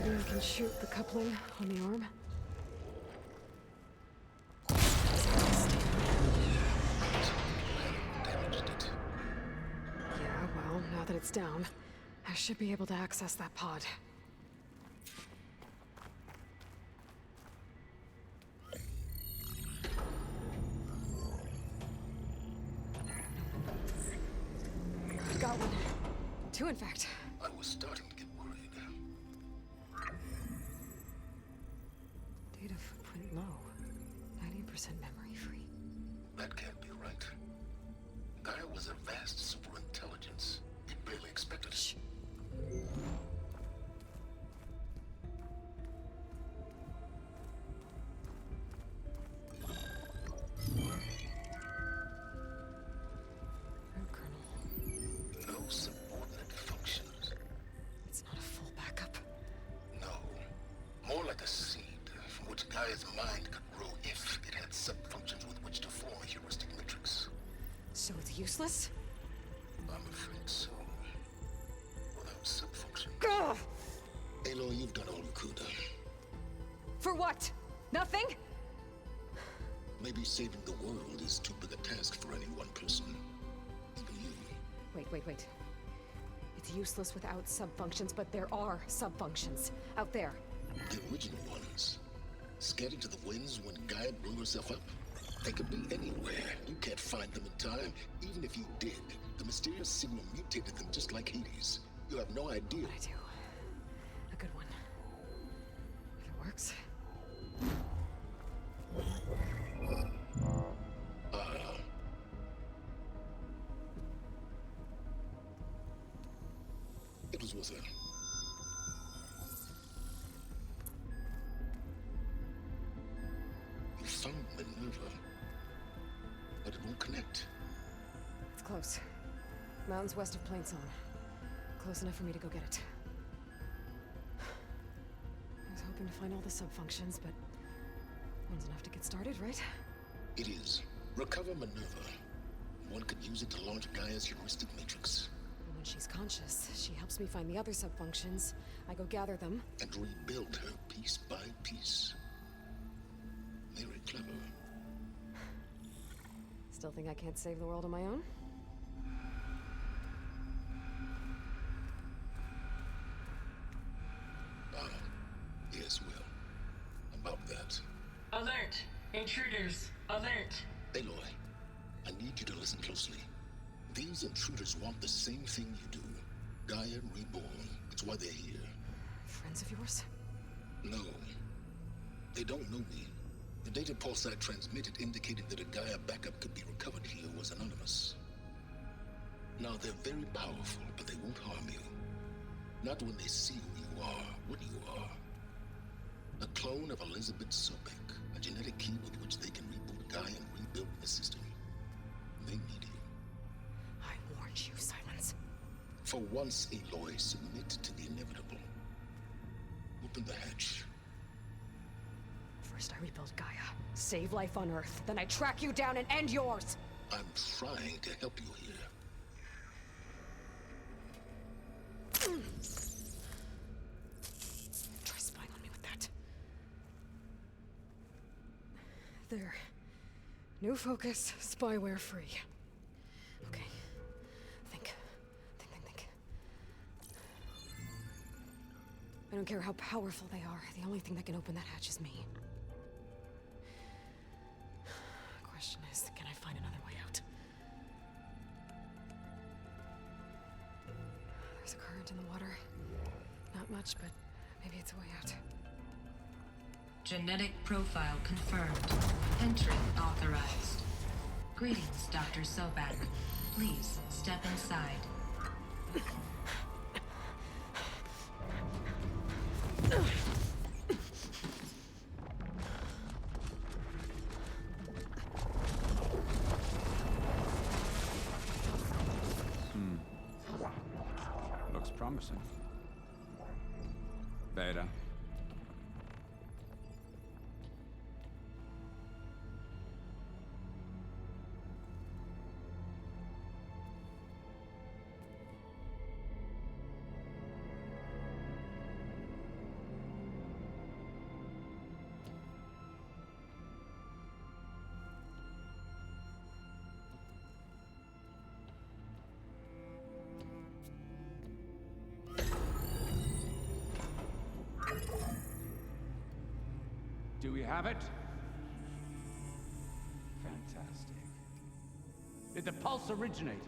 Speaker 2: Maybe I can shoot the coupling on the arm. Yeah, well, now that it's down, I should be able to access that pod. Got one. 2, in fact.
Speaker 18: I was starting to get worried.
Speaker 2: Data footprint low. 90% memory free.
Speaker 18: That can't be right. Gaia was a vast superintelligence. You barely expected it.
Speaker 2: Shh.
Speaker 18: No subordinate functions.
Speaker 2: It's not a full backup.
Speaker 18: No. More like a seed from which Gaia's mind could grow if it had sub-functions with which to form a heuristic matrix.
Speaker 2: So it's useless?
Speaker 18: I'm afraid so. Without sub-functions.
Speaker 2: Ugh!
Speaker 18: Aloy, you've done all you could.
Speaker 2: For what? Nothing?
Speaker 18: Maybe saving the world is too big a task for any one person. Even you.
Speaker 2: Wait. It's useless without sub-functions, but there are sub-functions out there.
Speaker 18: The original ones. Scattered to the winds when Gaia blew herself up. They could be anywhere. You can't find them in time. Even if you did, the mysterious signal mutated them just like Hades. You have no idea.
Speaker 2: I do. A good one. If it works.
Speaker 18: It was worth it. You found Minerva, but it won't connect.
Speaker 2: It's close. Mountains west of Plainzone. Close enough for me to go get it. I was hoping to find all the sub-functions, but one's enough to get started, right?
Speaker 18: It is. Recover Minerva. One could use it to launch Gaia's heuristic matrix.
Speaker 2: And when she's conscious, she helps me find the other sub-functions. I go gather them.
Speaker 18: And rebuild her piece by piece. Very clever.
Speaker 2: Still think I can't save the world on my own?
Speaker 18: Yes, well. About that.
Speaker 20: Alert! Intruders! Alert!
Speaker 18: Aloy, I need you to listen closely. These intruders want the same thing you do. Gaia reborn. It's why they're here.
Speaker 2: Friends of yours?
Speaker 18: No. They don't know me. The data Pulsar transmitted indicated that a Gaia backup could be recovered here was anonymous. Now, they're very powerful, but they won't harm you. Not when they see who you are, what you are. A clone of Elizabeth Sobek, a genetic key with which they can reboot Gaia and rebuild the system. They need you.
Speaker 2: I warned you, Silence.
Speaker 18: For once, Aloy, submit to the inevitable. Open the hatch.
Speaker 2: First I rebuild Gaia, save life on Earth, then I track you down and end yours!
Speaker 18: I'm trying to help you here.
Speaker 2: Try spying on me with that. There. New focus, spyware free. Okay. Think. I don't care how powerful they are. The only thing that can open that hatch is me. Question is, can I find another way out? There's a current in the water. Not much, but maybe it's a way out.
Speaker 20: Genetic profile confirmed. Entry authorized. Greetings, Dr. Sobek. Please step inside.
Speaker 10: Looks promising. Beta. Do we have it? Fantastic. Did the pulse originate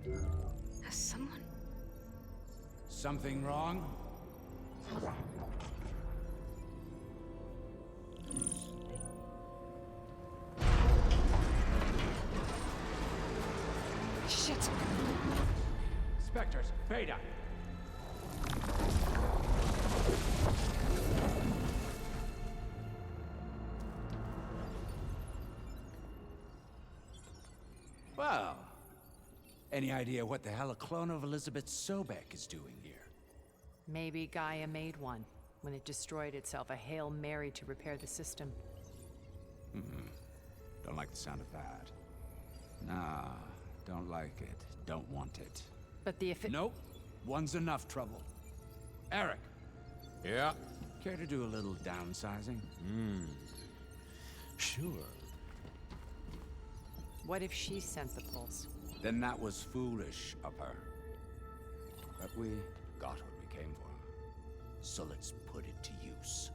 Speaker 10: here?
Speaker 2: Has someone...
Speaker 10: Something wrong?
Speaker 2: Shit!
Speaker 10: Spectres, Beta! Well, any idea what the hell a clone of Elizabeth Sobek is doing here?
Speaker 16: Maybe Gaia made one when it destroyed itself, a Hail Mary to repair the system.
Speaker 10: Don't like the sound of that. Nah, don't like it. Don't want it.
Speaker 16: But the
Speaker 10: Nope. One's enough trouble. Eric.
Speaker 5: Yeah?
Speaker 10: Care to do a little downsizing?
Speaker 5: Sure.
Speaker 16: What if she sent the pulse?
Speaker 10: Then that was foolish of her. But we got what we came for. So let's put it to use.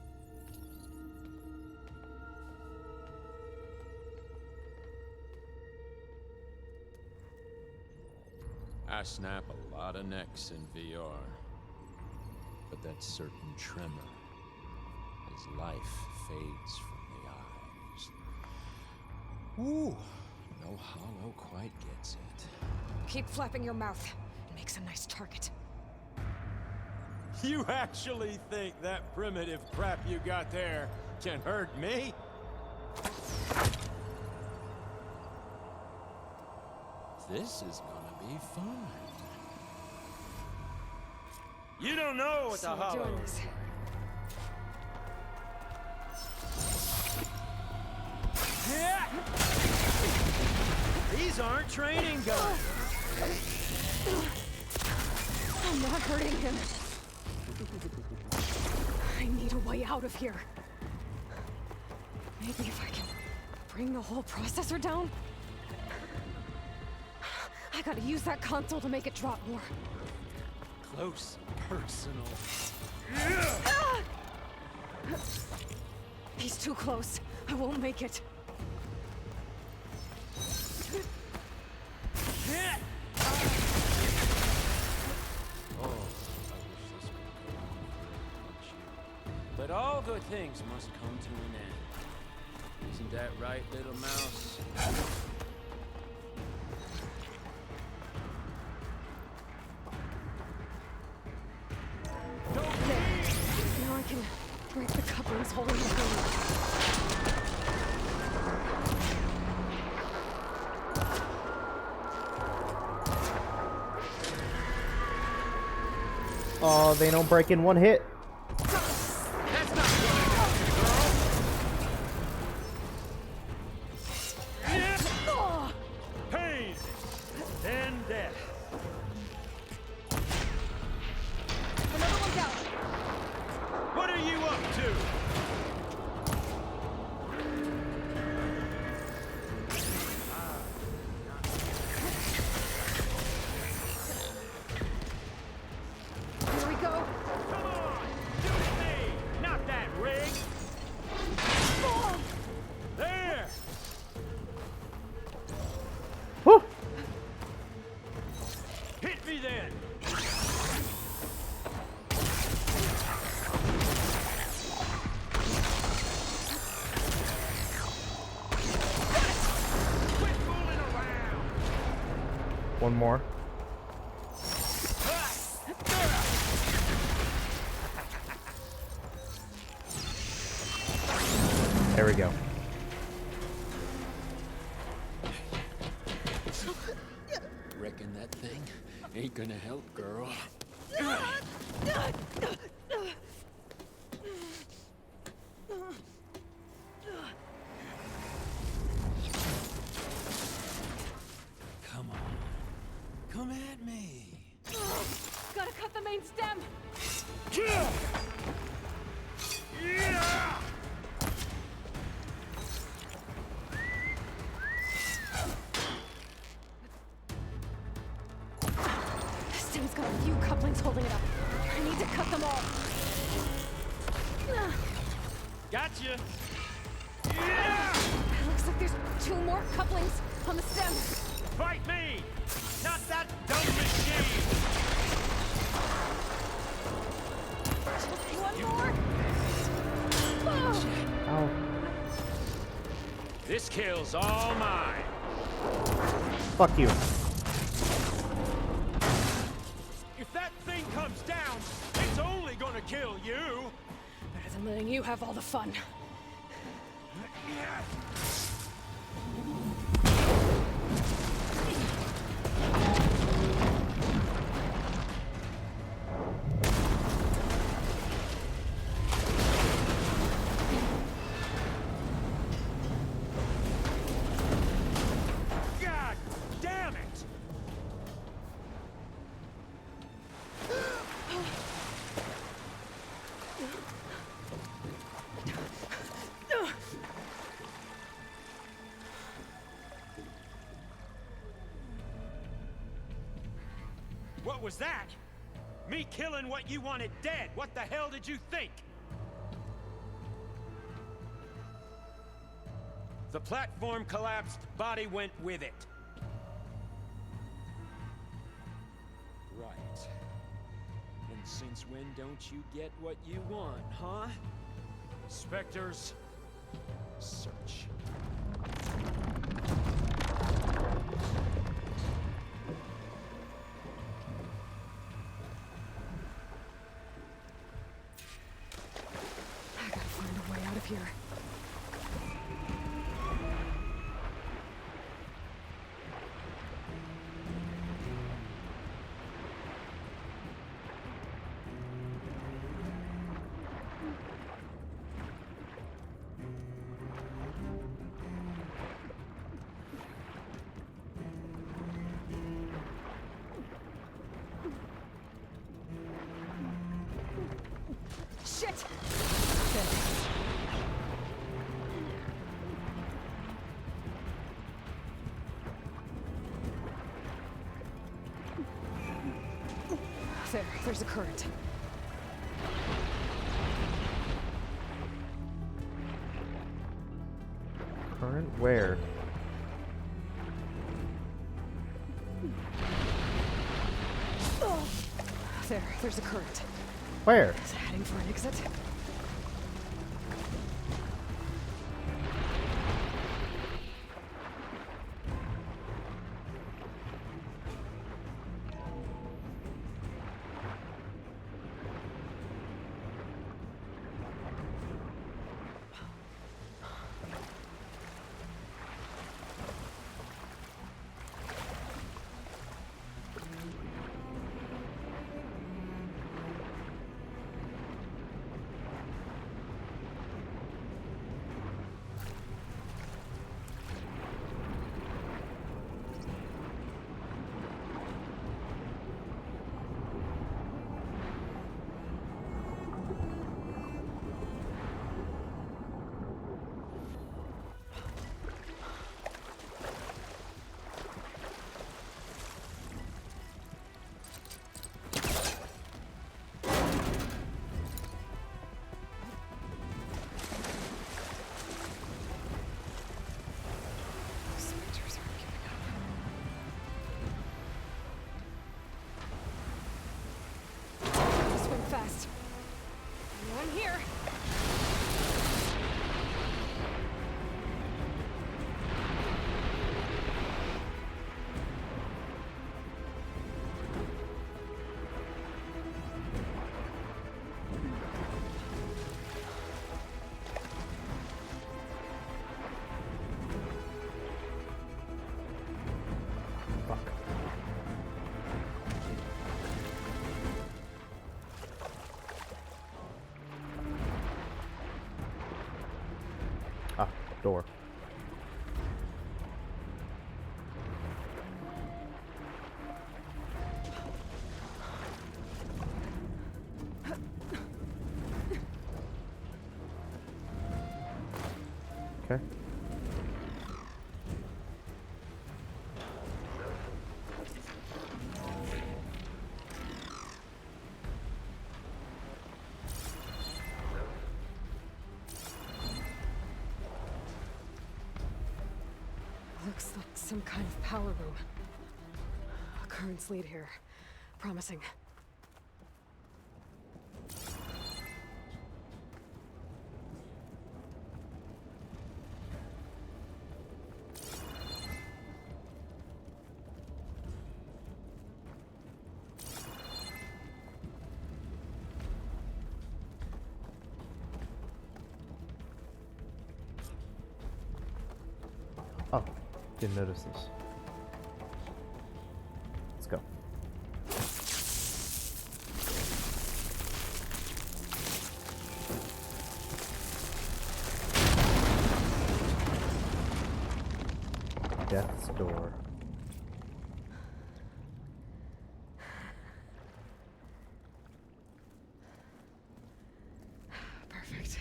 Speaker 5: I snap a lot of necks in VR. But that certain tremor as life fades from the eyes. Ooh, no hollow quite gets it.
Speaker 2: Keep flapping your mouth. It makes a nice target.
Speaker 12: You actually think that primitive crap you got there can hurt me?
Speaker 5: This is gonna be fun.
Speaker 12: You don't know what the
Speaker 2: So we're
Speaker 12: hollow
Speaker 2: doing this.
Speaker 12: Yeah! These aren't training guns.
Speaker 2: I'm not hurting him. I need a way out of here. Maybe if I can bring the whole processor down? I gotta use that console to make it drop more.
Speaker 12: Close personal.
Speaker 2: Ah! He's too close. I won't make it.
Speaker 14: But all good things must come to an end. Isn't that right, little mouse?
Speaker 2: Now I can break the couplings holding the thing.
Speaker 1: Oh, they don't break in one hit.
Speaker 12: Pain, then death.
Speaker 2: Another one down.
Speaker 12: What are you up to?
Speaker 2: Here we go.
Speaker 12: Come on, do me, not that rig. There.
Speaker 1: Whew.
Speaker 12: Hit me then. Quit fooling around.
Speaker 1: One more. There we go.
Speaker 14: Reckon that thing ain't gonna help, girl. Come on. Come at me.
Speaker 2: Gotta cut the main stem. This stem's got a few couplings holding it up. I need to cut them all.
Speaker 12: Gotcha.
Speaker 2: It looks like there's 2 more couplings on the stem.
Speaker 12: Fight me, not that dumb machine.
Speaker 2: Just one more. Oh.
Speaker 1: Ow.
Speaker 12: This kill's all mine.
Speaker 1: Fuck you.
Speaker 12: If that thing comes down, it's only gonna kill you.
Speaker 2: Better than letting you have all the fun.
Speaker 12: God damn it! What was that? Me killing what you wanted dead. What the hell did you think? The platform collapsed, body went with it.
Speaker 14: Right. And since when don't you get what you want, huh?
Speaker 12: Spectres,
Speaker 14: Search.
Speaker 2: I gotta find a way out of here. Shit! There's a current.
Speaker 1: Current where?
Speaker 2: There's a current.
Speaker 1: Where?
Speaker 2: Is it heading for an exit? here.
Speaker 1: Ah, door. Okay.
Speaker 2: Looks like some kind of power room. A currents lead here. Promising.
Speaker 1: Oh, didn't notice this. Let's go. Death's door.
Speaker 2: Perfect.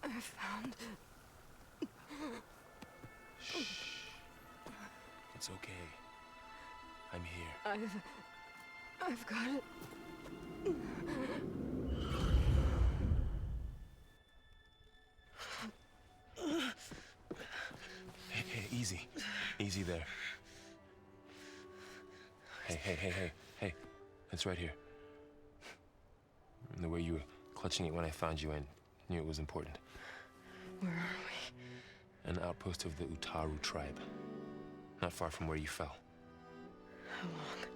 Speaker 2: I found...
Speaker 8: It's okay. I'm here.
Speaker 2: I've got it.
Speaker 8: Hey, easy. Easy there. Hey. It's right here. The way you were clutching it when I found you, I knew it was important.
Speaker 2: Where are we?
Speaker 8: An outpost of the Utaru tribe. Not far from where you fell.
Speaker 2: How long?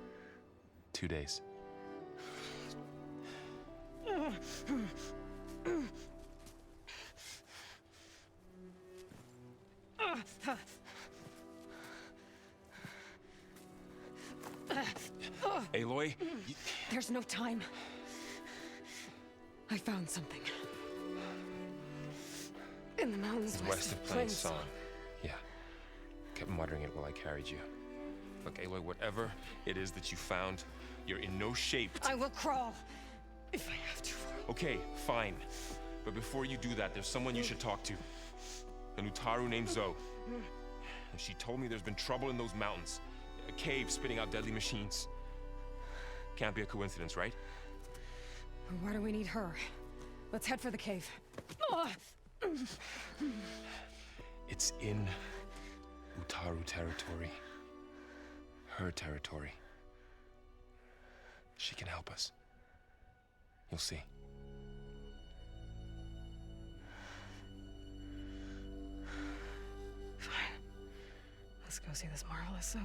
Speaker 8: 2 days. Aloy,
Speaker 2: There's no time. I found something. In the mountains
Speaker 8: west of Plain Song. Yeah. Kept muttering it while I carried you. Look, Aloy, whatever it is that you found, you're in no shape.
Speaker 2: I will crawl if I have to.
Speaker 8: Okay, fine. But before you do that, there's someone you should talk to. An Utaru named Zoe. And she told me there's been trouble in those mountains. A cave spitting out deadly machines. Can't be a coincidence, right?
Speaker 2: Why do we need her? Let's head for the cave.
Speaker 8: It's in Utaru territory. Her territory. She can help us. You'll see.
Speaker 2: go see this marvelous zoo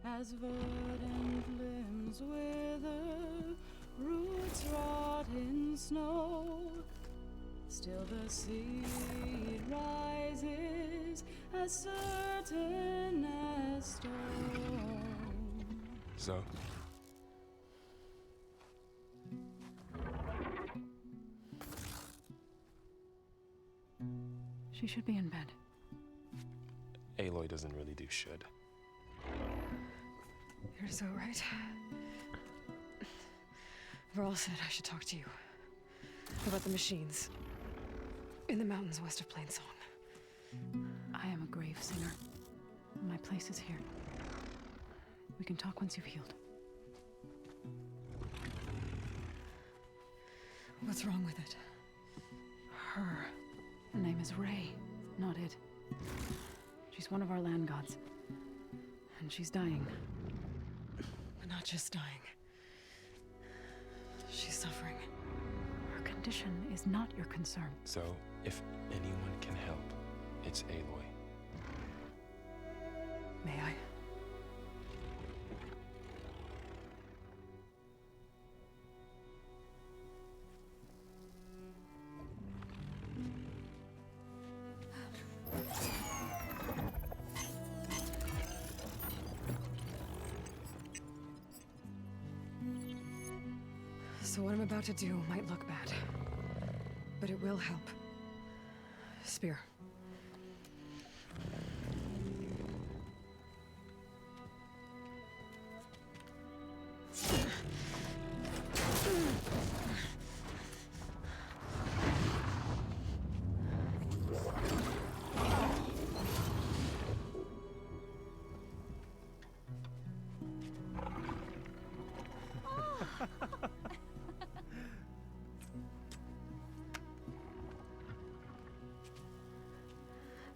Speaker 2: then.
Speaker 7: As verdant limbs wither, roots rot in snow, still the seed rises as certain as stone.
Speaker 8: So?
Speaker 2: She should be in bed.
Speaker 8: Aloy doesn't really do should.
Speaker 2: You're so right. Varl said I should talk to you about the machines in the mountains west of Plainsong. I am a grave singer. My place is here. We can talk once you've healed. What's wrong with it? Her. Her name is Ray, not it. She's one of our land gods. And she's dying. But not just dying. She's suffering. Her condition is not your concern.
Speaker 8: So, if anyone can help, it's Aloy.
Speaker 2: May I? So what I'm about to do might look bad, but it will help. Spear.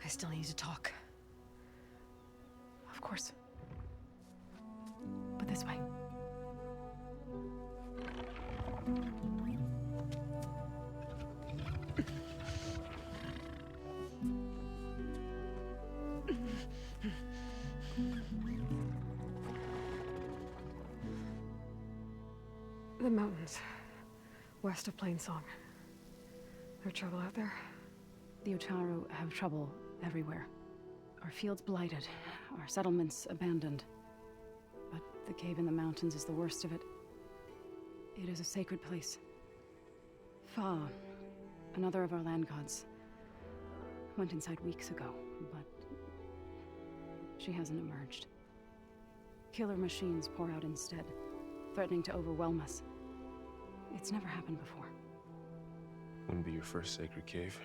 Speaker 2: I still need to talk. Of course. But this way. The mountains, west of Plainsong. There trouble out there? The Utaru have trouble everywhere. Our fields blighted, our settlements abandoned. But the cave in the mountains is the worst of it. It is a sacred place. Fa, another of our land gods, went inside weeks ago, but she hasn't emerged. Killer machines pour out instead, threatening to overwhelm us. It's never happened before.
Speaker 8: Wouldn't be your first sacred cave.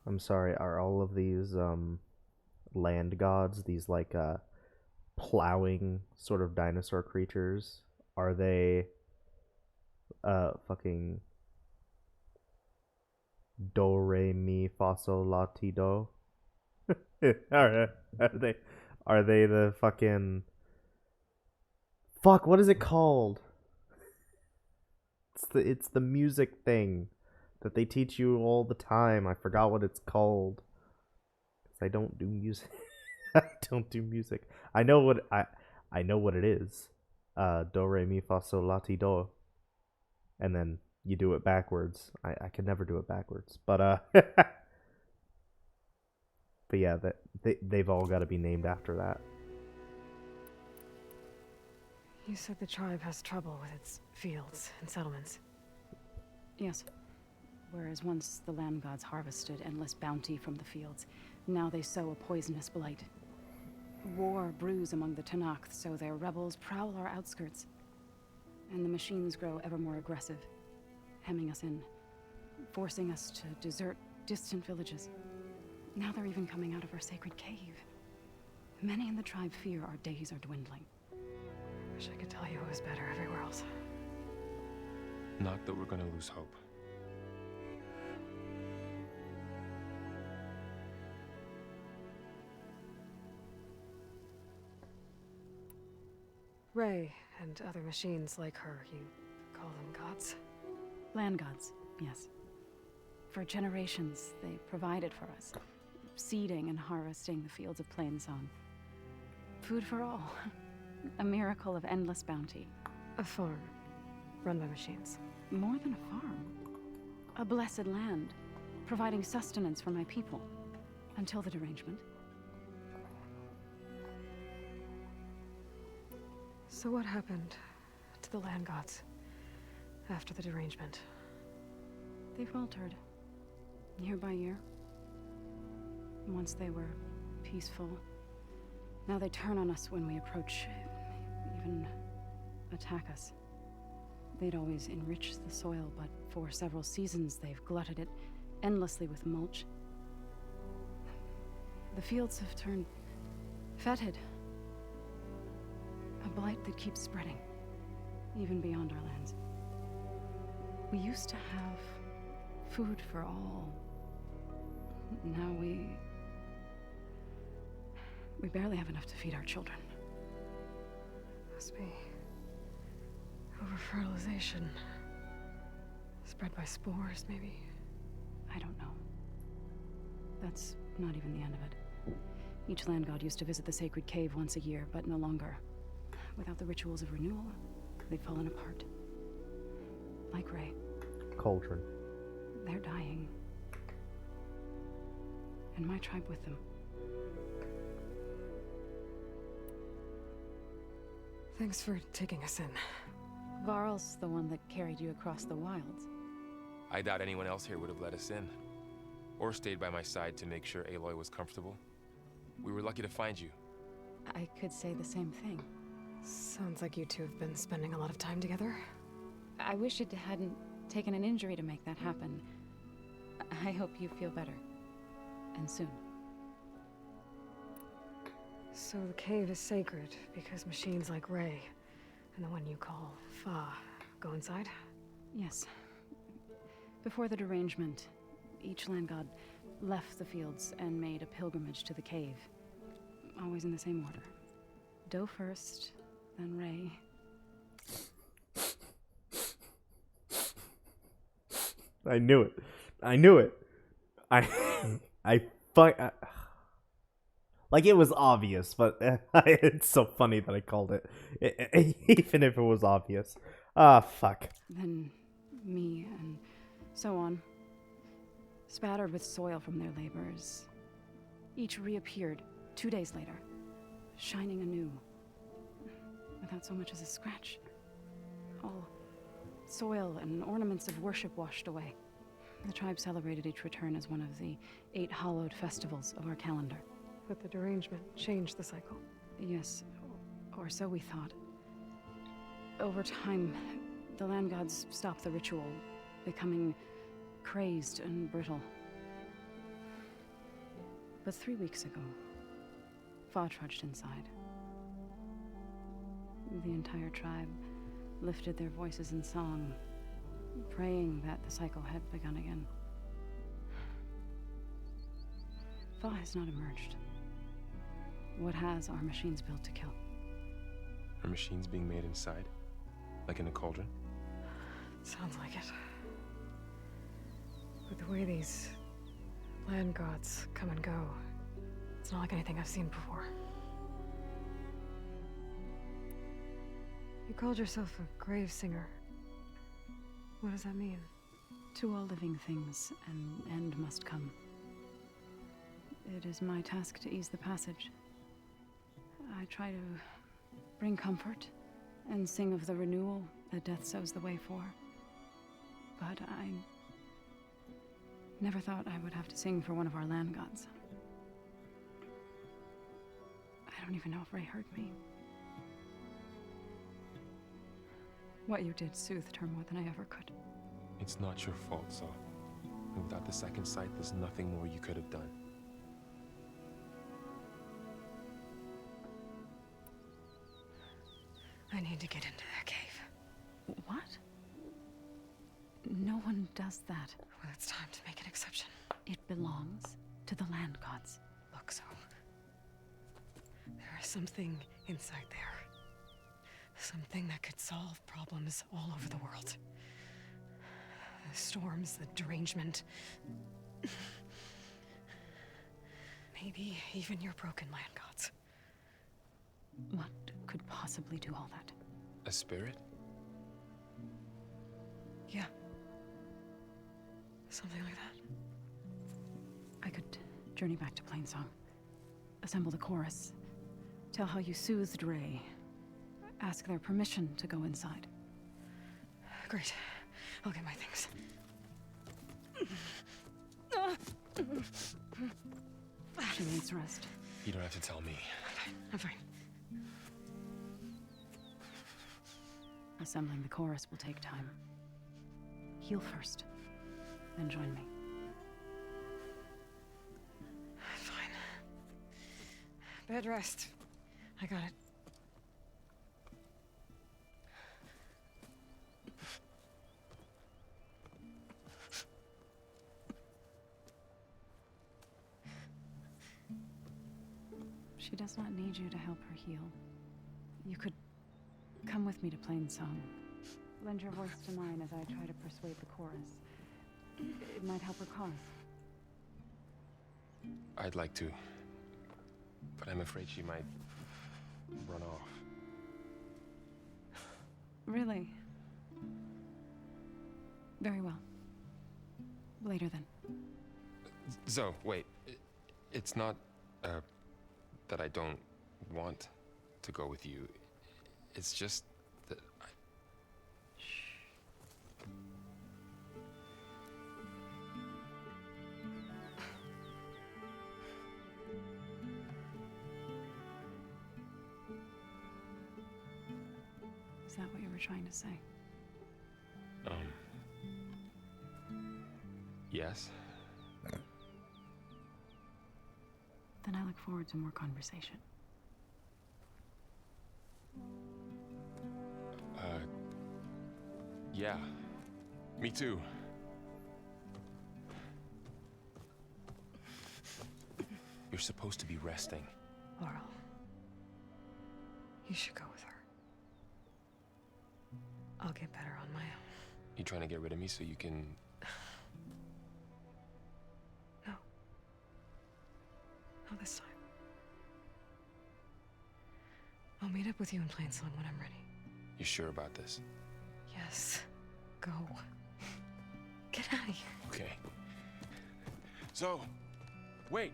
Speaker 1: I'm sorry, are all of these land gods, these like plowing sort of dinosaur creatures, are they fucking do re mi fa sol la ti do? are they the fucking fuck, what is it called? It's the music thing that they teach you all the time. I forgot what it's called. 'Cause I don't do music. I don't do music. I know what it is. Do re mi fa sol la ti do. And then you do it backwards. I can never do it backwards. But but yeah, they've all got to be named after that.
Speaker 2: You said the tribe has trouble with its fields and settlements. Yes. Whereas once the land gods harvested endless bounty from the fields, now they sow a poisonous blight. War brews among the Tanakh, so their rebels prowl our outskirts. And the machines grow ever more aggressive, hemming us in, forcing us to desert distant villages. Now they're even coming out of our sacred cave. Many in the tribe fear our days are dwindling. Wish I could tell you it was better everywhere else.
Speaker 8: Not that we're gonna lose hope.
Speaker 2: Ray and other machines like her, you call them gods? Land gods, yes. For generations, they provided for us.
Speaker 9: seeding and harvesting the fields of Plainsong. Food for all. A miracle of endless bounty.
Speaker 2: A farm, run by machines.
Speaker 9: More than a farm. A blessed land, providing sustenance for my people. Until the derangement.
Speaker 2: So what happened to the land gods after the derangement?
Speaker 9: They faltered, year by year. Once they were peaceful. Now they turn on us when we approach, even attack us. They'd always enriched the soil, but for several seasons they've glutted it endlessly with mulch. The fields have turned fetid. A blight that keeps spreading, even beyond our lands. We used to have food for all. Now we barely have enough to feed our children.
Speaker 2: Must be over-fertilization. Spread by spores, maybe?
Speaker 9: I don't know. That's not even the end of it. Each land god used to visit the sacred cave once a year, but no longer. Without the rituals of renewal, they've fallen apart. Like Ray.
Speaker 1: Cauldron.
Speaker 9: They're dying. And my tribe with them.
Speaker 2: Thanks for taking us in.
Speaker 9: Varl's the one that carried you across the wilds.
Speaker 8: I doubt anyone else here would have let us in. Or stayed by my side to make sure Aloy was comfortable. We were lucky to find you.
Speaker 9: I could say the same thing.
Speaker 2: Sounds like you two have been spending a lot of time together.
Speaker 9: I wish it hadn't taken an injury to make that happen. I hope you feel better. And soon.
Speaker 2: So the cave is sacred because machines like Ray and the one you call Fa go inside?
Speaker 9: Yes. Before the derangement, each land god left the fields and made a pilgrimage to the cave. Always in the same order. Doe first, then Ray.
Speaker 1: I knew it. I knew it. Like, it was obvious, but it's so funny that I called it. Even if it was obvious. Ah, fuck.
Speaker 9: Then me, and so on. Spattered with soil from their labors. Each reappeared 2 days later, shining anew. Without so much as a scratch. All soil and ornaments of worship washed away. The tribe celebrated each return as one of the 8 hallowed festivals of our calendar.
Speaker 2: But the derangement changed the cycle.
Speaker 9: Yes, or so we thought. Over time, the land gods stopped the ritual, becoming crazed and brittle. But 3 weeks ago, Fa trudged inside. The entire tribe lifted their voices in song, praying that the cycle had begun again. Fa has not emerged. What has our machines built to kill?
Speaker 8: Are machines being made inside? Like in a cauldron?
Speaker 2: Sounds like it. With the way these land gods come and go, it's not like anything I've seen before. You called yourself a grave singer. What does that mean?
Speaker 9: To all living things, an end must come. It is my task to ease the passage. I try to bring comfort and sing of the renewal that death sows the way for. But I never thought I would have to sing for one of our land gods. I don't even know if Ray heard me. What you did soothed her more than I ever could.
Speaker 8: It's not your fault, Saul. And without the second sight, there's nothing more you could have done.
Speaker 2: I need to get into that cave.
Speaker 9: What? No one does that.
Speaker 2: Well, it's time to make an exception.
Speaker 9: It belongs to the land gods.
Speaker 2: Look, so there is something inside there. Something that could solve problems all over the world. The storms, the derangement. Maybe even your broken land gods.
Speaker 9: What could possibly do all that?
Speaker 8: A spirit?
Speaker 2: Yeah. Something like that.
Speaker 9: I could journey back to Plainsong, assemble the chorus, tell how you soothed Ray, ask their permission to go inside.
Speaker 2: Great. I'll get my things.
Speaker 9: She needs rest.
Speaker 8: You don't have to tell me.
Speaker 2: I'm fine.
Speaker 9: Assembling the chorus will take time. Heal first, then join me.
Speaker 2: Fine. Bed rest. I got it.
Speaker 9: She does not need you to help her heal. You could come with me to Plainsong. Lend your voice to mine as I try to persuade the chorus. It might help her cause.
Speaker 8: I'd like to, but I'm afraid she might run off.
Speaker 9: Really? Very well. Later then.
Speaker 8: Zoe, wait. It's not, that I don't want to go with you. It's just that I...
Speaker 9: Is that what you were trying to say?
Speaker 8: Yes?
Speaker 9: Then I look forward to more conversation.
Speaker 8: Yeah. Me too. You're supposed to be resting.
Speaker 2: Laurel. You should go with her. I'll get better on my own.
Speaker 8: You trying to get rid of me so you can...
Speaker 2: No. Not this time. I'll meet up with you in Plainsong when I'm ready.
Speaker 8: You sure about this?
Speaker 2: Yes. Go. Get out of here.
Speaker 8: Okay. So, wait.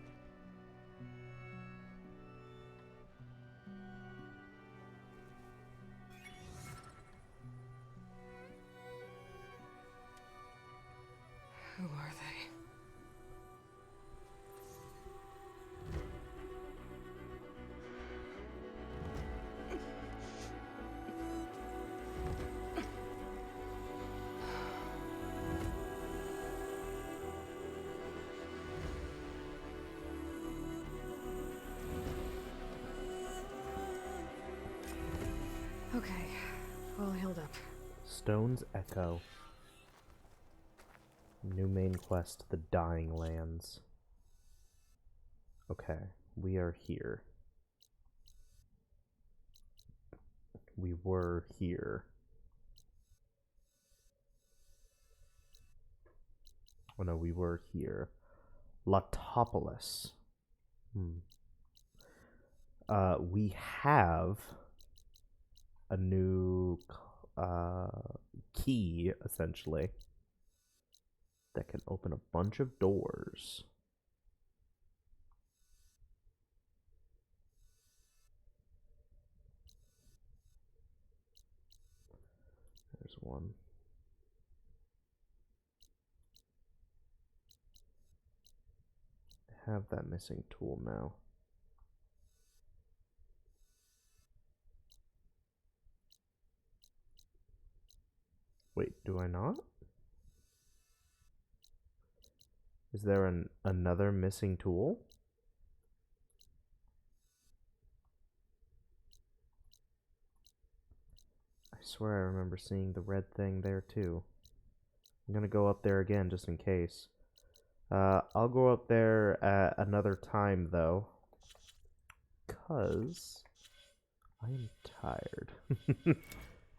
Speaker 2: Who are they? Okay, all healed up.
Speaker 1: Stone's Echo. New main quest, The Dying Lands. Okay, we are here. We were here. Oh no, we were here. Latopolis. We have a new key, essentially, that can open a bunch of doors. There's one. I have that missing tool now. Wait, do I not? Is there another missing tool? I swear I remember seeing the red thing there too. I'm gonna go up there again just in case. I'll go up there at another time though, 'cause I am tired.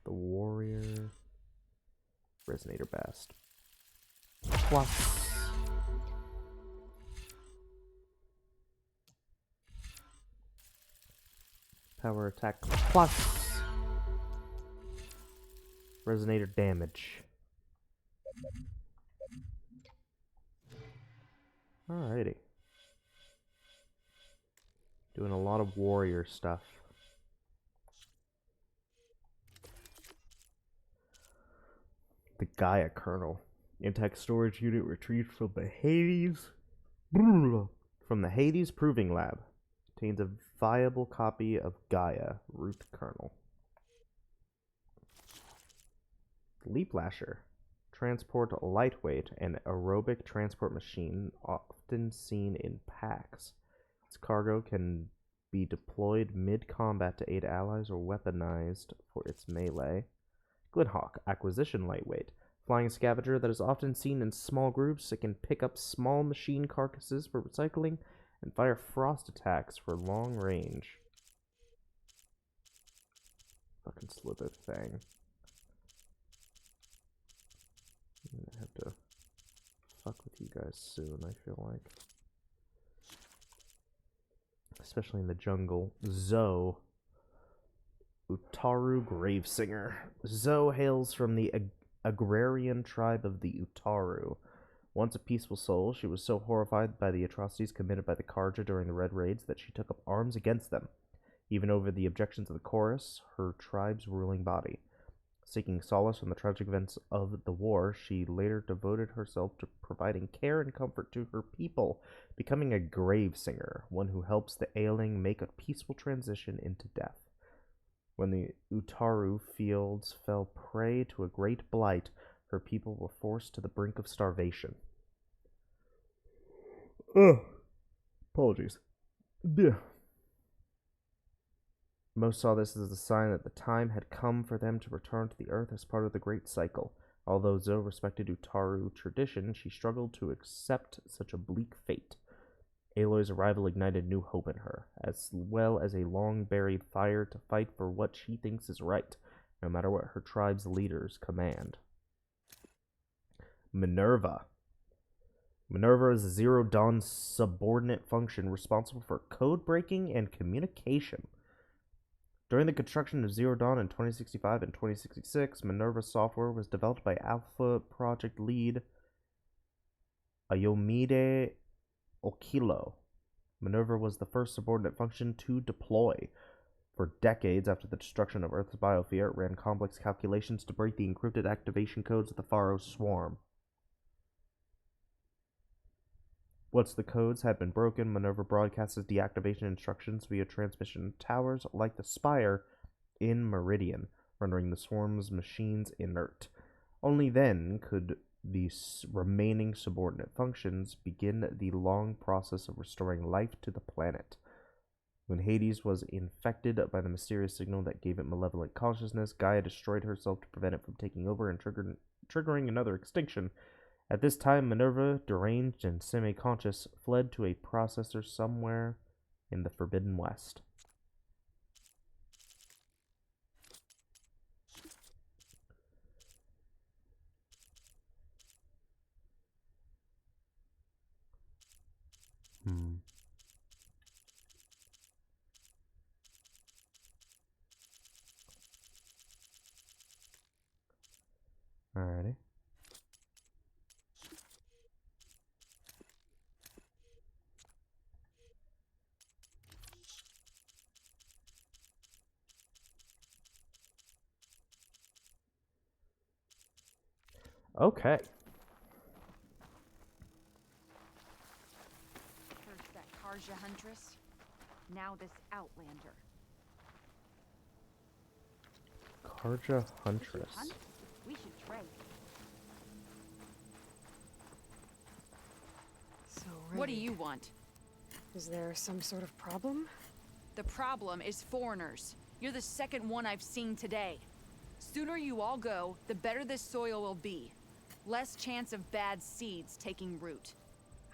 Speaker 1: The warrior resonator bast. Plus Power attack plus. Resonator damage. Alrighty. Doing a lot of warrior stuff. The GAIA kernel. Intact storage unit retrieved from the Hades. From the Hades Proving Lab. Contains a viable copy of GAIA root kernel. Leap Lasher. Transport lightweight and aerobic transport machine often seen in packs. Its cargo can be deployed mid-combat to aid allies or weaponized for its melee. Glinhawk. Acquisition lightweight. Flying scavenger that is often seen in small groups. It can pick up small machine carcasses for recycling and fire frost attacks for long range. Fucking slither thing. I'm gonna have to fuck with you guys soon, I feel like. Especially in the jungle. Zoe. Utaru Gravesinger. Zoe hails from the agrarian tribe of the Utaru. Once a peaceful soul, she was so horrified by the atrocities committed by the Karja during the Red Raids that she took up arms against them, even over the objections of the Chorus, her tribe's ruling body. Seeking solace from the tragic events of the war, she later devoted herself to providing care and comfort to her people, becoming a grave singer, one who helps the ailing make a peaceful transition into death. When the Utaru fields fell prey to a great blight, her people were forced to the brink of starvation. Apologies. Yeah. Most saw this as a sign that the time had come for them to return to the earth as part of the Great Cycle. Although Zoe respected Utaru tradition, she struggled to accept such a bleak fate. Aloy's arrival ignited new hope in her, as well as a long-buried fire to fight for what she thinks is right, no matter what her tribe's leaders command. Minerva. Minerva is a Zero Dawn subordinate function responsible for code breaking and communication. During the construction of Zero Dawn in 2065 and 2066, Minerva software was developed by Alpha project lead Ayomide Okilo. Minerva was the first subordinate function to deploy. For decades after the destruction of Earth's biosphere, it ran complex calculations to break the encrypted activation codes of the Pharaoh swarm. Once the codes had been broken, Minerva broadcasted deactivation instructions via transmission towers like the Spire in Meridian, rendering the swarm's machines inert. Only then could the remaining subordinate functions begin the long process of restoring life to the planet. When Hades was infected by the mysterious signal that gave it malevolent consciousness, Gaia destroyed herself to prevent it from taking over and triggering another extinction. At this time, Minerva, deranged and semi-conscious, fled to a processor somewhere in the Forbidden West. Alrighty. Okay.
Speaker 6: First that Karja Huntress, now this Outlander.
Speaker 1: Karja Huntress.
Speaker 6: We should trade.
Speaker 2: So,
Speaker 16: What do you want?
Speaker 2: Is there some sort of problem?
Speaker 16: The problem is foreigners. You're the second one I've seen today. Sooner you all go, the better this soil will be. Less chance of bad seeds taking root.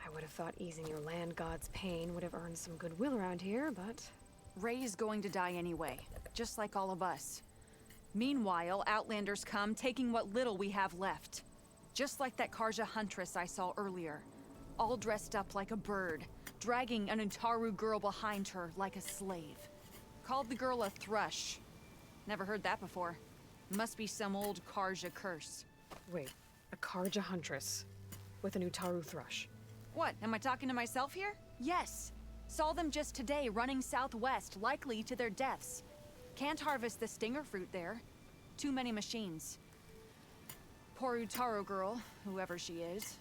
Speaker 2: I would have thought easing your land god's pain would have earned some goodwill around here, but...
Speaker 16: Ray is going to die anyway, just like all of us. Meanwhile, Outlanders come, taking what little we have left. Just like that Karja Huntress I saw earlier. All dressed up like a bird, dragging an Utaru girl behind her like a slave. Called the girl a thrush. Never heard that before. Must be some old Karja curse.
Speaker 2: Wait, a Karja huntress with an Utaru thrush.
Speaker 16: What, am I talking to myself here? Yes. Saw them just today running southwest, likely to their deaths. Can't harvest the stinger fruit there. Too many machines. Poor Utaru girl, whoever she is.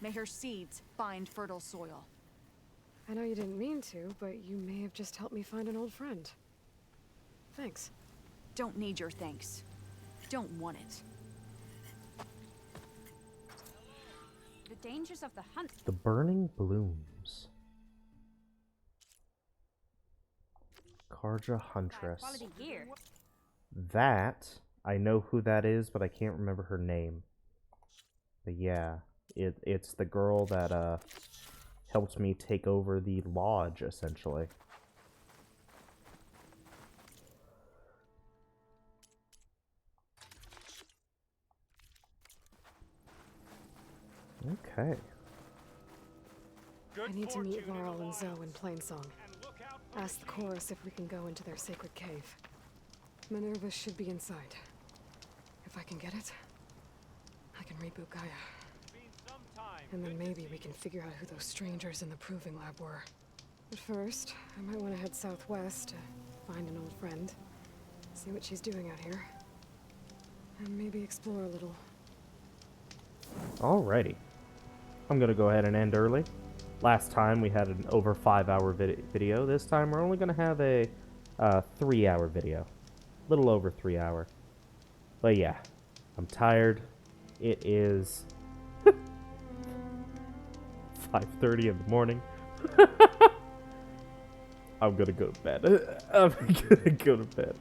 Speaker 16: May her seeds find fertile soil.
Speaker 2: I know you didn't mean to, but you may have just helped me find an old friend. Thanks.
Speaker 16: Don't need your thanks. Don't want it.
Speaker 6: The dangers of the hunt.
Speaker 1: The burning blooms. Karja Huntress.
Speaker 6: Quality gear.
Speaker 1: That, I know who that is, but I can't remember her name. But yeah, it's the girl that helped me take over the lodge, essentially. Okay.
Speaker 2: I need to meet Laurel and Zoe in Plainsong. Ask the chorus if we can go into their sacred cave. Minerva should be inside. If I can get it, I can reboot Gaia. And then maybe we can figure out who those strangers in the proving lab were. But first, I might want to head southwest to find an old friend. See what she's doing out here. And maybe explore a little.
Speaker 1: Alrighty. I'm gonna go ahead and end early. Last time we had an over 5-hour video. This time we're only gonna have a 3-hour video. A little over 3 hour. But yeah, I'm tired. It is 5:30 in the morning. I'm gonna go to bed. I'm gonna go to bed.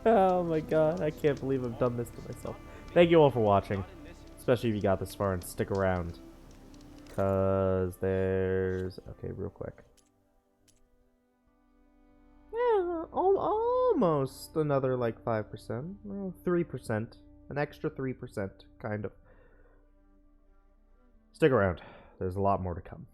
Speaker 1: Oh my god, I can't believe I've done this to myself. Thank you all for watching. Especially if you got this far and stick around. Because there's... Okay, real quick. Yeah, almost another like 5%. Well, 3%. An extra 3%, kind of. Stick around. There's a lot more to come.